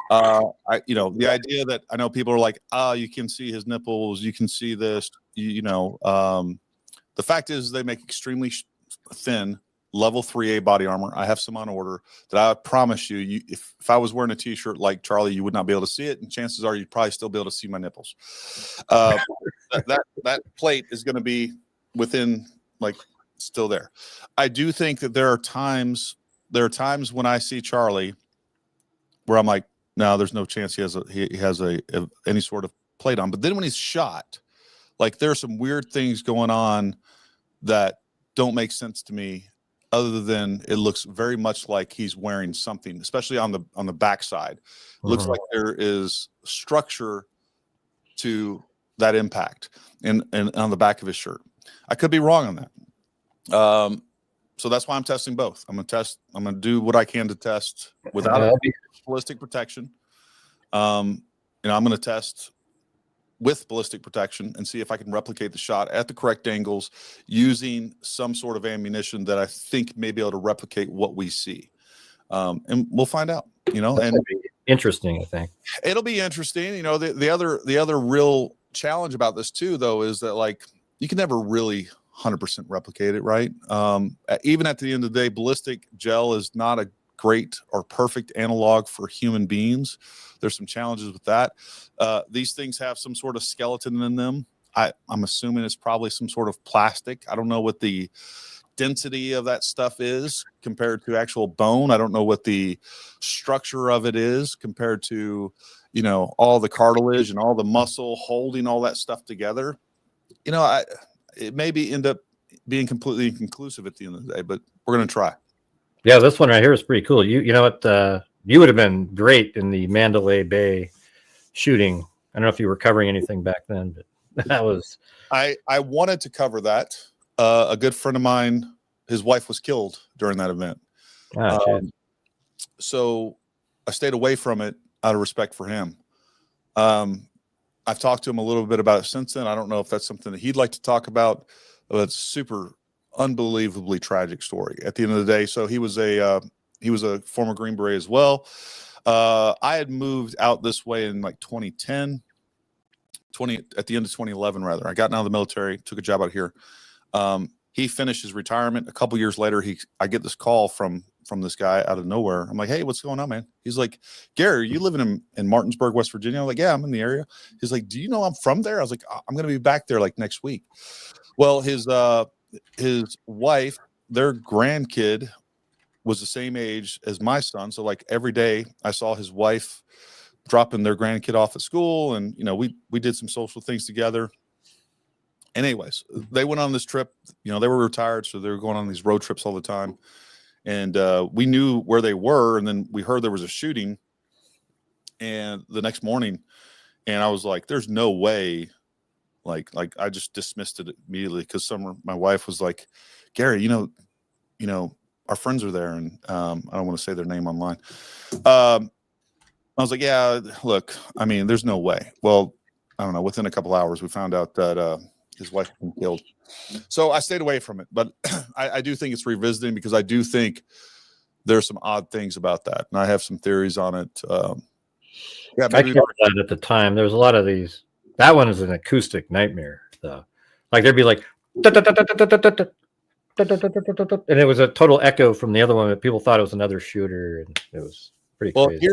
The idea that I know people are like, you can see his nipples, you can see this, the fact is they make extremely thin level 3A body armor. I have some on order that I promise you, if I was wearing a t-shirt like Charlie, you would not be able to see it. And chances are you'd probably still be able to see my nipples. That plate is going to be within, like, still there. I do think that there are times when I see Charlie where I'm like, no, there's no chance he has any sort of plate on. But then when he's shot, like, there are some weird things going on that don't make sense to me, other than it looks very much like he's wearing something, especially on the backside. It looks like there is structure to that impact and on the back of his shirt. I could be wrong on that. So that's why I'm testing both. I'm going to do what I can to test without ballistic protection. I'm going to test with ballistic protection and see if I can replicate the shot at the correct angles using some sort of ammunition that I think may be able to replicate what we see. And we'll find out, and interesting. I think it'll be interesting. The other real challenge about this too, though, is that, like, you can never really 100% replicate it, right? Even at the end of the day, ballistic gel is not a great or perfect analog for human beings. There's some challenges with that. These things have some sort of skeleton in them. I'm assuming it's probably some sort of plastic. I don't know what the density of that stuff is compared to actual bone. I don't know what the structure of it is compared to, all the cartilage and all the muscle holding all that stuff together. It may end up being completely inconclusive at the end of the day, but we're going to try. Yeah, this one right here is pretty cool. You know what? You would have been great in the Mandalay Bay shooting. I don't know if you were covering anything back then, but that was. I wanted to cover that. A good friend of mine, his wife was killed during that event. So I stayed away from it out of respect for him. I've talked to him a little bit about it since then. I don't know if that's something that he'd like to talk about, but it's super unbelievably tragic story at the end of the day. So he was a former Green Beret as well. I had moved out this way in like 2010, at the end of 2011, rather. I got out of the military, took a job out here. He finished his retirement. A couple years later, I get this call from this guy out of nowhere. I'm like, hey, what's going on, man? He's like, Gary, are you living in Martinsburg, West Virginia? I'm like, yeah, I'm in the area. He's like, do you know I'm from there? I was like, I'm going to be back there like next week. Well, his wife, their grandkid was the same age as my son. So, like, every day I saw his wife dropping their grandkid off at school, and we did some social things together. And anyways, they went on this trip. They were retired, so they were going on these road trips all the time. And we knew where they were, and then we heard there was a shooting. And the next morning, and I was like, "There's no way." Like I just dismissed it immediately because my wife was like, "Gary, our friends are there," and I don't want to say their name online. I was like, "Yeah, look, I mean, there's no way." Well, I don't know. Within a couple hours, we found out that his wife had been killed. So I stayed away from it, but I do think it's revisiting because I do think there's some odd things about that, and I have some theories on it. I covered that at the time. There was a lot of these. That one is an acoustic nightmare, though. Like, there'd be like, and it was a total echo from the other one, but people thought it was another shooter, and it was pretty crazy.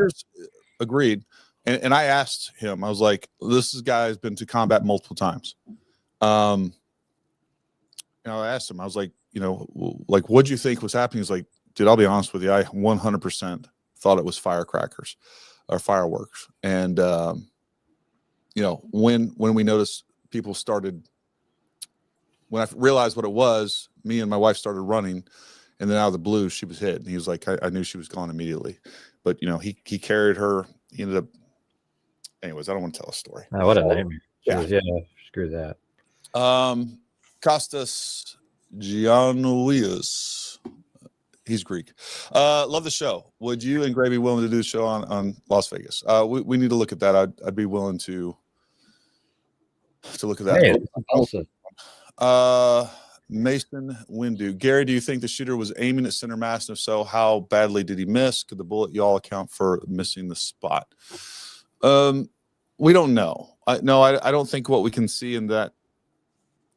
Agreed. And I asked him, I was like, this guy has been to combat multiple times. I asked him, I was like, what'd you think was happening? He's like, dude, I'll be honest with you. I 100% thought it was firecrackers or fireworks. And, when we noticed people started, when I realized what it was, me and my wife started running, and then out of the blue, she was hit. And he was like, I knew she was gone immediately. But, he carried her. He ended up, anyways, I don't want to tell a story. Oh, what a nightmare. Yeah. Screw that. Costas Gianoulias. He's Greek. Love the show. Would you and Gray be willing to do the show on Las Vegas? We need to look at that. I'd be willing to look at that. Hey, awesome. Mason Windu. Gary, do you think the shooter was aiming at center mass? And if so, how badly did he miss? Could the bullet y'all account for missing the spot? We don't know. I don't think what we can see in that,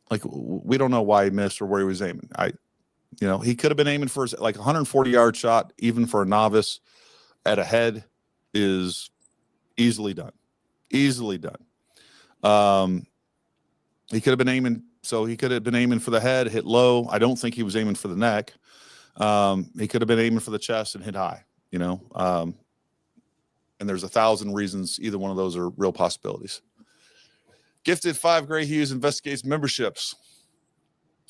like, we don't know why he missed or where he was aiming. He could have been aiming for like 140-yard shot, even for a novice at a head, is easily done. Easily done. He could have been aiming. So he could have been aiming for the head, hit low. I don't think he was aiming for the neck. He could have been aiming for the chest and hit high, and there's 1,000 reasons. Either one of those are real possibilities. Gifted 5 Gray Hughes Investigates memberships.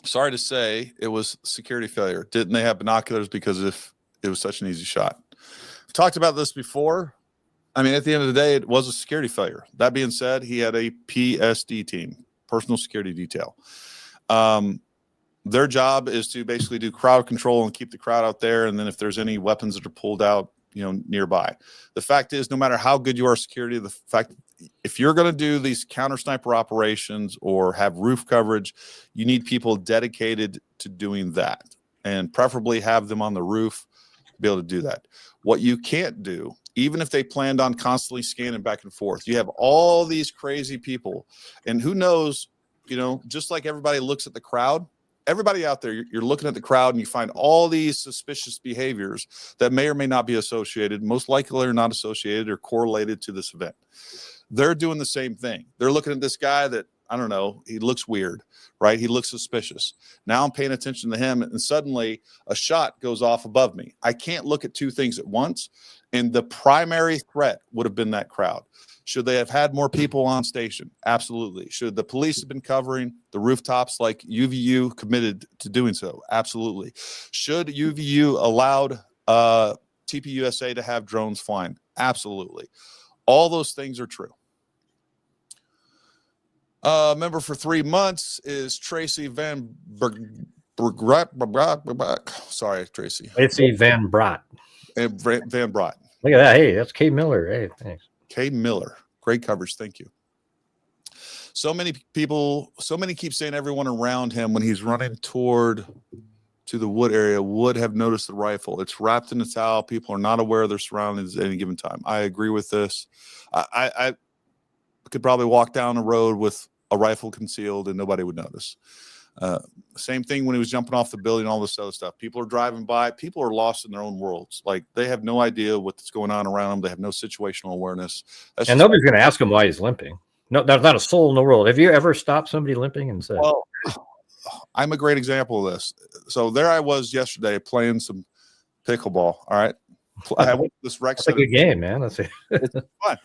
Sorry to say it was security failure. Didn't they have binoculars? Because if it was such an easy shot. I've talked about this before. I mean, at the end of the day, it was a security failure. That being said, he had a PSD team. Personal security detail. Their job is to basically do crowd control and keep the crowd out there. And then if there's any weapons that are pulled out, nearby. The fact is, no matter how good you are security, the fact, if you're going to do these counter sniper operations or have roof coverage, you need people dedicated to doing that, and preferably have them on the roof to be able to do that. What you can't do, even if they planned on constantly scanning back and forth, you have all these crazy people, and who knows, just like everybody looks at the crowd, everybody out there, you're looking at the crowd and you find all these suspicious behaviors that may or may not be associated, most likely are not associated or correlated to this event. They're doing the same thing. They're looking at this guy that, I don't know, he looks weird, right? He looks suspicious. Now I'm paying attention to him, and suddenly a shot goes off above me. I can't look at two things at once, and the primary threat would have been that crowd. Should they have had more people on station? Absolutely. Should the police have been covering the rooftops like UVU committed to doing so? Absolutely. Should UVU allowed TPUSA to have drones flying? Absolutely. All those things are true. Member for 3 months is Tracy Van Sorry, Tracy. Tracy Van Brot. Van Brot. Look at that. Hey, that's K Miller. Hey, thanks. K Miller. Great coverage. Thank you. So many people, keep saying everyone around him when he's running to the wood area would have noticed the rifle. It's wrapped in a towel. People are not aware of their surroundings at any given time. I agree with this. I could probably walk down the road with a rifle concealed and nobody would notice. Same thing when he was jumping off the building, all this other stuff. People are driving by. People are lost in their own worlds. Like, they have no idea what's going on around them. They have no situational awareness. And nobody's going to ask him why he's limping. No, there's not a soul in the world. Have you ever stopped somebody limping and said, well, I'm a great example of this. So there I was yesterday playing some pickleball. All right. I went to this rec center. That's a good game, man. It's fun.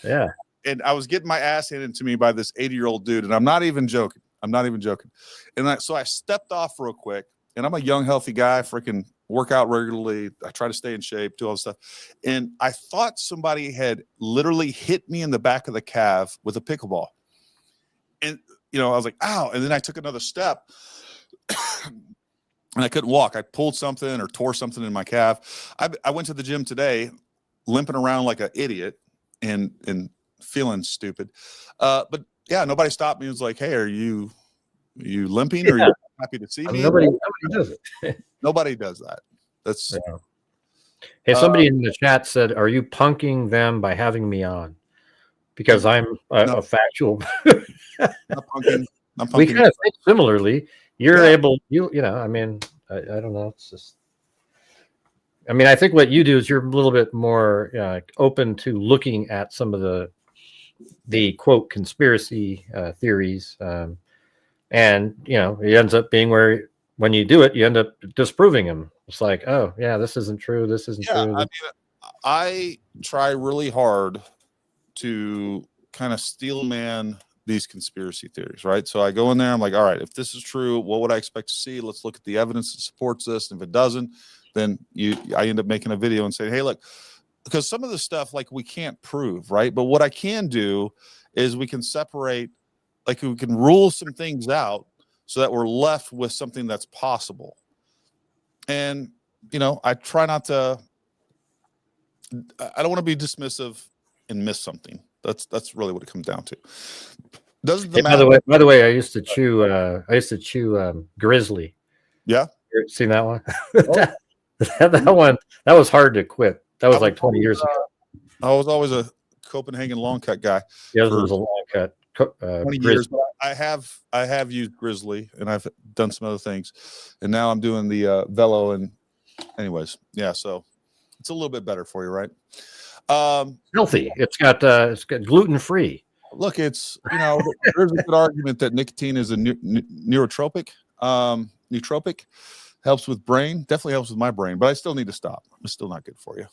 Yeah. And I was getting my ass handed to me by this 80-year-old dude. And I'm not even joking. And so I stepped off real quick, and I'm a young, healthy guy, freaking work out regularly. I try to stay in shape, do all this stuff. And I thought somebody had literally hit me in the back of the calf with a pickleball. And, I was like, ow. And then I took another step and I couldn't walk. I pulled something or tore something in my calf. I went to the gym today limping around like an idiot and feeling stupid. But yeah, nobody stopped me and was like, hey, are you limping? Or are you happy to see me? Nobody does it. Nobody does that. That's Hey, somebody in the chat said, are you punking them by having me on? Because I'm a factual. I'm punking. We kind of think similarly. You're able, I mean, I don't know. It's just, I mean, I think what you do is you're a little bit more open to looking at some of the quote conspiracy theories. And, it ends up being where when you do it, you end up disproving them. It's like, oh, yeah, this isn't true. This isn't true. I mean, I try really hard to kind of steel man these conspiracy theories, right? So I go in there, I'm like, all right, if this is true, what would I expect to see? Let's look at the evidence that supports this. And if it doesn't, then I end up making a video and saying, hey, look, because some of the stuff, like, we can't prove, right? But what I can do is we can separate, like, we can rule some things out so that we're left with something that's possible. And I try not to. I don't want to be dismissive and miss something. That's really what it comes down to. Doesn't the by the way, I used to chew Grizzly. Yeah. You seen that one? that was hard to quit. That was like 20 years ago. I was always a Copenhagen long cut guy. Yeah, it was a long cut. 20 years, but I have used Grizzly, and I've done some other things, and now I'm doing the Velo. And anyways, yeah, so it's a little bit better for you, right? Healthy. It's got gluten free. Look, it's there's a good argument that nicotine is a nootropic. Nootropic helps with brain, definitely helps with my brain, but I still need to stop. It's still not good for you.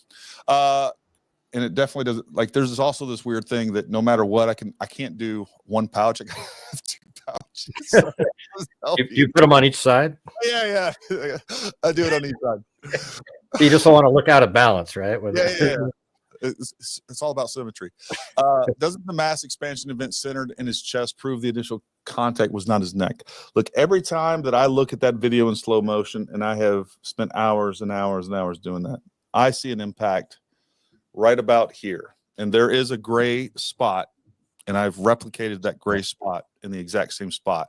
And it definitely doesn't, like, there's also this weird thing that no matter what, I can't do one pouch. I gotta have 2 pouches. You put them on each side? Yeah. I do it on each side. You just don't want to look out of balance, right? Yeah. It's all about symmetry. Doesn't the mass expansion event centered in his chest prove the initial contact was not his neck? Look, every time that I look at that video in slow motion, and I have spent hours and hours and hours doing that, I see an impact right about here. And there is a gray spot, and I've replicated that gray spot in the exact same spot.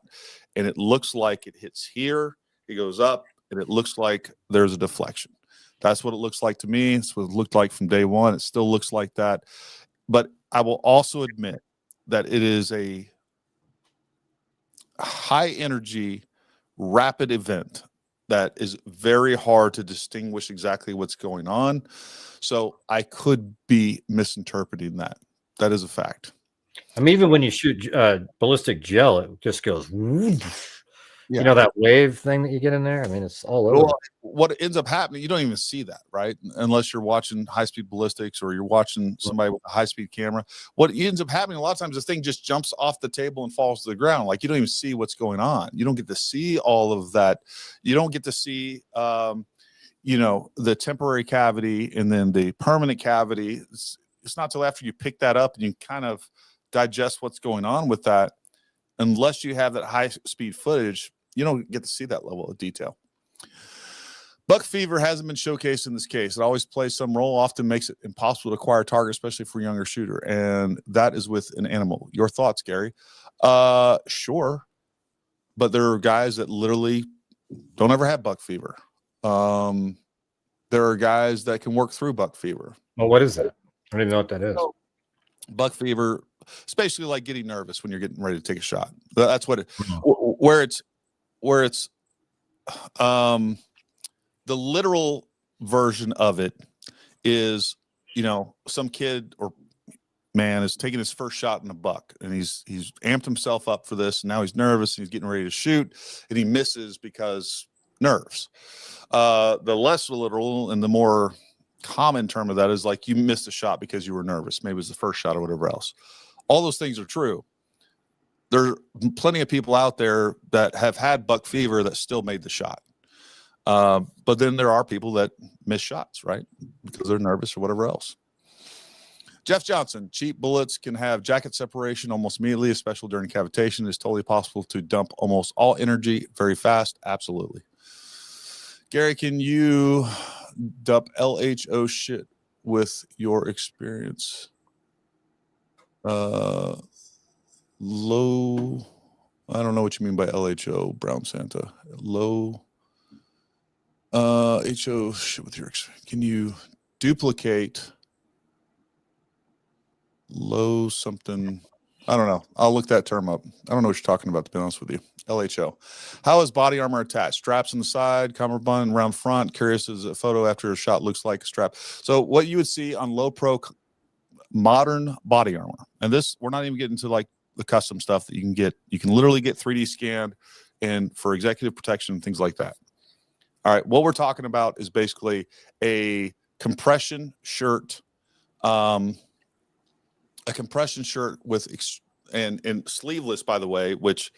And it looks like it hits here, it goes up, and it looks like there's a deflection. That's what it looks like to me. It's what it looked like from day one. It still looks like that. But I will also admit that it is a high energy, rapid event that is very hard to distinguish exactly what's going on. So I could be misinterpreting that. That is a fact. I mean, even when you shoot ballistic gel, it just goes, yeah. That wave thing that you get in there. I mean, it's all over. Well, what ends up happening, you don't even see that, right? Unless you're watching high-speed ballistics or you're watching somebody with a high-speed camera. What ends up happening a lot of times, this thing just jumps off the table and falls to the ground. Like, you don't even see what's going on. You don't get to see all of that. You don't get to see, the temporary cavity and then the permanent cavity. It's not till after you pick that up and you kind of digest what's going on with that. Unless you have that high-speed footage, you don't get to see that level of detail. Buck fever hasn't been showcased in this case. It always plays some role, often makes it impossible to acquire a target, especially for a younger shooter. And that is with an animal. Your thoughts, Gary? Sure. But there are guys that literally don't ever have buck fever. There are guys that can work through buck fever. Well, what is that? I don't even know what that is. Buck fever, it's basically like getting nervous when you're getting ready to take a shot. That's what where it's the literal version of it is, some kid or man is taking his first shot in a buck, and he's amped himself up for this. And now he's nervous and he's getting ready to shoot, and he misses because nerves. The less literal and the more common term of that is like you missed a shot because you were nervous. Maybe it was the first shot or whatever else. All those things are true. There are plenty of people out there that have had buck fever that still made the shot. But then there are people that miss shots, right? Because they're nervous or whatever else. Jeff Johnson, cheap bullets can have jacket separation almost immediately, especially during cavitation. It's totally possible to dump almost all energy very fast. Absolutely. Gary, can you dump LHO shit with your experience? Low, I don't know what you mean by LHO, Brown Santa. Low, HO shit with your experience. Can you duplicate low something? I don't know. I'll look that term up. I don't know what you're talking about, to be honest with you. LHO. How is body armor attached? Straps on the side, cummerbund around front. Curious as a photo after a shot looks like a strap. So what you would see on low pro modern body armor, and this, we're not even getting to like the custom stuff that you can get. You can literally get 3D scanned and for executive protection and things like that. All right. What we're talking about is basically a compression shirt, with and sleeveless, by the way, which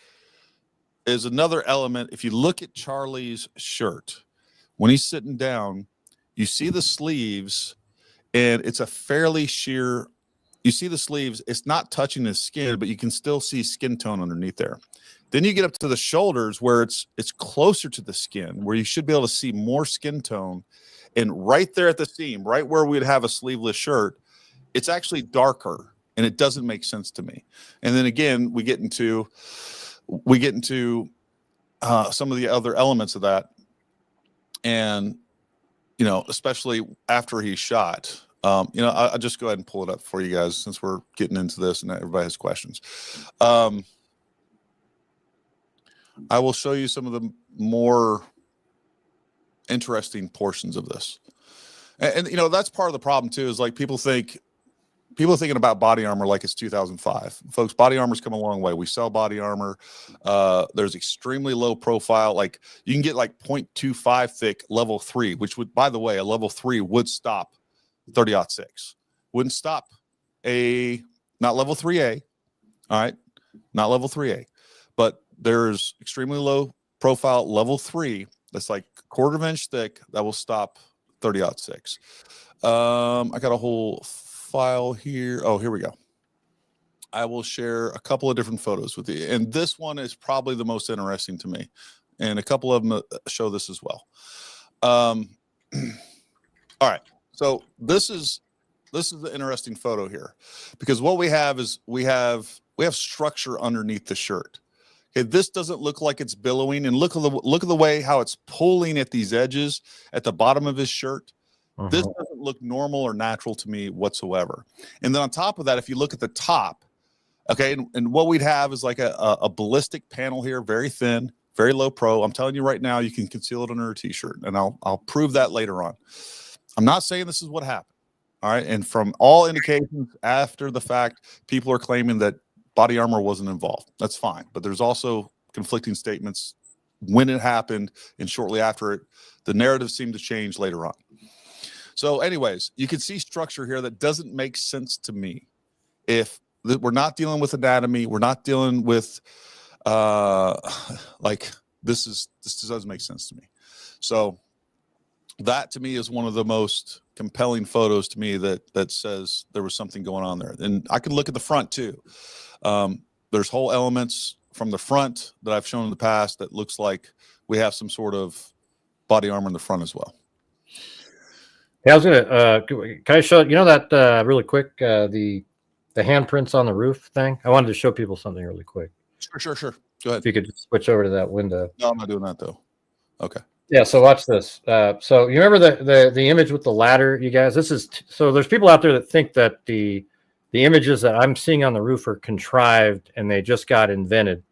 is another element. If you look at Charlie's shirt, when he's sitting down, you see the sleeves, and it's a fairly sheer. You see the sleeves, it's not touching his skin, but you can still see skin tone underneath there. Then you get up to the shoulders where it's closer to the skin, where you should be able to see more skin tone. And right there at the seam, right where we'd have a sleeveless shirt, it's actually darker, and it doesn't make sense to me. And then again, we get into some of the other elements of that, and especially after he's shot. I'll just go ahead and pull it up for you guys since we're getting into this and everybody has questions. I will show you some of the more interesting portions of this. And that's part of the problem too, is like people thinking about body armor like it's 2005. Folks, body armor's come a long way. We sell body armor. There's extremely low profile. Like you can get like 0.25 thick level 3, which would, by the way, a level 3 would stop 30-06. Wouldn't stop not level 3A. All right. Not level 3A, but there's extremely low profile level 3 that's like 1/4 inch thick that will stop 30-06. I got a whole file here. Oh, here we go. I will share a couple of different photos with you, and this one is probably the most interesting to me, and a couple of them show this as well. All right, so this is the interesting photo here, because what we have is we have structure underneath the shirt. Okay, this doesn't look like it's billowing, and look at the way how it's pulling at these edges at the bottom of his shirt. This doesn't look normal or natural to me whatsoever. And then on top of that, if you look at the top, okay, and what we'd have is like a ballistic panel here, very thin, very low pro. I'm telling you right now, you can conceal it under a t-shirt, and I'll prove that later on. I'm not saying this is what happened. All right, and from all indications after the fact, people are claiming that body armor wasn't involved. That's fine, but there's also conflicting statements when it happened and shortly after it. The narrative seemed to change later on. So anyways, you can see structure here that doesn't make sense to me. If we're not dealing with anatomy, we're not dealing with like this doesn't make sense to me. So that to me is one of the most compelling photos to me that says there was something going on there. And I can look at the front too. There's whole elements from the front that I've shown in the past that looks like we have some sort of body armor in the front as well. Yeah, I was gonna. Can I show that really quick? The handprints on the roof thing. I wanted to show people something really quick. Sure. Go ahead. If you could just switch over to that window. No, I'm not doing that though. Okay. Yeah. So watch this. So you remember the image with the ladder, you guys? So there's people out there that think that the images that I'm seeing on the roof are contrived and they just got invented,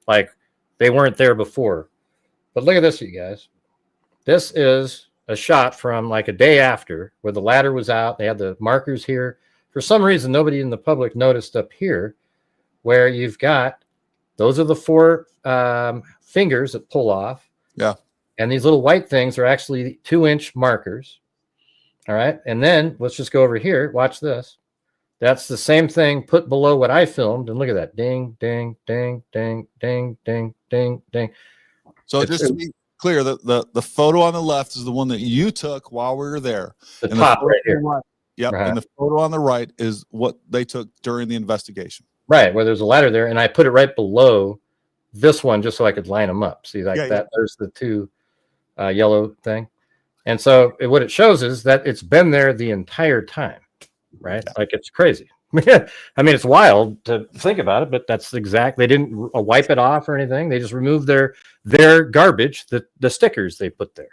like they weren't there before. But look at this, you guys. This is a shot from like a day after where the ladder was out. They had the markers here. For some reason, nobody in the public noticed up here where you've got, those are the 4 fingers that pull off. Yeah. And these little white things are actually 2-inch markers. All right. And then let's just go over here. Watch this. That's the same thing put below what I filmed. And look at that. Ding, ding, ding, ding, ding, ding, ding, ding. So just to be clear, the photo on the left is the one that you took while we were there. The top right here. Yep. Right. And the photo on the right is what they took during the investigation. Right, where there's a ladder there, and I put it right below this one just so I could line them up. See, like that. Yeah. There's the 2 yellow thing. And so what it shows is that it's been there the entire time, right? Yeah. Like it's crazy. I mean, it's wild to think about it, but that's exact. They didn't wipe it off or anything. They just removed their garbage, the stickers they put there.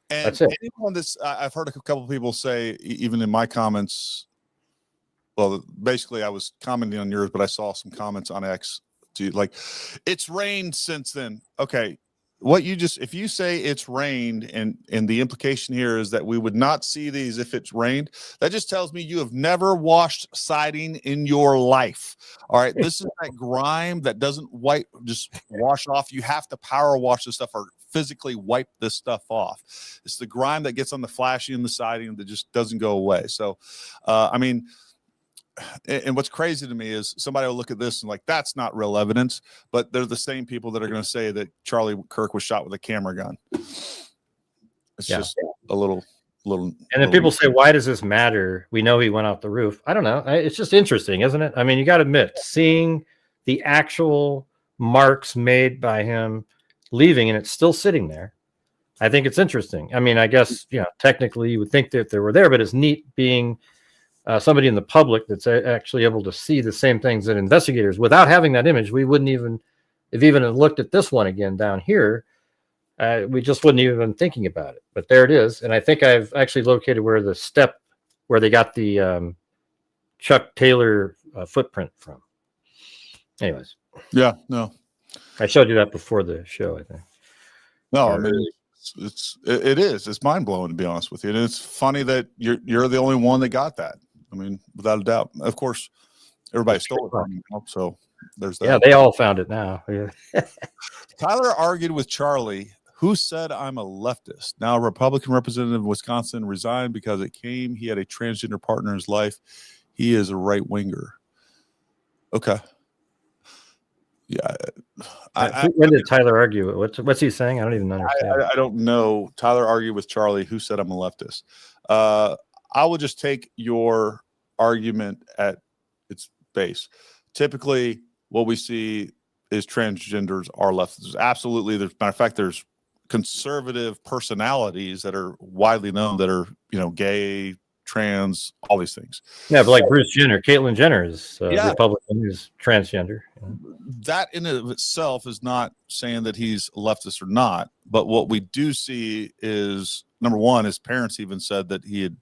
And that's it. Anyone that's, I've heard a couple of people say, even in my comments, well, basically I was commenting on yours, but I saw some comments on X too, like it's rained since then. Okay. If you say it's rained and the implication here is that we would not see these if it's rained, that just tells me you have never washed siding in your life. All right. This is that grime that doesn't just wash off. You have to power wash this stuff or physically wipe this stuff off. It's the grime that gets on the flashing and the siding that just doesn't go away. So, I mean, and what's crazy to me is somebody will look at this and like, that's not real evidence, but they're the same people that are going to say that Charlie Kirk was shot with a camera gun. It's just a little. And then people say, why does this matter? We know he went off the roof. I don't know. It's just interesting, isn't it? I mean, you got to admit, seeing the actual marks made by him leaving, and it's still sitting there. I think it's interesting. I mean, I guess, technically you would think that they were there, but it's neat being somebody in the public that's actually able to see the same things that investigators. Without having that image, we wouldn't even, if even looked at this one again down here, we just wouldn't even been thinking about it. But there it is. And I think I've actually located where the step where they got the Chuck Taylor footprint from. Anyways. Yeah, no. I showed you that before the show, I think. No, I mean, it is. It's mind blowing, to be honest with you. And it's funny that you're the only one that got that. I mean, without a doubt. Of course, everybody stole it from you, so there's that. Yeah, they all found it now. Yeah. Tyler argued with Charlie, who said I'm a leftist. Now, a Republican representative of Wisconsin resigned because he had a transgender partner in his life. He is a right winger. Okay. Yeah. When did Tyler argue? What's he saying? I don't even understand. I don't know. Tyler argued with Charlie, who said I'm a leftist. I will just take your argument at its base. Typically, what we see is transgenders are leftists. Absolutely. Matter of fact, there's conservative personalities that are widely known that are, gay, trans, all these things. Yeah, but like Bruce Jenner, Caitlyn Jenner is Republican, who's transgender. That in and of itself is not saying that he's leftist or not. But what we do see is, number one, his parents even said that he had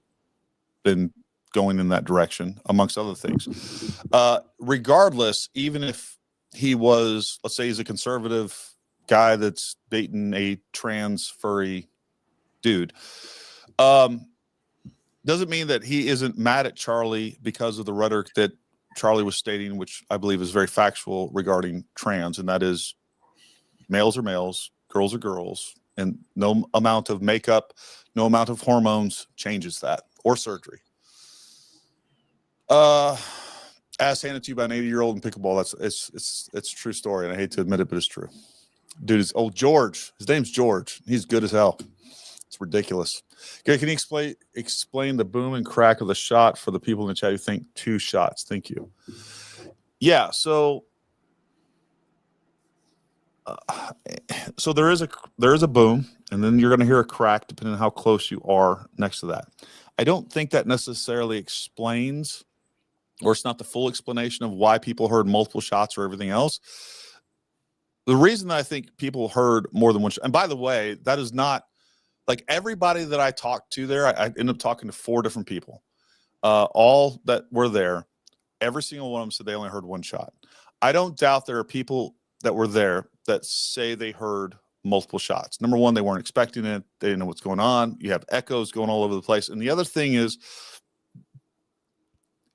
been going in that direction, amongst other things. Regardless, even if he was, let's say he's a conservative guy that's dating a trans furry dude, doesn't mean that he isn't mad at Charlie because of the rhetoric that Charlie was stating, which I believe is very factual regarding trans, and that is males are males, girls are girls, and no amount of makeup, no amount of hormones changes that, or surgery. Ass handed to you by an 80-year-old in pickleball. It's a true story, and I hate to admit it, but it's true. Dude, it's old George. His name's George. He's good as hell. It's ridiculous. Okay, can you explain the boom and crack of the shot for the people in the chat who think 2 shots? Thank you. Yeah, so there is a boom, and then you're going to hear a crack depending on how close you are next to that. I don't think that necessarily explains, or it's not the full explanation of why people heard multiple shots or everything else. The reason that I think people heard more than one shot, and by the way, that is not like everybody that I talked to there. I ended up talking to 4 different people, all that were there. Every single one of them said they only heard 1 shot. I don't doubt there are people that were there that say they heard multiple shots. Number one, they weren't expecting it. They didn't know what's going on. You have echoes going all over the place. And the other thing is,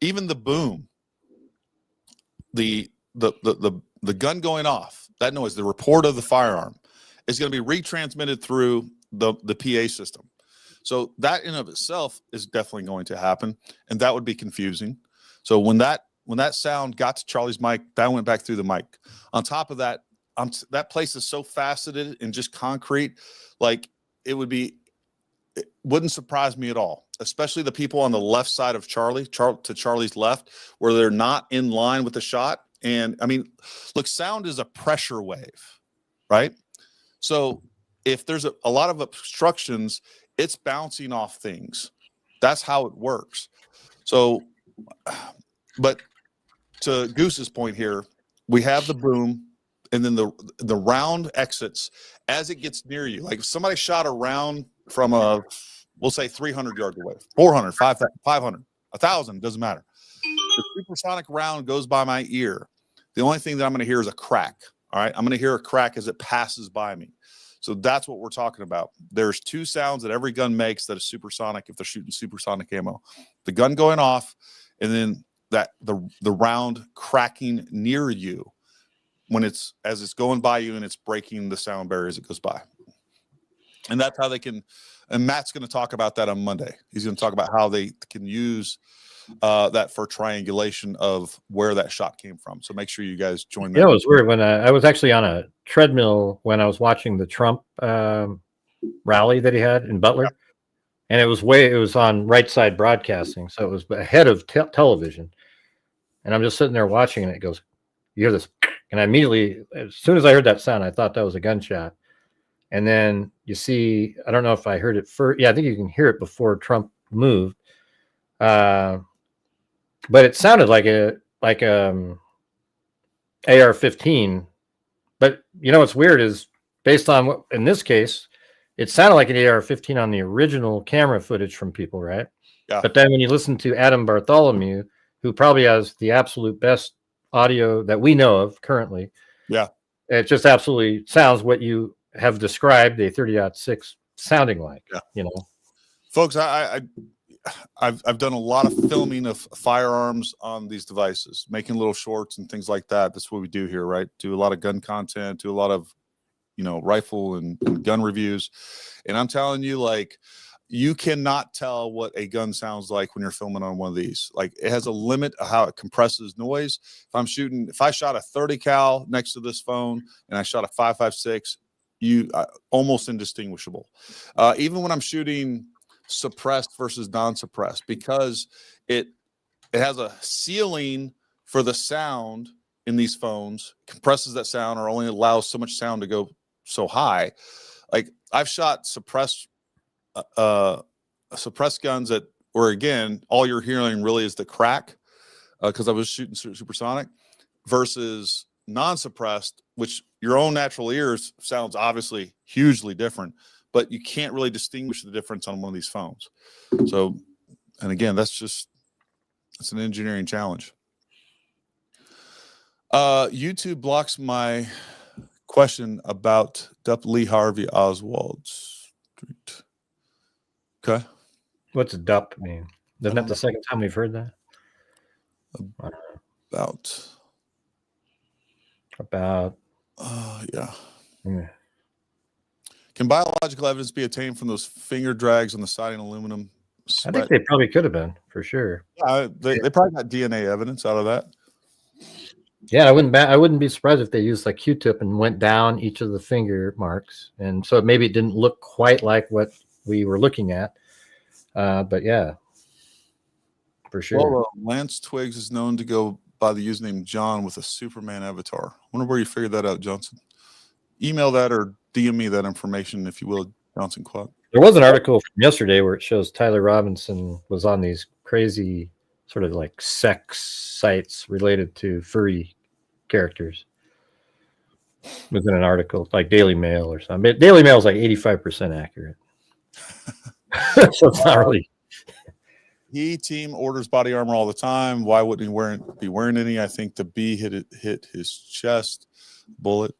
even the boom, the gun going off, that noise, the report of the firearm, is going to be retransmitted through the PA system. So that in of itself is definitely going to happen, and that would be confusing. So when that sound got to Charlie's mic, that went back through the mic. On top of that, that place is so faceted and just concrete, like it wouldn't surprise me at all, especially the people on the left side of to Charlie's left, where they're not in line with the shot. And I mean, look, sound is a pressure wave, right? So if there's a lot of obstructions, it's bouncing off things. That's how it works. So, but to Goose's point here, we have the boom, and then the round exits as it gets near you. Like if somebody shot a round from we'll say 300 yards away, 400, 500, 1,000, doesn't matter. The supersonic round goes by my ear. The only thing that I'm going to hear is a crack. All right. I'm going to hear a crack as it passes by me. So that's what we're talking about. There's 2 sounds that every gun makes that is supersonic if they're shooting supersonic ammo. The gun going off, and then the round cracking near you as it's going by you and it's breaking the sound barrier as it goes by. And that's how they can, and Matt's going to talk about that on Monday. He's going to talk about how they can use that for triangulation of where that shot came from. So make sure you guys join that. Yeah, it was weird when I was actually on a treadmill when I was watching the Trump rally that he had in Butler. And it was on right side broadcasting. So it was ahead of television. And I'm just sitting there watching, and it goes, you hear this, And I immediately, as soon as I heard that sound, I thought that was a gunshot. And then you see, I don't know if I heard it first. Yeah, I think you can hear it before Trump moved. But it sounded like AR-15. But you know what's weird is, based on what, in this case, it sounded like an AR-15 on the original camera footage from people, right? Yeah. But then when you listen to Adam Bartholomew, who probably has the absolute best audio that we know of currently, yeah, it just absolutely sounds what you have described a 30-06 sounding like. Yeah. You know, folks, I've done a lot of filming of firearms on these devices, making little shorts and things like that. That's what we do here, right? Do a lot of gun content, do a lot of, you know, rifle and gun reviews. And I'm telling you, like, you cannot tell what a gun sounds like when you're filming on one of these. Like, it has a limit of how it compresses noise. If I shot a 30 cal next to this phone and I shot a 5.56, almost indistinguishable. Even when I'm shooting suppressed versus non-suppressed, because it has a ceiling for the sound in these phones, compresses that sound or only allows so much sound to go so high. Like, I've shot suppressed guns where, again, all you're hearing really is the crack, because I was shooting supersonic, versus non-suppressed, which your own natural ears sounds obviously hugely different, but you can't really distinguish the difference on one of these phones. So, and again, it's an engineering challenge. YouTube blocks my question about Lee Harvey Oswald Street. Okay. what's DUP mean? Isn't that the second time we've heard that? About yeah. Yeah. Can biological evidence be obtained from those finger drags on the siding aluminum? I think they probably could have been, for sure. They probably got DNA evidence out of that. Yeah, I wouldn't be surprised if they used like Q-tip and went down each of the finger marks, and so maybe it didn't look quite like what we were looking at. But yeah, for sure. Well, Lance Twiggs is known to go by the username John with a Superman avatar. I wonder where you figured that out, Johnson. Email that or DM me that information, if you will, Johnson Quad. There was an article from yesterday where it shows Tyler Robinson was on these crazy sort of like sex sites related to furry characters. Within an article, like Daily Mail or something. But Daily Mail is like 85% accurate. So it's not really. Team orders body armor all the time. Why wouldn't he be wearing any? I think the B hit his chest bullet.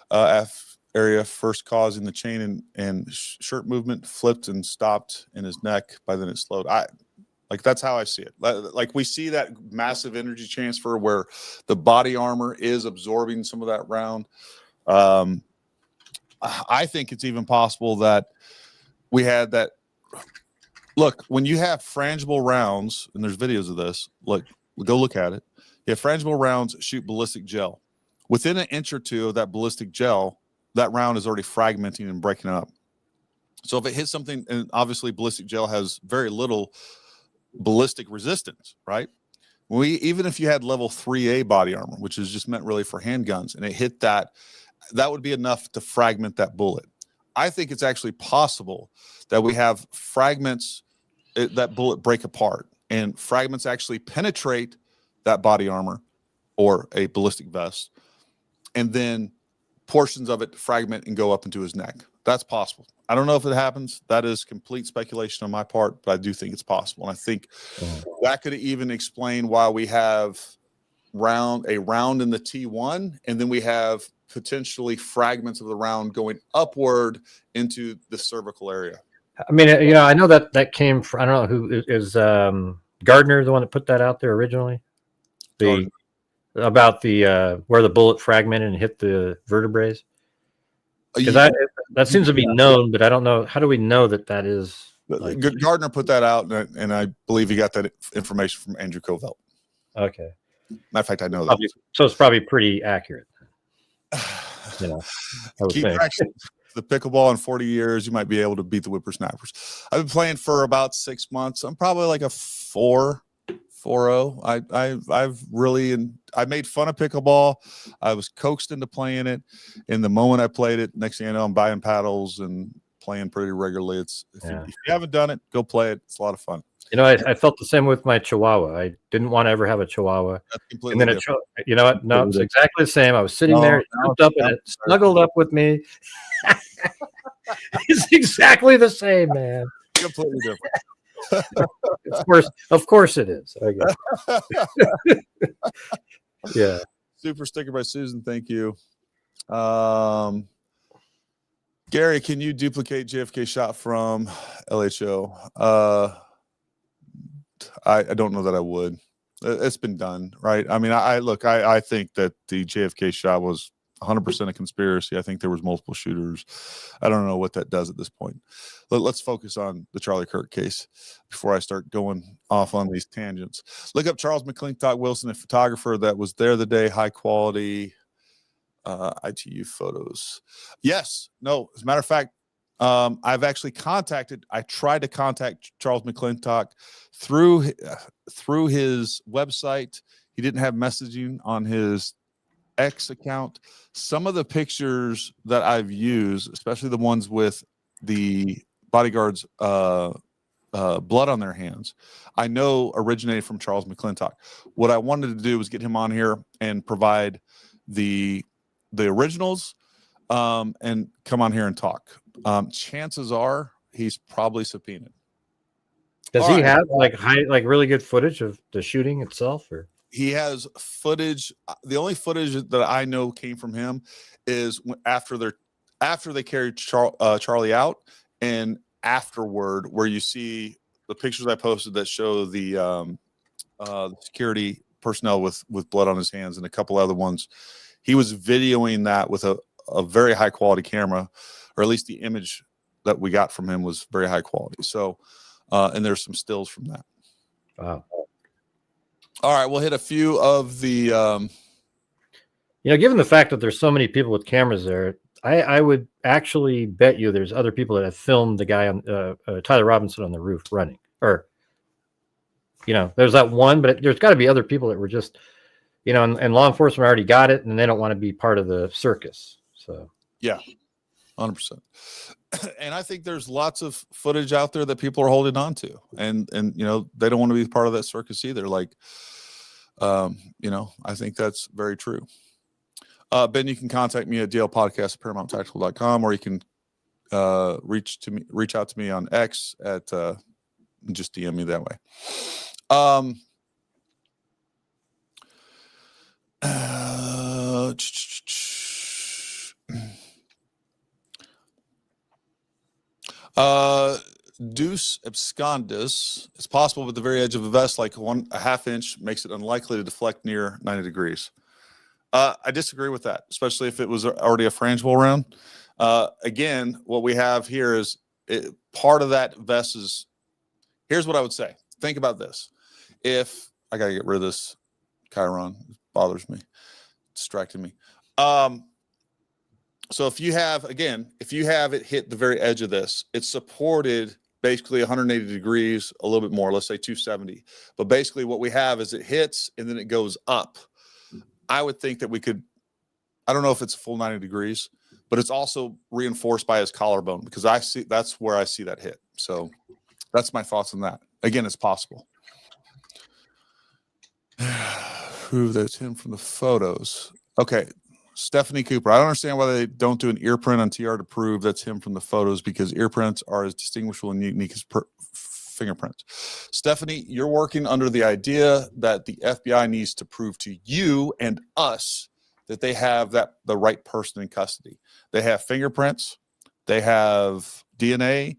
F area first causing the chain and shirt movement, flipped and stopped in his neck. By then it slowed. That's how I see it. Like, we see that massive energy transfer where the body armor is absorbing some of that round. I think it's even possible that we had that. Look, when you have frangible rounds, and there's videos of this, go look at it. You have frangible rounds shoot ballistic gel. Within an inch or two of that ballistic gel, that round is already fragmenting and breaking up. So if it hits something, and obviously ballistic gel has very little ballistic resistance, right? Even if you had level 3A body armor, which is just meant really for handguns, and it hit that would be enough to fragment that bullet. I think it's actually possible that we have fragments that bullet break apart, and fragments actually penetrate that body armor or a ballistic vest, and then portions of it fragment and go up into his neck. That's possible. I don't know if it happens. That is complete speculation on my part, but I do think it's possible. And I think that could even explain why we have a round in the T1, and then we have potentially fragments of the round going upward into the cervical area. I mean, I know that came from, I don't know who is Gardner, the one that put that out there originally. About the where the bullet fragmented and hit the vertebrae. Because that seems to be known, but I don't know. How do we know that is? Gardner put that out, and I believe he got that information from Andrew Covelt. Okay. Matter of fact, I know that. So it's probably pretty accurate. Keep practicing the pickleball in 40 years, you might be able to beat the whippersnappers. I've been playing for about 6 months. I'm probably like a 4 4-0. I've really, and I made fun of pickleball. I was coaxed into playing it. In the moment I played it, next thing I know, I'm buying paddles and playing pretty regularly. If you haven't done it, go play it. It's a lot of fun. You know, I felt the same with my Chihuahua. I didn't want to ever have a Chihuahua. That's completely and then you know what? No, it's exactly the same. I was sitting there, it jumped up and it snuggled up with me. It's exactly the same, man. Completely different. Of course it is. I guess. Yeah. Super sticker by Susan. Thank you. Gary, can you duplicate JFK shot from LHO? I don't know that I would. It's been done, right? I mean, I think that the JFK shot was 100% a conspiracy. I think there was multiple shooters. I don't know what that does at this point. Let's focus on the Charlie Kirk case before I start going off on these tangents. Look up Charles McClintock Wilson, a photographer that was there the day, high quality ITU photos. Yes. No, as a matter of fact, I've actually I tried to contact Charles McClintock through his website. He didn't have messaging on his X account. Some of the pictures that I've used, especially the ones with the bodyguards' blood on their hands, I know originated from Charles McClintock. What I wanted to do was get him on here and provide the originals and come on here and talk. Chances are he's probably subpoenaed. Does he have like really good footage of the shooting itself, or? He has footage. The only footage that I know came from him is after they carried Charlie out, and afterward, where you see the pictures I posted that show the security personnel with blood on his hands and a couple other ones. He was videoing that with a very high quality camera, or at least the image that we got from him was very high quality. So, and there's some stills from that. Wow. All right, we'll hit a few of the. Given the fact that there's so many people with cameras there, I would actually bet you there's other people that have filmed the guy on Tyler Robinson on the roof running. Or, there's that one, but there's got to be other people that were just, and law enforcement already got it, and they don't want to be part of the circus. So yeah, 100%. And I think there's lots of footage out there that people are holding on to, and they don't want to be part of that circus either. Like, I think that's very true. Ben, you can contact me at DLPodcast at ParamountTactical.com, or you can reach out to me on X at just DM me that way. Deuce abscondus. It's possible with the very edge of a vest, like a half inch, makes it unlikely to deflect near 90 degrees. I disagree with that, especially if it was already a frangible round. Again, what we have here is part of that vest is. Here's what I would say. Think about this. If I got to get rid of this Chiron, it bothers me, distracting me. So if you have it hit the very edge of this, it's supported basically 180 degrees, a little bit more, let's say 270. But basically what we have is it hits and then it goes up. I would think that we could, I don't know if it's a full 90 degrees, but it's also reinforced by his collarbone, because that's where I see that hit. So that's my thoughts on that. Again, it's possible. Who, that's him from the photos. Okay. Stephanie Cooper. I don't understand why they don't do an ear print on TR to prove that's him from the photos, because ear prints are as distinguishable and unique as fingerprints. Stephanie, you're working under the idea that the FBI needs to prove to you and us that they have the right person in custody. They have fingerprints. They have DNA.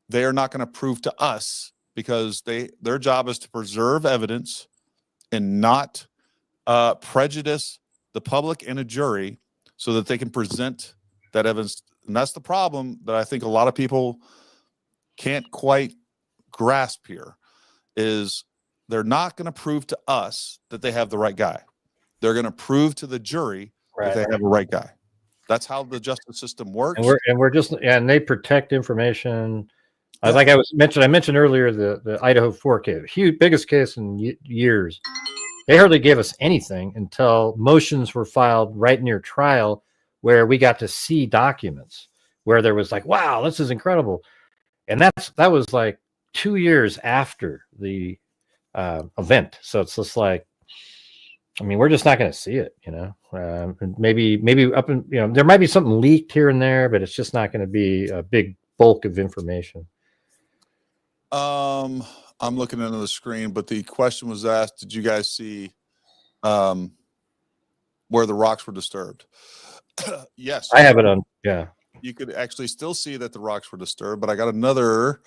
They are not going to prove to us, because their job is to preserve evidence and not prejudice the public and a jury, so that they can present that evidence. And that's the problem that I think a lot of people can't quite grasp here, is they're not going to prove to us that they have the right guy. They're going to prove to the jury that they have the right guy. That's how the justice system works. And we're just, and they protect information I mentioned earlier the Idaho 4 case, huge, biggest case in years. They hardly gave us anything until motions were filed right near trial, where we got to see documents where there was like, wow, this is incredible. And that was like 2 years after the event. So it's just like, I mean, we're just not going to see it, you know. Maybe up in, you know, there might be something leaked here and there, but it's just not going to be a big bulk of information. I'm looking into the screen, but the question was asked, did you guys see where the rocks were disturbed? Yes. I have it on, yeah. You could actually still see that the rocks were disturbed, but I got another,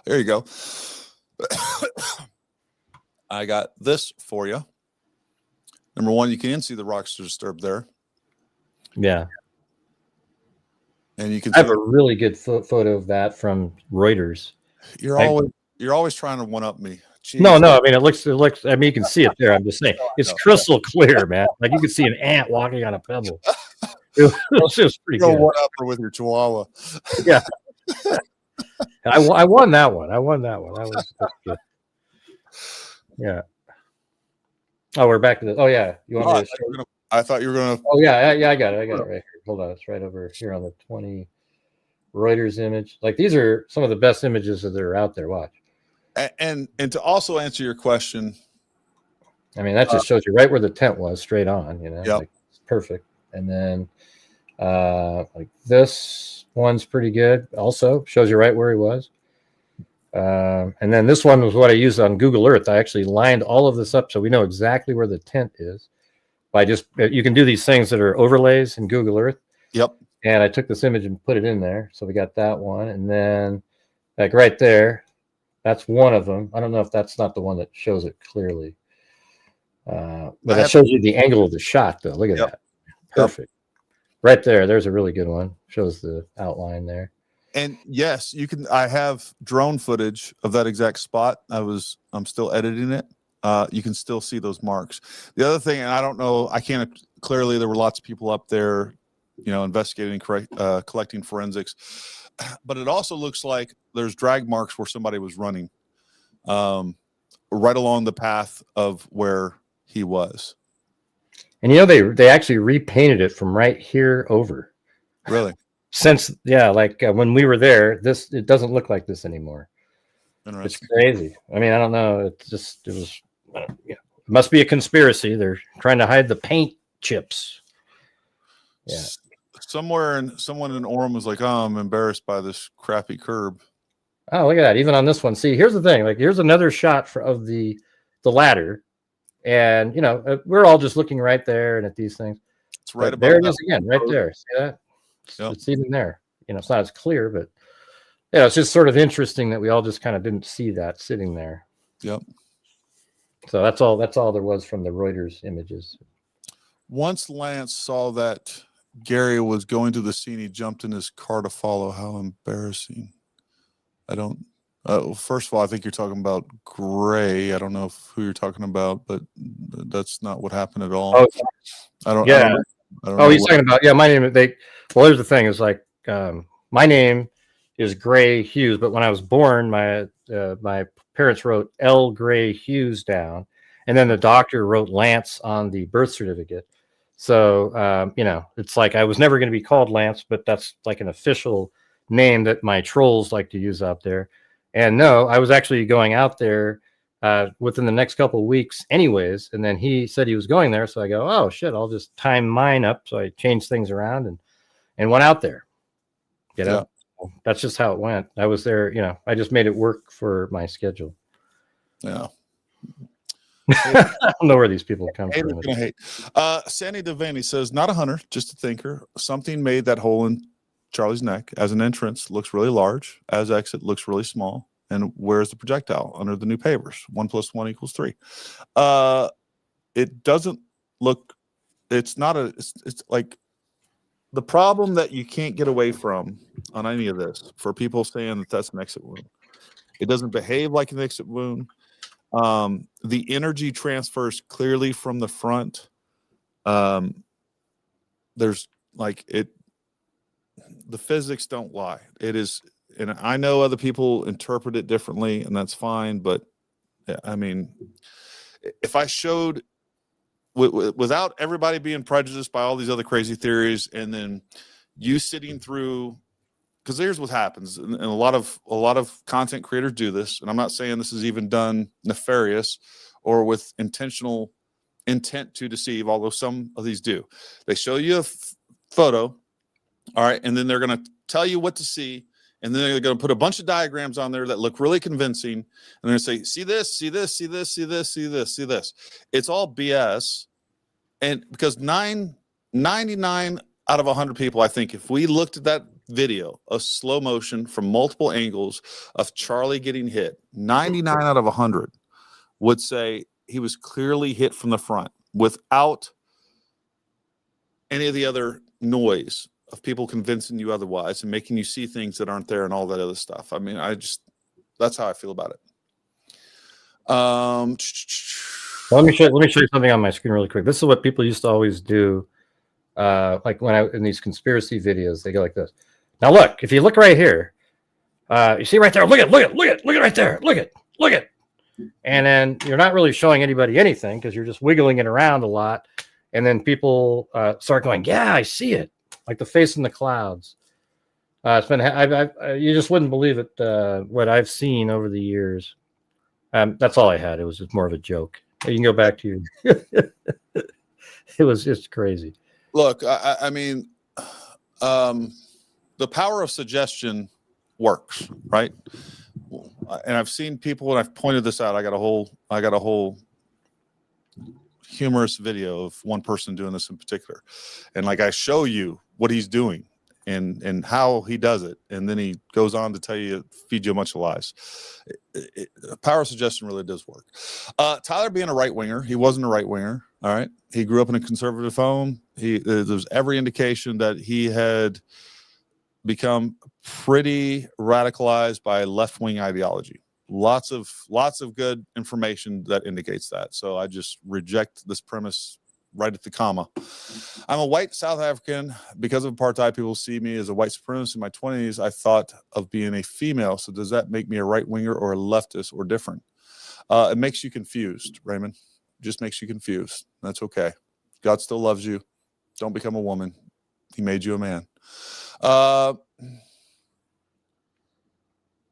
there you go. I got this for you. Number one, you can see the rocks are disturbed there. Yeah. And you can I have a really good photo of that from Reuters. You're always trying to one up me. Jeez. No, I mean, it looks, I mean, you can see it there. I'm just saying, it's crystal clear, man. Like you can see an ant walking on a pebble. It was just pretty good. One upper with your chihuahua. Yeah. I won that one. That was good. Yeah. Oh, we're back to this. Oh, yeah. You want me to show? I thought you were going to. Oh, yeah. I got it right here. Hold on. It's right over here on the 20 Reuters image. Like these are some of the best images that are out there. Watch. And to also answer your question. I mean, that just shows you right where the tent was, straight on, you know. Yep. Like, it's perfect. And then like this one's pretty good. Also shows you right where he was. And then this one was what I used on Google Earth. I actually lined all of this up so we know exactly where the tent is. By just, you can do these things that are overlays in Google Earth. Yep. And I took this image and put it in there. So we got that one. And then like right there, that's one of them. I don't know if that's not the one that shows it clearly. But that shows you the angle of the shot though. Look at that. Perfect. Right there. There's a really good one. Shows the outline there. And yes, you can. I have drone footage of that exact spot. I'm still editing it. You can still see those marks. The other thing, and I don't know, I can't clearly. There were lots of people up there, you know, investigating, collecting forensics. But it also looks like there's drag marks where somebody was running, right along the path of where he was. And you know, they actually repainted it from right here over. Really? Since like when we were there, it doesn't look like this anymore. It's crazy. I mean, I don't know. It was. It must be a conspiracy. They're trying to hide the paint chips. Yeah. Someone in Orem was like, "Oh, I'm embarrassed by this crappy curb." Oh, look at that! Even on this one, see, here's the thing. Like, here's another shot of the ladder, and you know, we're all just looking right there and at these things. It's right above. There it is again, right there. See that? Yep. It's even there. You know, it's not as clear, but yeah, it's just sort of interesting that we all just kind of didn't see that sitting there. Yep. So that's all there was from the Reuters images. Once Lance saw that Gary was going to the scene, he jumped in his car to follow. How embarrassing. I don't. First of all, I think you're talking about Gray. I don't know who you're talking about, but that's not what happened at all. Oh, I don't. Yeah. I don't know he's talking about, my name. Well, here's the thing is like, my name is Gray Hughes, but when I was born, my parents wrote L. Gray Hughes down, and then the doctor wrote Lance on the birth certificate. So, you know, it's like I was never going to be called Lance, but that's like an official name that my trolls like to use out there. And no, I was actually going out there within the next couple of weeks anyways. And then he said he was going there. So I go, oh shit, I'll just time mine up. So I changed things around and went out there, you know. Yeah. That's just how it went. I was there, you know, I just made it work for my schedule. Yeah. I don't know where these people come from. Sandy Devaney says, not a hunter, just a thinker. Something made that hole in Charlie's neck. As an entrance, looks really large. As exit, looks really small. And where's the projectile? Under the new papers. 1 + 1 = 3. It doesn't look. It's not a. It's like the problem that you can't get away from on any of this. For people saying that that's an exit wound, it doesn't behave like an exit wound. The energy transfers clearly from the front. There's like it. The physics don't lie. It is and I know other people interpret it differently, and that's fine. But I mean, if I showed without everybody being prejudiced by all these other crazy theories, and then you sitting through, because here's what happens, and a lot of content creators do this, and I'm not saying this is even done nefarious or with intentional intent to deceive, although some of these do. They show you a photo, all right, and then they're going to tell you what to see, and then they're going to put a bunch of diagrams on there that look really convincing, and they're going to say, see this, see this, see this, see this, see this, see this. It's all BS. And because 99 out of 100 people, I think, if we looked at that video of slow motion from multiple angles of Charlie getting hit, 99 out of 100 would say he was clearly hit from the front without any of the other noise of people convincing you otherwise and making you see things that aren't there and all that other stuff. I mean, that's how I feel about it. Well, let me show you something on my screen really quick. This is what people used to always do. Like when in these conspiracy videos, they go like this. Now look, if you look right here, you see right there, look at right there, look at. And then you're not really showing anybody anything because you're just wiggling it around a lot. And then people start going, yeah, I see it. Like the face in the clouds. It's been, you just wouldn't believe it, what I've seen over the years. That's all I had. It was just more of a joke. You can go back to your, it was just crazy. Look, I mean, the power of suggestion works, right? And I've seen people, and I've pointed this out. I got a whole humorous video of one person doing this in particular, and like I show you what he's doing and how he does it, and then he goes on to tell you, feed you a bunch of lies. Power of suggestion really does work. Tyler being a right winger, he wasn't a right winger. All right, he grew up in a conservative home. There's every indication that he had become pretty radicalized by left-wing ideology. Lots of good information that indicates that. So I just reject this premise right at the comma. I'm a white South African. Because of apartheid, people see me as a white supremacist. In my 20s, I thought of being a female. So does that make me a right winger or a leftist or different? It makes you confused, Raymond. Just makes you confused. That's okay. God still loves you. Don't become a woman. He made you a man.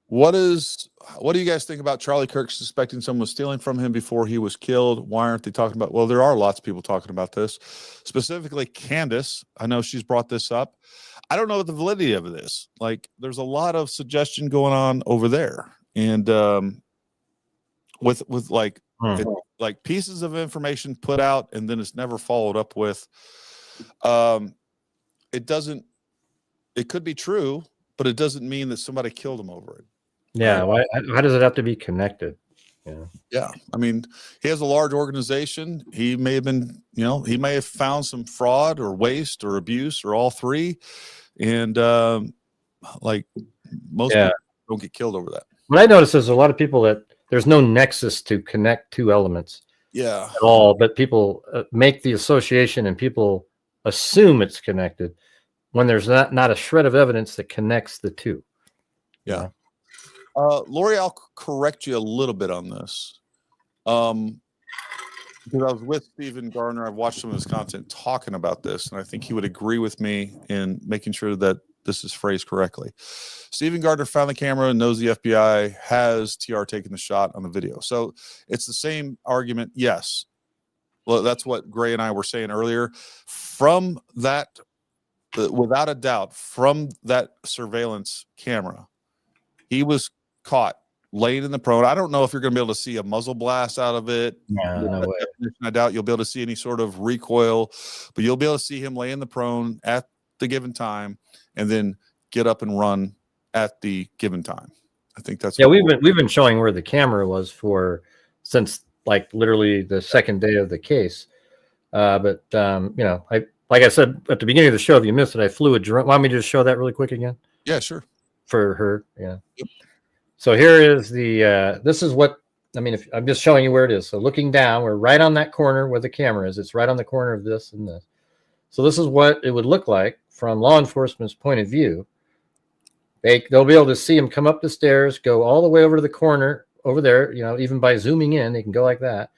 What do you guys think about Charlie Kirk suspecting someone was stealing from him before he was killed? Why aren't they talking about? Well, there are lots of people talking about this, specifically Candace. I know she's brought this up. I don't know the validity of this. Like, there's a lot of suggestion going on over there, and with like like pieces of information put out, and then it's never followed up with. It doesn't. It could be true, but it doesn't mean that somebody killed him over it. Yeah. Why does it have to be connected? Yeah. Yeah. I mean, he has a large organization. He may have been, he may have found some fraud or waste or abuse or all three. And like most people don't get killed over that. What I notice is a lot of people that there's no nexus to connect two elements. Yeah. At all, but people make the association and people assume it's connected when there's not a shred of evidence that connects the two. Yeah. Lori, I'll correct you a little bit on this. Because I was with Stephen Gardner. I've watched some of his content talking about this, and I think he would agree with me in making sure that this is phrased correctly. Stephen Gardner found the camera and knows the FBI has TR taking the shot on the video. So it's the same argument. Yes. Well, that's what Gray and I were saying earlier. From that, without a doubt, from that surveillance camera, he was caught laying in the prone. I don't know if you're going to be able to see a muzzle blast out of it. No way. I doubt you'll be able to see any sort of recoil, but you'll be able to see him lay in the prone at the given time and then get up and run at the given time. I think that's we've been showing where the camera was since like literally the second day of the case. But like I said at the beginning of the show, if you missed it, I flew a drone. Want me to just show that really quick again? Yeah, sure. For her, yeah. Yep. So here is this is what, if I'm just showing you where it is. So looking down, we're right on that corner where the camera is. It's right on the corner of this and this. So this is what it would look like from law enforcement's point of view. They'll be able to see him come up the stairs, go all the way over to the corner over there, even by zooming in, they can go like that.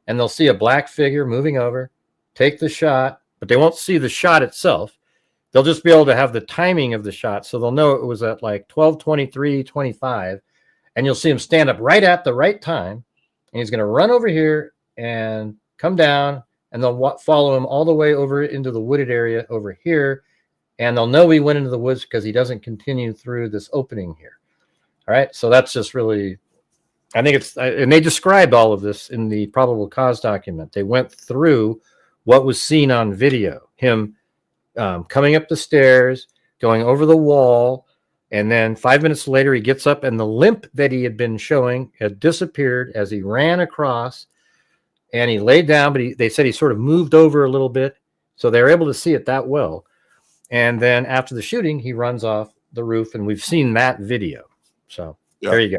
And they'll see a black figure moving over, take the shot, but they won't see the shot itself. They'll just be able to have the timing of the shot. So they'll know it was at like 12:23:25, and you'll see him stand up right at the right time. And he's going to run over here and come down, and they'll follow him all the way over into the wooded area over here. And they'll know he went into the woods because he doesn't continue through this opening here. All right. So that's just really, I think and they described all of this in the probable cause document. They went through what was seen on video, him coming up the stairs, going over the wall. And then 5 minutes later, he gets up and the limp that he had been showing had disappeared as he ran across, and he laid down, but they said he sort of moved over a little bit. So they were able to see it that well. And then after the shooting, he runs off the roof, and we've seen that video. So There you go.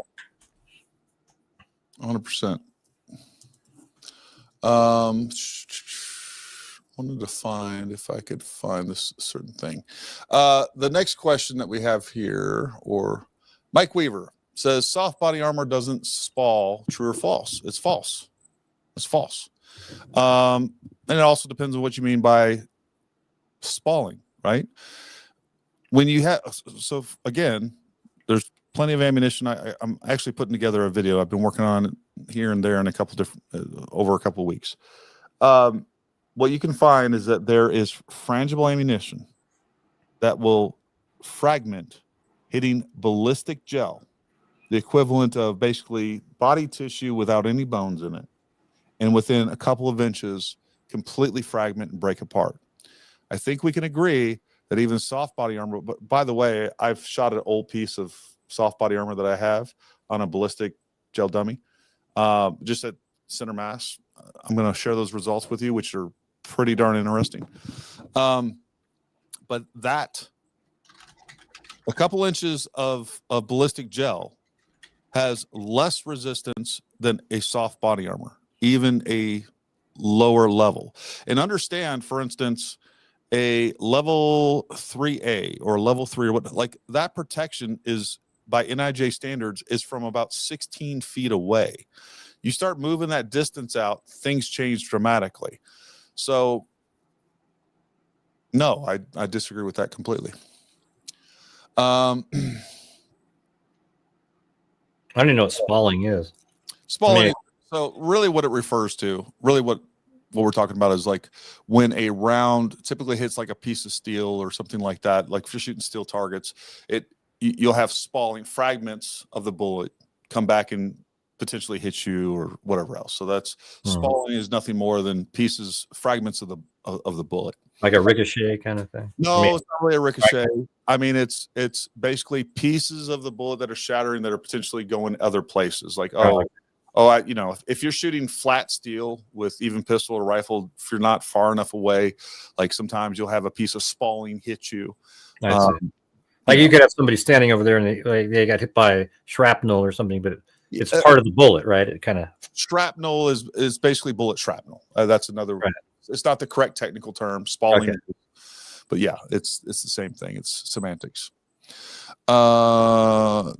100%. Wanted to find if I could find this certain thing. The next question that we have here, or Mike Weaver says, soft body armor doesn't spall. True or false? It's false. It's false. And it also depends on what you mean by spalling. Right? When you have, so again, there's plenty of ammunition. I'm actually putting together a video. I've been working on it here and there in a couple different, over a couple of weeks. What you can find is that there is frangible ammunition that will fragment hitting ballistic gel, the equivalent of basically body tissue without any bones in it, and within a couple of inches, completely fragment and break apart. I think we can agree that even soft body armor, but by the way, I've shot an old piece of soft body armor that I have on a ballistic gel dummy, just at center mass. I'm going to share those results with you, which are pretty darn interesting. But that, a couple inches of ballistic gel has less resistance than a soft body armor, even a lower level. And understand, for instance, a level 3A or level 3 or what, like that protection is by NIJ standards is from about 16 feet away. You start moving that distance out, things change dramatically. So no, I disagree with that completely. I don't even know what spalling is. Spalling. So really what it refers to, really what we're talking about is like when a round typically hits like a piece of steel or something like that, like if you're shooting steel targets, you'll have spalling, fragments of the bullet come back and potentially hit you or whatever else. So that's spalling is nothing more than fragments of the bullet. Like a ricochet kind of thing? No, it's not really a ricochet. I mean, it's basically pieces of the bullet that are shattering that are potentially going other places. Like, if you're shooting flat steel with even pistol or rifle, if you're not far enough away, like sometimes you'll have a piece of spalling hit you. Like you could have somebody standing over there and they got hit by shrapnel or something, but it's part of the bullet, right? It kind of shrapnel is basically bullet shrapnel. That's another. Right. It's not the correct technical term, spalling, but yeah, it's the same thing. It's semantics. The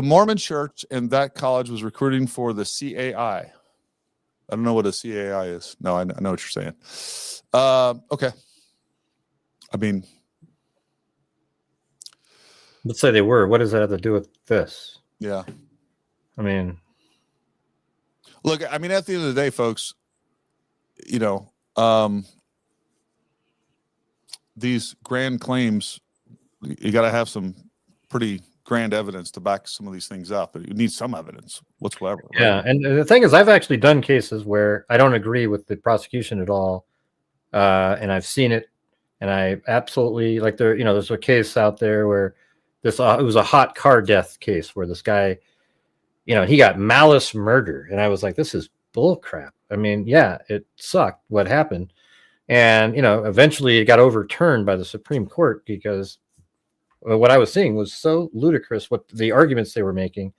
Mormon Church and that college was recruiting for the CAI. I don't know what a CAI is. No, I know what you're saying. Okay. I mean, let's say they were. What does that have to do with this? Yeah. I mean, look, I mean, at the end of the day, folks, these grand claims, you got to have some pretty grand evidence to back some of these things up. But you need some evidence whatsoever. Right? Yeah, and the thing is, I've actually done cases where I don't agree with the prosecution at all, and I've seen it, and I absolutely like there's a case out there where it was a hot car death case where this guy, he got malice murder, and I was like, this is bull crap. I mean, yeah, it sucked what happened, and eventually it got overturned by the Supreme Court because what I was seeing was so ludicrous, what the arguments they were making,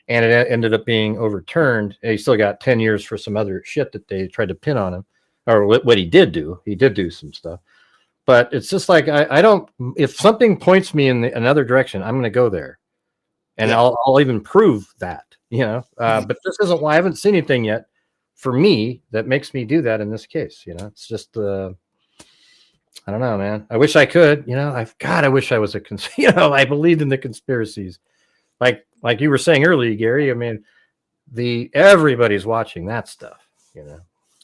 and it ended up being overturned. And he still got 10 years for some other shit that they tried to pin on him, or what he did do. He did do some stuff, but it's just like I don't. If something points me in another direction, I'm going to go there, and I'll even prove that. But this isn't why I haven't seen anything yet for me that makes me do that in this case. It's just I don't know, man. I wish I could. I wish I was I believed in the conspiracies, like you were saying earlier, Gary. I mean, everybody's watching that stuff.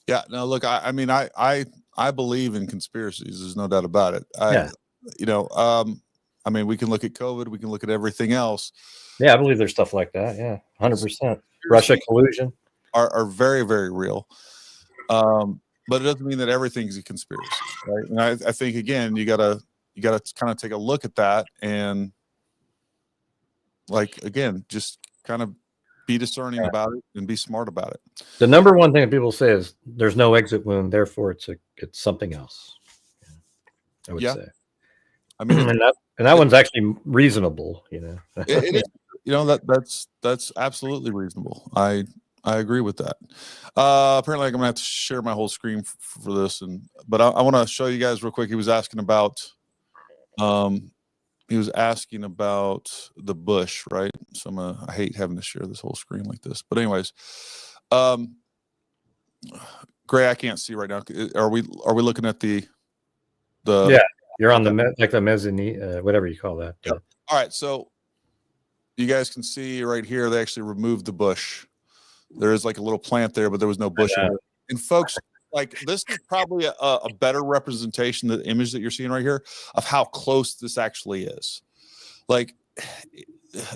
Yeah. No, look. I mean, I believe in conspiracies. There's no doubt about it. I mean, we can look at COVID. We can look at everything else. Yeah, I believe there's stuff like that. Yeah, 100%. Russia collusion are very, very real. But it doesn't mean that everything's a conspiracy, right? And I think again, you gotta kind of take a look at that and, like, again, just kind of be discerning about it and be smart about it. The number one thing that people say is there's no exit wound, therefore it's something else. I would say. I mean, and that one's actually reasonable. It is. That's absolutely reasonable. I agree with that. Apparently, I'm gonna have to share my whole screen for this, but I want to show you guys real quick. He was asking about the bush, right? So I hate having to share this whole screen like this, but anyways, Gray, I can't see right now. Are we looking at the? Yeah, you're on the mezzanine, whatever you call that. Yep. All right, so you guys can see right here. They actually removed the bush. There is like a little plant there, but there was no bush. And folks, like, this is probably a better representation of the image that you're seeing right here of how close this actually is. Like,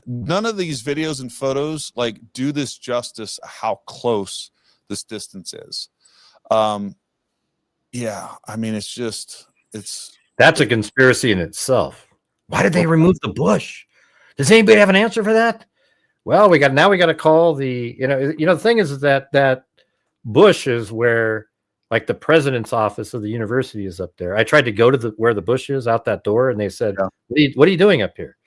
none of these videos and photos like do this justice how close this distance is. Yeah, I mean, that's a conspiracy in itself. Why did they remove the bush? Does anybody have an answer for that? Well, we got to call the, the thing is that bush is where, like, the president's office of the university is up there. I tried to go to where the bush is out that door, and they said, what are you doing up here?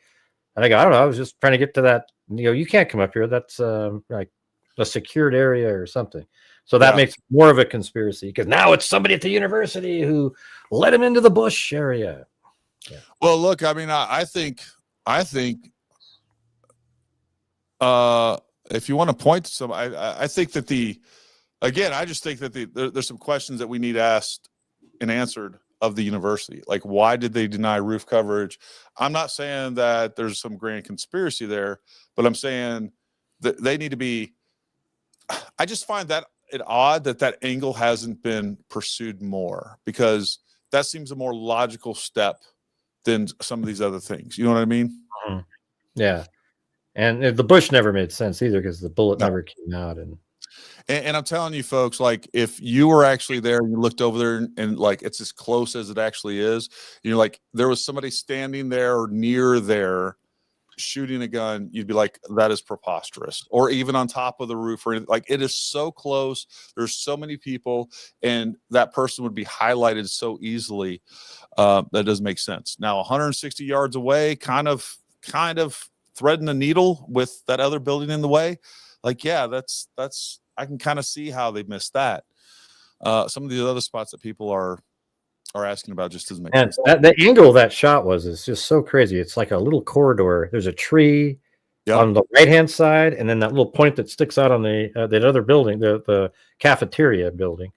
And I go, I don't know. I was just trying to get to that. You can't come up here. That's like a secured area or something. So that makes more of a conspiracy, because now it's somebody at the university who let him into the bush area. Yeah. Well, look, I mean, I think if you want to point to some, I think that I just think that there's some questions that we need asked and answered of the university. Like, why did they deny roof coverage? I'm not saying that there's some grand conspiracy there, but I'm saying that they need to be. I just find that it odd that angle hasn't been pursued more, because that seems a more logical step than some of these other things. You know what I mean? Mm-hmm. Yeah. And the bush never made sense either, because the bullet never came out. And I'm telling you, folks, like, if you were actually there and you looked over there and like, it's as close as it actually is, like, there was somebody standing there or near there shooting a gun, you'd be like, that is preposterous. Or even on top of the roof, or anything. Like, it is so close. There's so many people, and that person would be highlighted so easily. That doesn't make sense. Now, 160 yards away, kind of threading the needle with that other building in the way. Like, yeah, that's I can kind of see how they missed that. Some of the other spots that people are asking about just doesn't make sense. The angle that shot is just so crazy. It's like a little corridor. There's a tree on the right hand side, and then that little point that sticks out on that other building, the cafeteria building,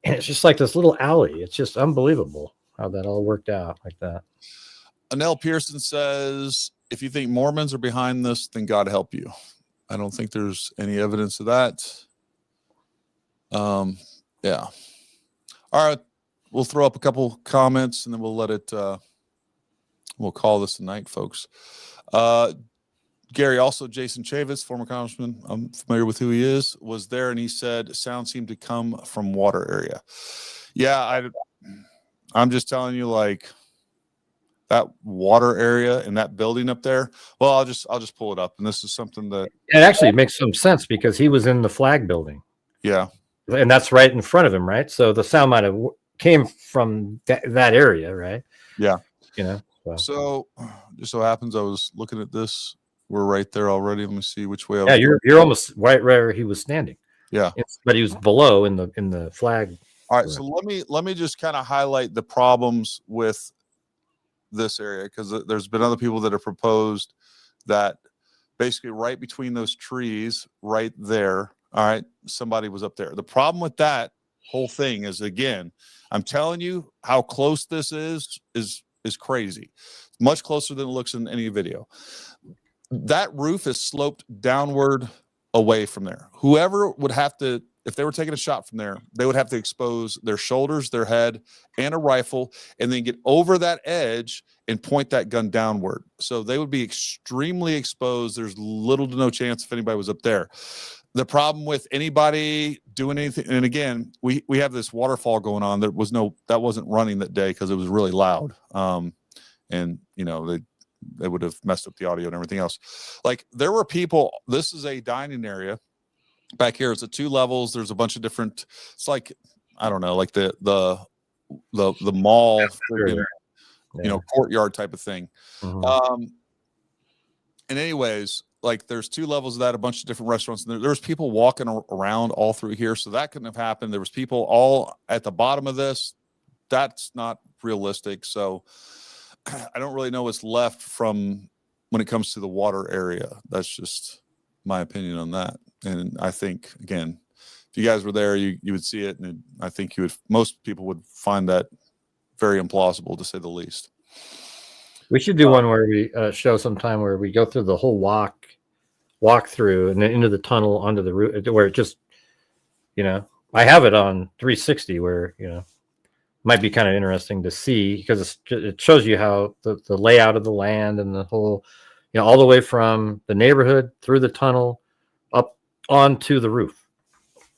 and it's just like this little alley. It's just unbelievable how that all worked out like that. Anel Pearson says, if you think Mormons are behind this, then God help you. I don't think there's any evidence of that. Yeah. All right. We'll throw up a couple comments, and then we'll let it, we'll call this a night, folks. Gary, also Jason Chavis, former congressman, I'm familiar with who he is, was there, and he said sound seemed to come from water area. Yeah, I'm just telling you, like, that water area in that building up there. Well, I'll just pull it up, and this is something that it actually makes some sense, because he was in the flag building. Yeah, and that's right in front of him, right? So the sound might have came from that area, right? Yeah, So just so happens I was looking at this. We're right there already. Let me see which way. You're almost right where he was standing. Yeah, but he was below in the flag All right, so let me just kind of highlight the problems with this area, because there's been other people that have proposed that basically right between those trees right there, all right, somebody was up there. The problem with that whole thing is, again, I'm telling you how close this is crazy. Much closer than it looks in any video. That roof is sloped downward away from there. Whoever would have to, if they were taking a shot from there, they would have to expose their shoulders, their head, and a rifle, and then get over that edge and point that gun downward. So they would be extremely exposed. There's little to no chance if anybody was up there. The problem with anybody doing anything, and again, we have this waterfall going on. That wasn't running that day because it was really loud. And you know, they would have messed up the audio and everything else. Like, there were people, this is a dining area. Back here, it's at 2 levels. There's a bunch of different, it's like, I don't know, like the mall, you know, courtyard type of thing. And anyways, like, there's 2 levels of that, a bunch of different restaurants. And there was people walking around all through here. So that couldn't have happened. There was people all at the bottom of this. That's not realistic. So I don't really know what's left from when it comes to the water area. That's just my opinion on that. And I think, again, if you guys were there, you would see it. And I think most people would find that very implausible, to say the least. We should do one where we show some time where we go through the whole walk through and then into the tunnel onto the roof, where it just, you know, I have it on 360 where, you know, might be kind of interesting to see, because it shows you how the layout of the land and the whole, you know, all the way from the neighborhood through the tunnel up onto the roof.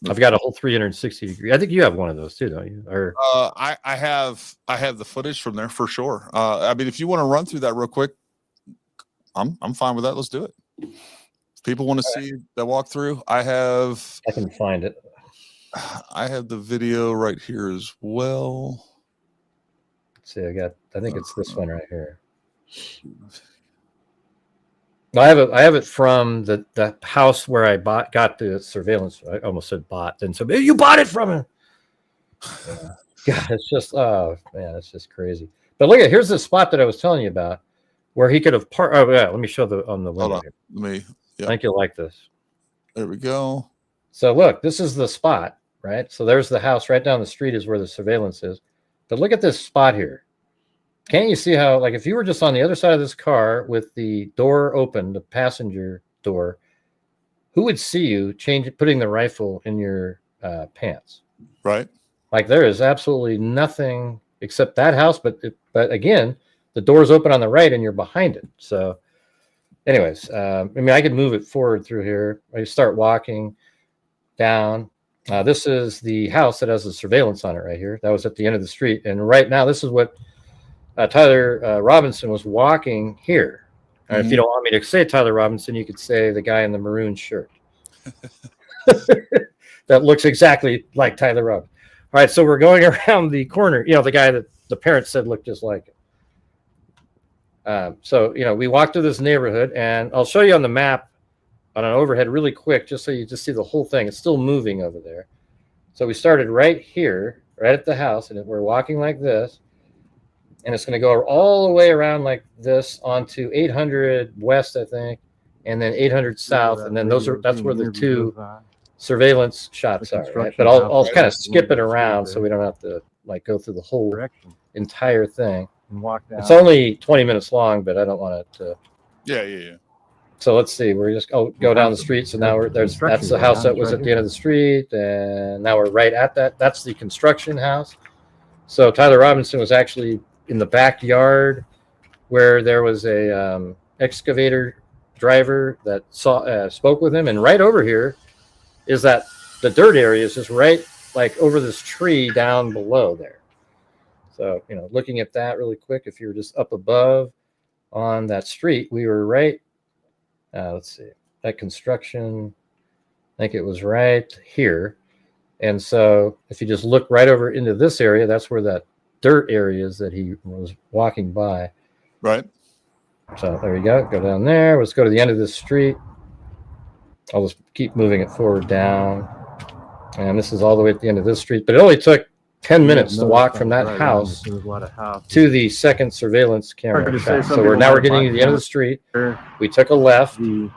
I've got a whole 360 degree. I think you have one of those too, don't you? Or I have the footage from there for sure. I mean, if you want to run through that real quick, I'm fine with that. Let's do it. If people want to see that walkthrough, I can find it. I have the video right here as well. Let's see, I think it's this one right here. I have it from the house where I got the surveillance. I almost said bought. And so you bought it from him. God, it's just, oh man, it's just crazy. But look here's the spot that I was telling you about where he could have parked. Oh yeah, let me show on the window. I think you'll like this. There we go. So look, this is the spot, right? So there's the house right down the street is where the surveillance is. But look at this spot here. Can't you see how, like, if you were just on the other side of this car with the door open, the passenger door, who would see you putting the rifle in your pants? Right. Like, there is absolutely nothing except that house. But again, the door's open on the right and you're behind it. So anyways, I mean, I could move it forward through here. I start walking down. This is the house that has the surveillance on it right here. That was at the end of the street. And right now, this is what Tyler Robinson was walking here. If you don't want me to say Tyler Robinson, you could say the guy in the maroon shirt. That looks exactly like Tyler Robinson. All right, so we're going around the corner. You know, the guy that the parents said looked just like him. So, you know, we walked through this neighborhood, and I'll show you on the map on an overhead really quick, just so you just see the whole thing. It's still moving over there. So we started right here, right at the house, and we're walking like this. And it's going to go all the way around like this onto 800 west, I think, and then 800 south, and then that's where the 2 surveillance shots are. Right? But I'll kind of skip it around so we don't have to like go through the whole entire thing. And walk down. It's only 20 minutes long, but I don't want it to. Yeah. So let's see. We're just go down the street. So now that's the house that was at the end of the street, and now we're right at that. That's the construction house. So Tyler Robinson was actually in the backyard where there was a excavator driver that spoke with him. And right over here is that the dirt area is just right like over this tree down below there. So, you know, looking at that really quick, if you were just up above on that street, we were right. Let's see, that construction, I think it was right here. And so if you just look right over into this area, that's where that dirt areas that he was walking by. Right. So there you go. Go down there. Let's go to the end of this street. I'll just keep moving it forward down. And this is all the way at the end of this street. But it only took 10 minutes to walk from that house to the second surveillance camera shot. So we're getting to the end of the street. We took a left. The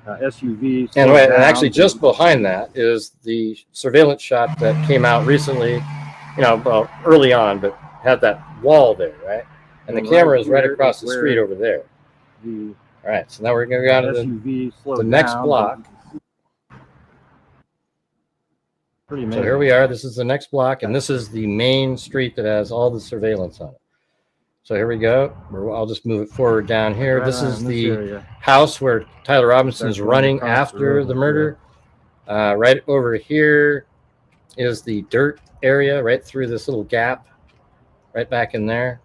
SUV. And actually just behind that is the surveillance shot that came out recently, early on, but had that wall there, right? And the camera is right across the street over there. All right, so now we're going to go on to the next block. So here we are. This is the next block, and this is the main street that has all the surveillance on it. So here we go. I'll just move it forward down here. This is the house where Tyler Robinson is running after the murder. Right over here is the dirt area, right through this little gap, right back in there.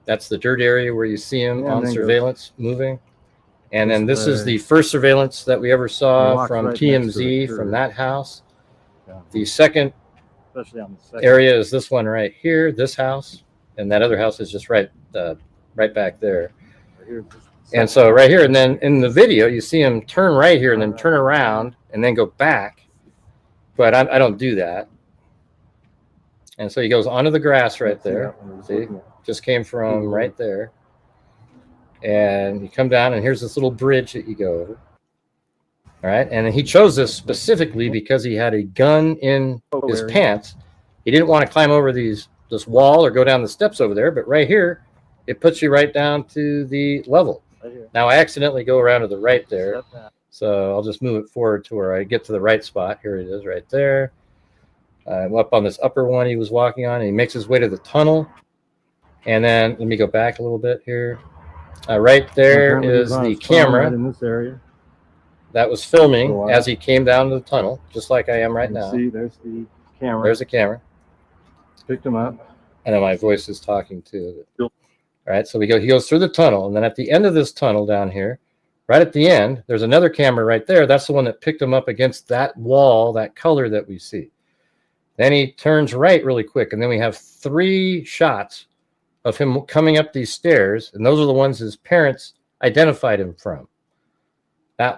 That's the dirt area where you see him on surveillance moving. And then this is the first surveillance that we ever saw from TMZ from that house. The second area is this one right here, this house, and that other house is just right back there. And so right here, and then in the video, you see him turn right here and then turn around and then go back. But I don't do that. And so he goes onto the grass right there. See, just came from right there. And you come down, and here's this little bridge that you go over. All right, and he chose this specifically because he had a gun in his pants. He didn't want to climb over this wall or go down the steps over there, but right here, it puts you right down to the level. Now, I accidentally go around to the right there, so I'll just move it forward to where I get to the right spot. Here it is right there. I'm up on this upper one he was walking on, and he makes his way to the tunnel. And then let me go back a little bit here. Right there is the camera in this area that was filming as he came down the tunnel, just like I am right now. See, there's the camera. There's the camera. Picked him up. And then my voice is talking to it. All right, so he goes through the tunnel, and then at the end of this tunnel down here, right at the end, there's another camera right there. That's the one that picked him up against that wall, that color that we see. Then he turns right really quick, and then we have 3 shots of him coming up these stairs, and those are the ones his parents identified him from.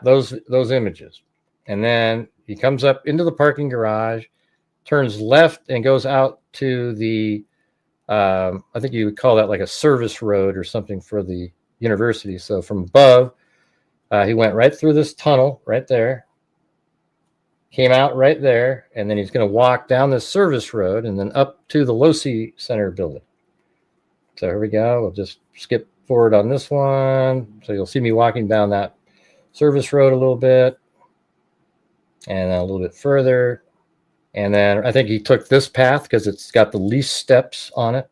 Those images. And then he comes up into the parking garage, turns left, and goes out to the I think you would call that like a service road or something for the university. So from above, he went right through this tunnel right there, came out right there, and then he's going to walk down this service road and then up to the Losi Center building. So here we go. We'll just skip forward on this one. So you'll see me walking down that service road a little bit, and then a little bit further. And then I think he took this path because it's got the least steps on it.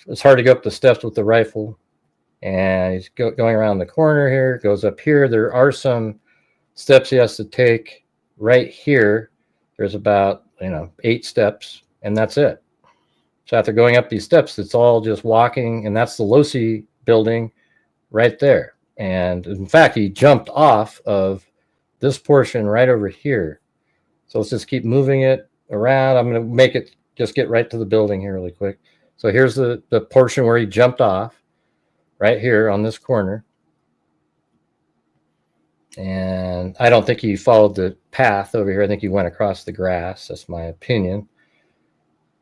It's hard to go up the steps with the rifle. And he's going around the corner here, goes up here. There are some steps he has to take right here. There's about 8 steps, and that's it. So after going up these steps, it's all just walking, and that's the Losi building right there. And in fact, he jumped off of this portion right over here. So let's just keep moving it around. I'm going to make it just get right to the building here really quick. So here's the portion where he jumped off right here on this corner. And I don't think he followed the path over here. I think he went across the grass. That's my opinion.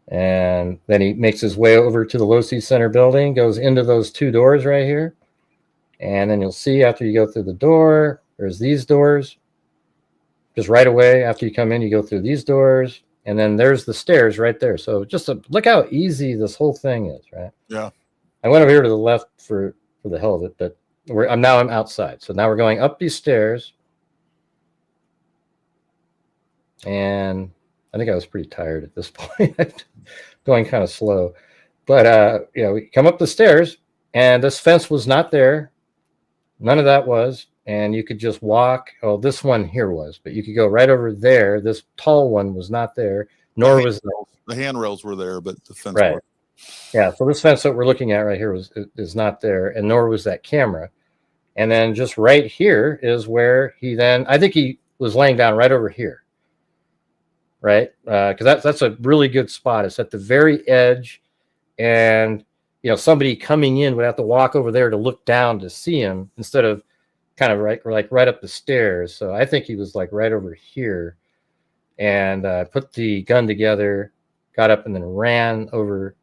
And then he makes his way over to the Losi Center building, goes into those 2 doors right here. And then you'll see after you go through the door, there's these doors. Just right away after you come in, you go through these doors, and then there's the stairs right there. So just look how easy this whole thing is, right? Yeah. I went over here to the left for the hell of it, but I'm outside. So now we're going up these stairs, and I think I was pretty tired at this point, going kind of slow. But we come up the stairs, and this fence was not there. None of that was. And you could just walk. Oh, this one here was, but you could go right over there. This tall one was not there, nor was the handrails were there, but the fence. Right. Yeah. So this fence that we're looking at right here is not there, and nor was that camera. And then just right here is where I think he was laying down right over here. Right. Because that's a really good spot. It's at the very edge, and somebody coming in would have to walk over there to look down to see him instead of kind of right up the stairs. So I think he was like right over here. and put the gun together, got up and then ran over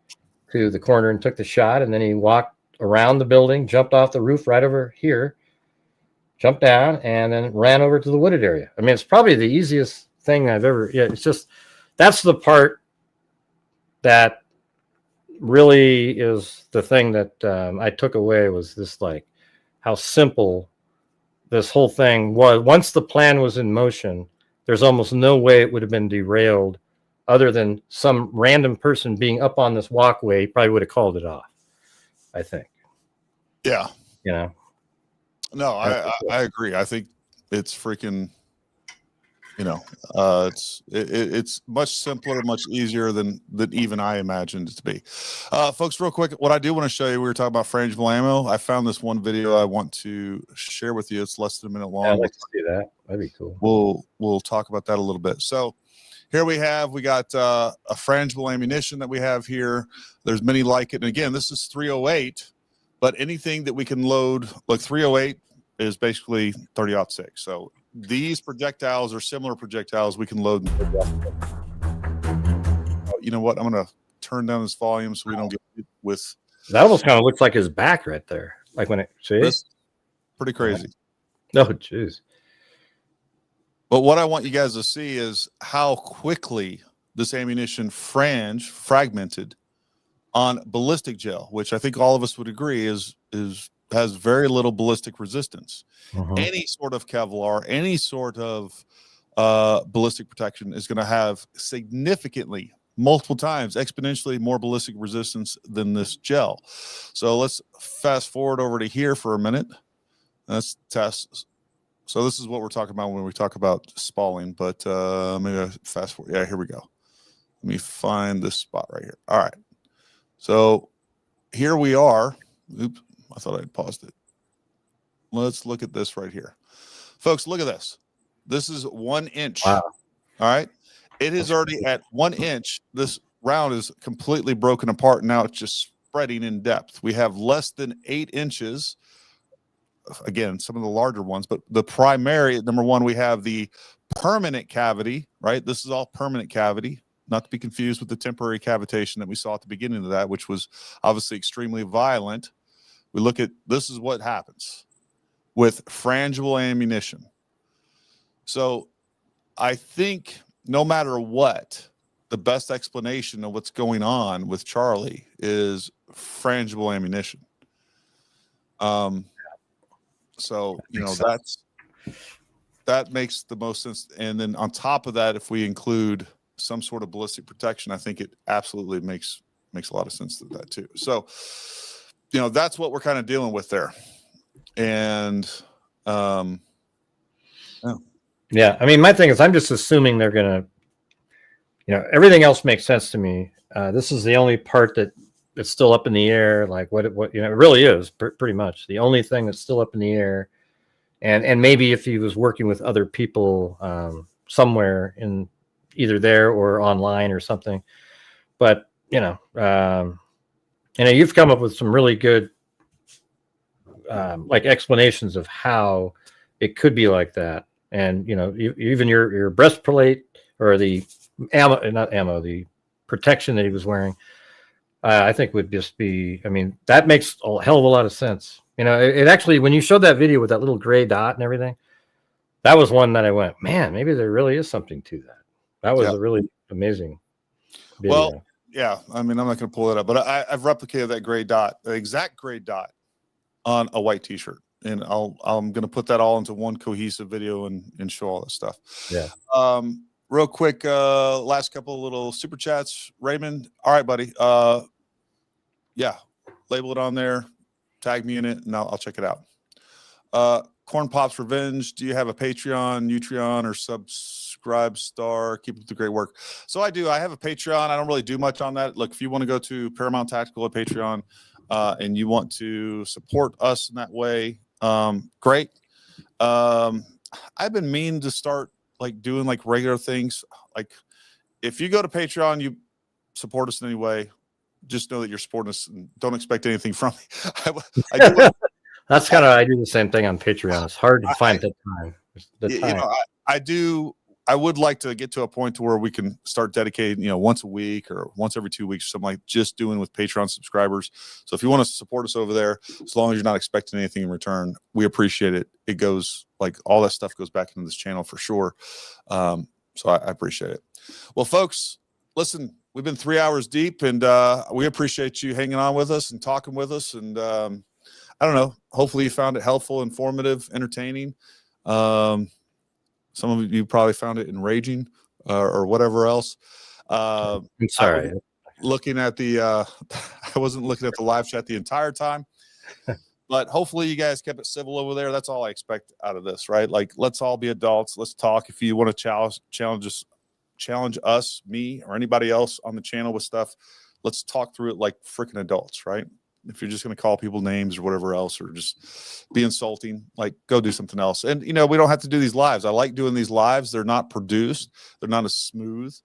to the corner and took the shot. And then he walked around the building, jumped off the roof right over here, jumped down, and then ran over to the wooded area. I mean, it's probably the easiest thing I've ever, it's just, that's the part that really is the thing that I took away, was this, like, how simple this whole thing was. Once the plan was in motion, there's almost no way it would have been derailed other than some random person being up on this walkway probably would have called it off, I think. Yeah. You know? No, I agree. I think it's freaking, it's much simpler, much easier than even I imagined it to be. Folks, real quick, what I do want to show you, we were talking about frangible ammo. I found this one video I want to share with you. It's less than a minute long. Yeah, I'd like to see that. That'd be cool. We'll talk about that a little bit. So here we got a frangible ammunition that we have here. There's many like it. And again, this is 308, but anything that we can load, like 308 is basically 30-06. So these projectiles are similar projectiles we can load. You know what? I'm going to turn down this volume so we don't get with. That almost kind of looks like his back right there. Like when it, see? This, pretty crazy. Oh, jeez. But what I want you guys to see is how quickly this ammunition fragmented on ballistic gel, which I think all of us would agree has very little ballistic resistance. Any sort of Kevlar, any sort of ballistic protection is going to have significantly, multiple times, exponentially more ballistic resistance than this gel. So let's fast forward over to here for a minute. Let's test. So this is what we're talking about when we talk about spalling, but maybe I fast forward. Yeah, here we go. Let me find this spot right here. All right. So here we are. Oops, I thought I'd paused it. Let's look at this right here. Folks, look at this. This is 1 inch. Wow. All right. It is already at 1 inch. This round is completely broken apart. Now it's just spreading in depth. We have less than 8 inches. Again, some of the larger ones, but the primary, number one, we have the permanent cavity, right? This is all permanent cavity, not to be confused with the temporary cavitation that we saw at the beginning of that, which was obviously extremely violent. We look at, this is what happens with frangible ammunition. So I think no matter what, the best explanation of what's going on with Charlie is frangible ammunition. So, that makes the most sense. And then on top of that, if we include some sort of ballistic protection, I think it absolutely makes a lot of sense to that too. So, that's what we're kind of dealing with there. And, yeah, I mean, my thing is I'm just assuming they're going to, everything else makes sense to me. This is the only part that's still up in the air. Like what it really is pretty much the only thing that's still up in the air. And maybe if he was working with other people somewhere in either there or online or something, but you've come up with some really good like explanations of how it could be like that. And even your breastplate or the the protection that he was wearing, I think would just be, that makes a hell of a lot of sense. It actually, when you showed that video with that little gray dot and everything, that was one that I went, man, maybe there really is something to that. That was a really amazing video. Well, yeah, I'm not going to pull it up, but I've replicated that gray dot, the exact gray dot on a white t-shirt. And I'm going to put that all into one cohesive video and show all this stuff. Yeah. Real quick, last couple of little super chats. Raymond, all right, buddy. Yeah, label it on there, tag me in it, and I'll check it out. Corn Pops Revenge, do you have a Patreon, Utreon, or subscribe star? Keep up the great work. So I do. I have a Patreon. I don't really do much on that. Look, if you want to go to Paramount Tactical at Patreon and you want to support us in that way, great. I've been meaning to start doing regular things. Like if you go to Patreon, you support us in any way, just know that you're supporting us and don't expect anything from me. That's I do the same thing on Patreon. It's hard to find the time. I do I would like to get to a point to where we can start dedicating, once a week or once every 2 weeks, something like just doing with Patreon subscribers. So if you want to support us over there, as long as you're not expecting anything in return, we appreciate it. It goes like all that stuff goes back into this channel for sure. So I appreciate it. Well, folks, listen, we've been 3 hours deep, and we appreciate you hanging on with us and talking with us. And I don't know, hopefully you found it helpful, informative, entertaining. Some of you probably found it enraging or whatever else. I'm sorry. Looking at the, I wasn't looking at the live chat the entire time, but hopefully you guys kept it civil over there. That's all I expect out of this, right? Like, let's all be adults. Let's talk. If you want to challenge us, me, or anybody else on the channel with stuff, let's talk through it like freaking adults, right? If you're just going to call people names or whatever else, or just be insulting, like, go do something else. And, we don't have to do these lives. I like doing these lives. They're not produced. They're not as smooth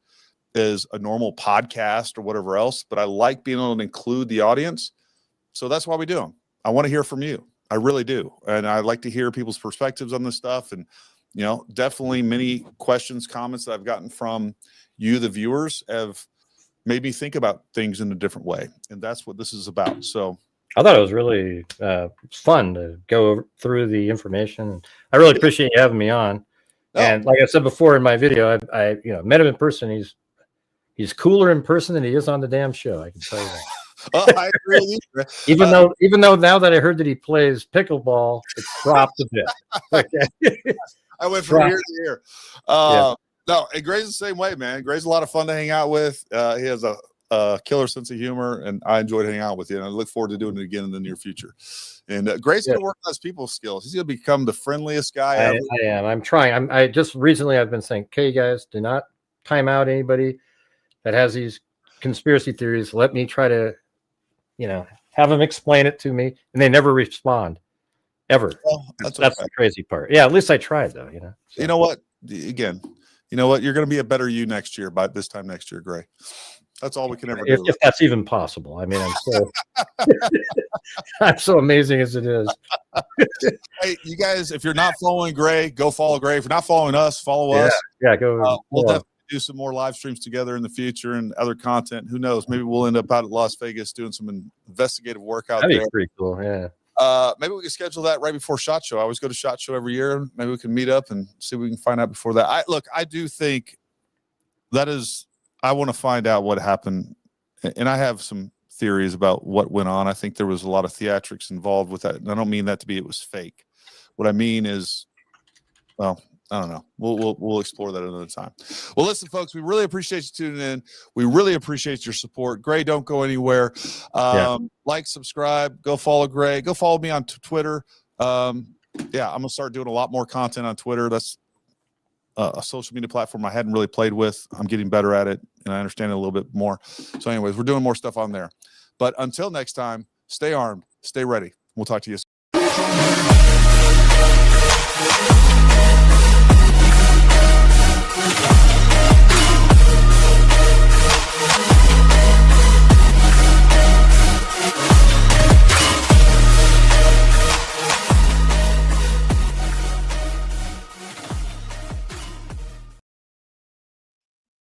as a normal podcast or whatever else, but I like being able to include the audience. So that's why we do them. I want to hear from you. I really do. And I like to hear people's perspectives on this stuff. And, definitely many questions, comments that I've gotten from you, the viewers, have made me think about things in a different way. And that's what this is about. So I thought it was really fun to go through the information. I really appreciate you having me on. Oh. And like I said before in my video, I met him in person. He's cooler in person than he is on the damn show. I can tell you that. I agree with you. Even though now that I heard that he plays pickleball, it's dropped a bit. Okay. I went from here to here. No, and Gray's the same way, man. Gray's a lot of fun to hang out with. He has a killer sense of humor, and I enjoyed hanging out with you. And I look forward to doing it again in the near future. And Gray's going to work on his people skills. He's going to become the friendliest guy ever. I am. I'm trying. I just recently I've been saying, okay, guys, do not time out anybody that has these conspiracy theories. Let me try to, have them explain it to me, and they never respond, ever. Well, that's the crazy part. Yeah, at least I tried, though. So. You know what? Again, you know what? You're going to be a better you next year. By this time next year, Gray. That's all we can ever do. If that's even possible. I mean, I'm so amazing as it is. Hey, you guys, if you're not following Gray, go follow Gray. If you're not following us, follow us. Yeah, go. We'll definitely do some more live streams together in the future and other content. Who knows? Maybe we'll end up out at Las Vegas doing some investigative work out there. That'd be pretty cool. Yeah. Maybe we can schedule that right before SHOT Show. I always go to SHOT Show every year. Maybe we can meet up and see what we can find out before that. I do think I want to find out what happened, and I have some theories about what went on. I think there was a lot of theatrics involved with that, and I don't mean that to be it was fake. What I mean is, well, I don't know. We'll explore that another time. Well, listen, folks, we really appreciate you tuning in. We really appreciate your support. Gray, don't go anywhere. Like, subscribe, go follow Gray. Go follow me on Twitter. I'm going to start doing a lot more content on Twitter. That's a social media platform I hadn't really played with. I'm getting better at it, and I understand it a little bit more. So anyways, we're doing more stuff on there. But until next time, stay armed, stay ready. We'll talk to you soon.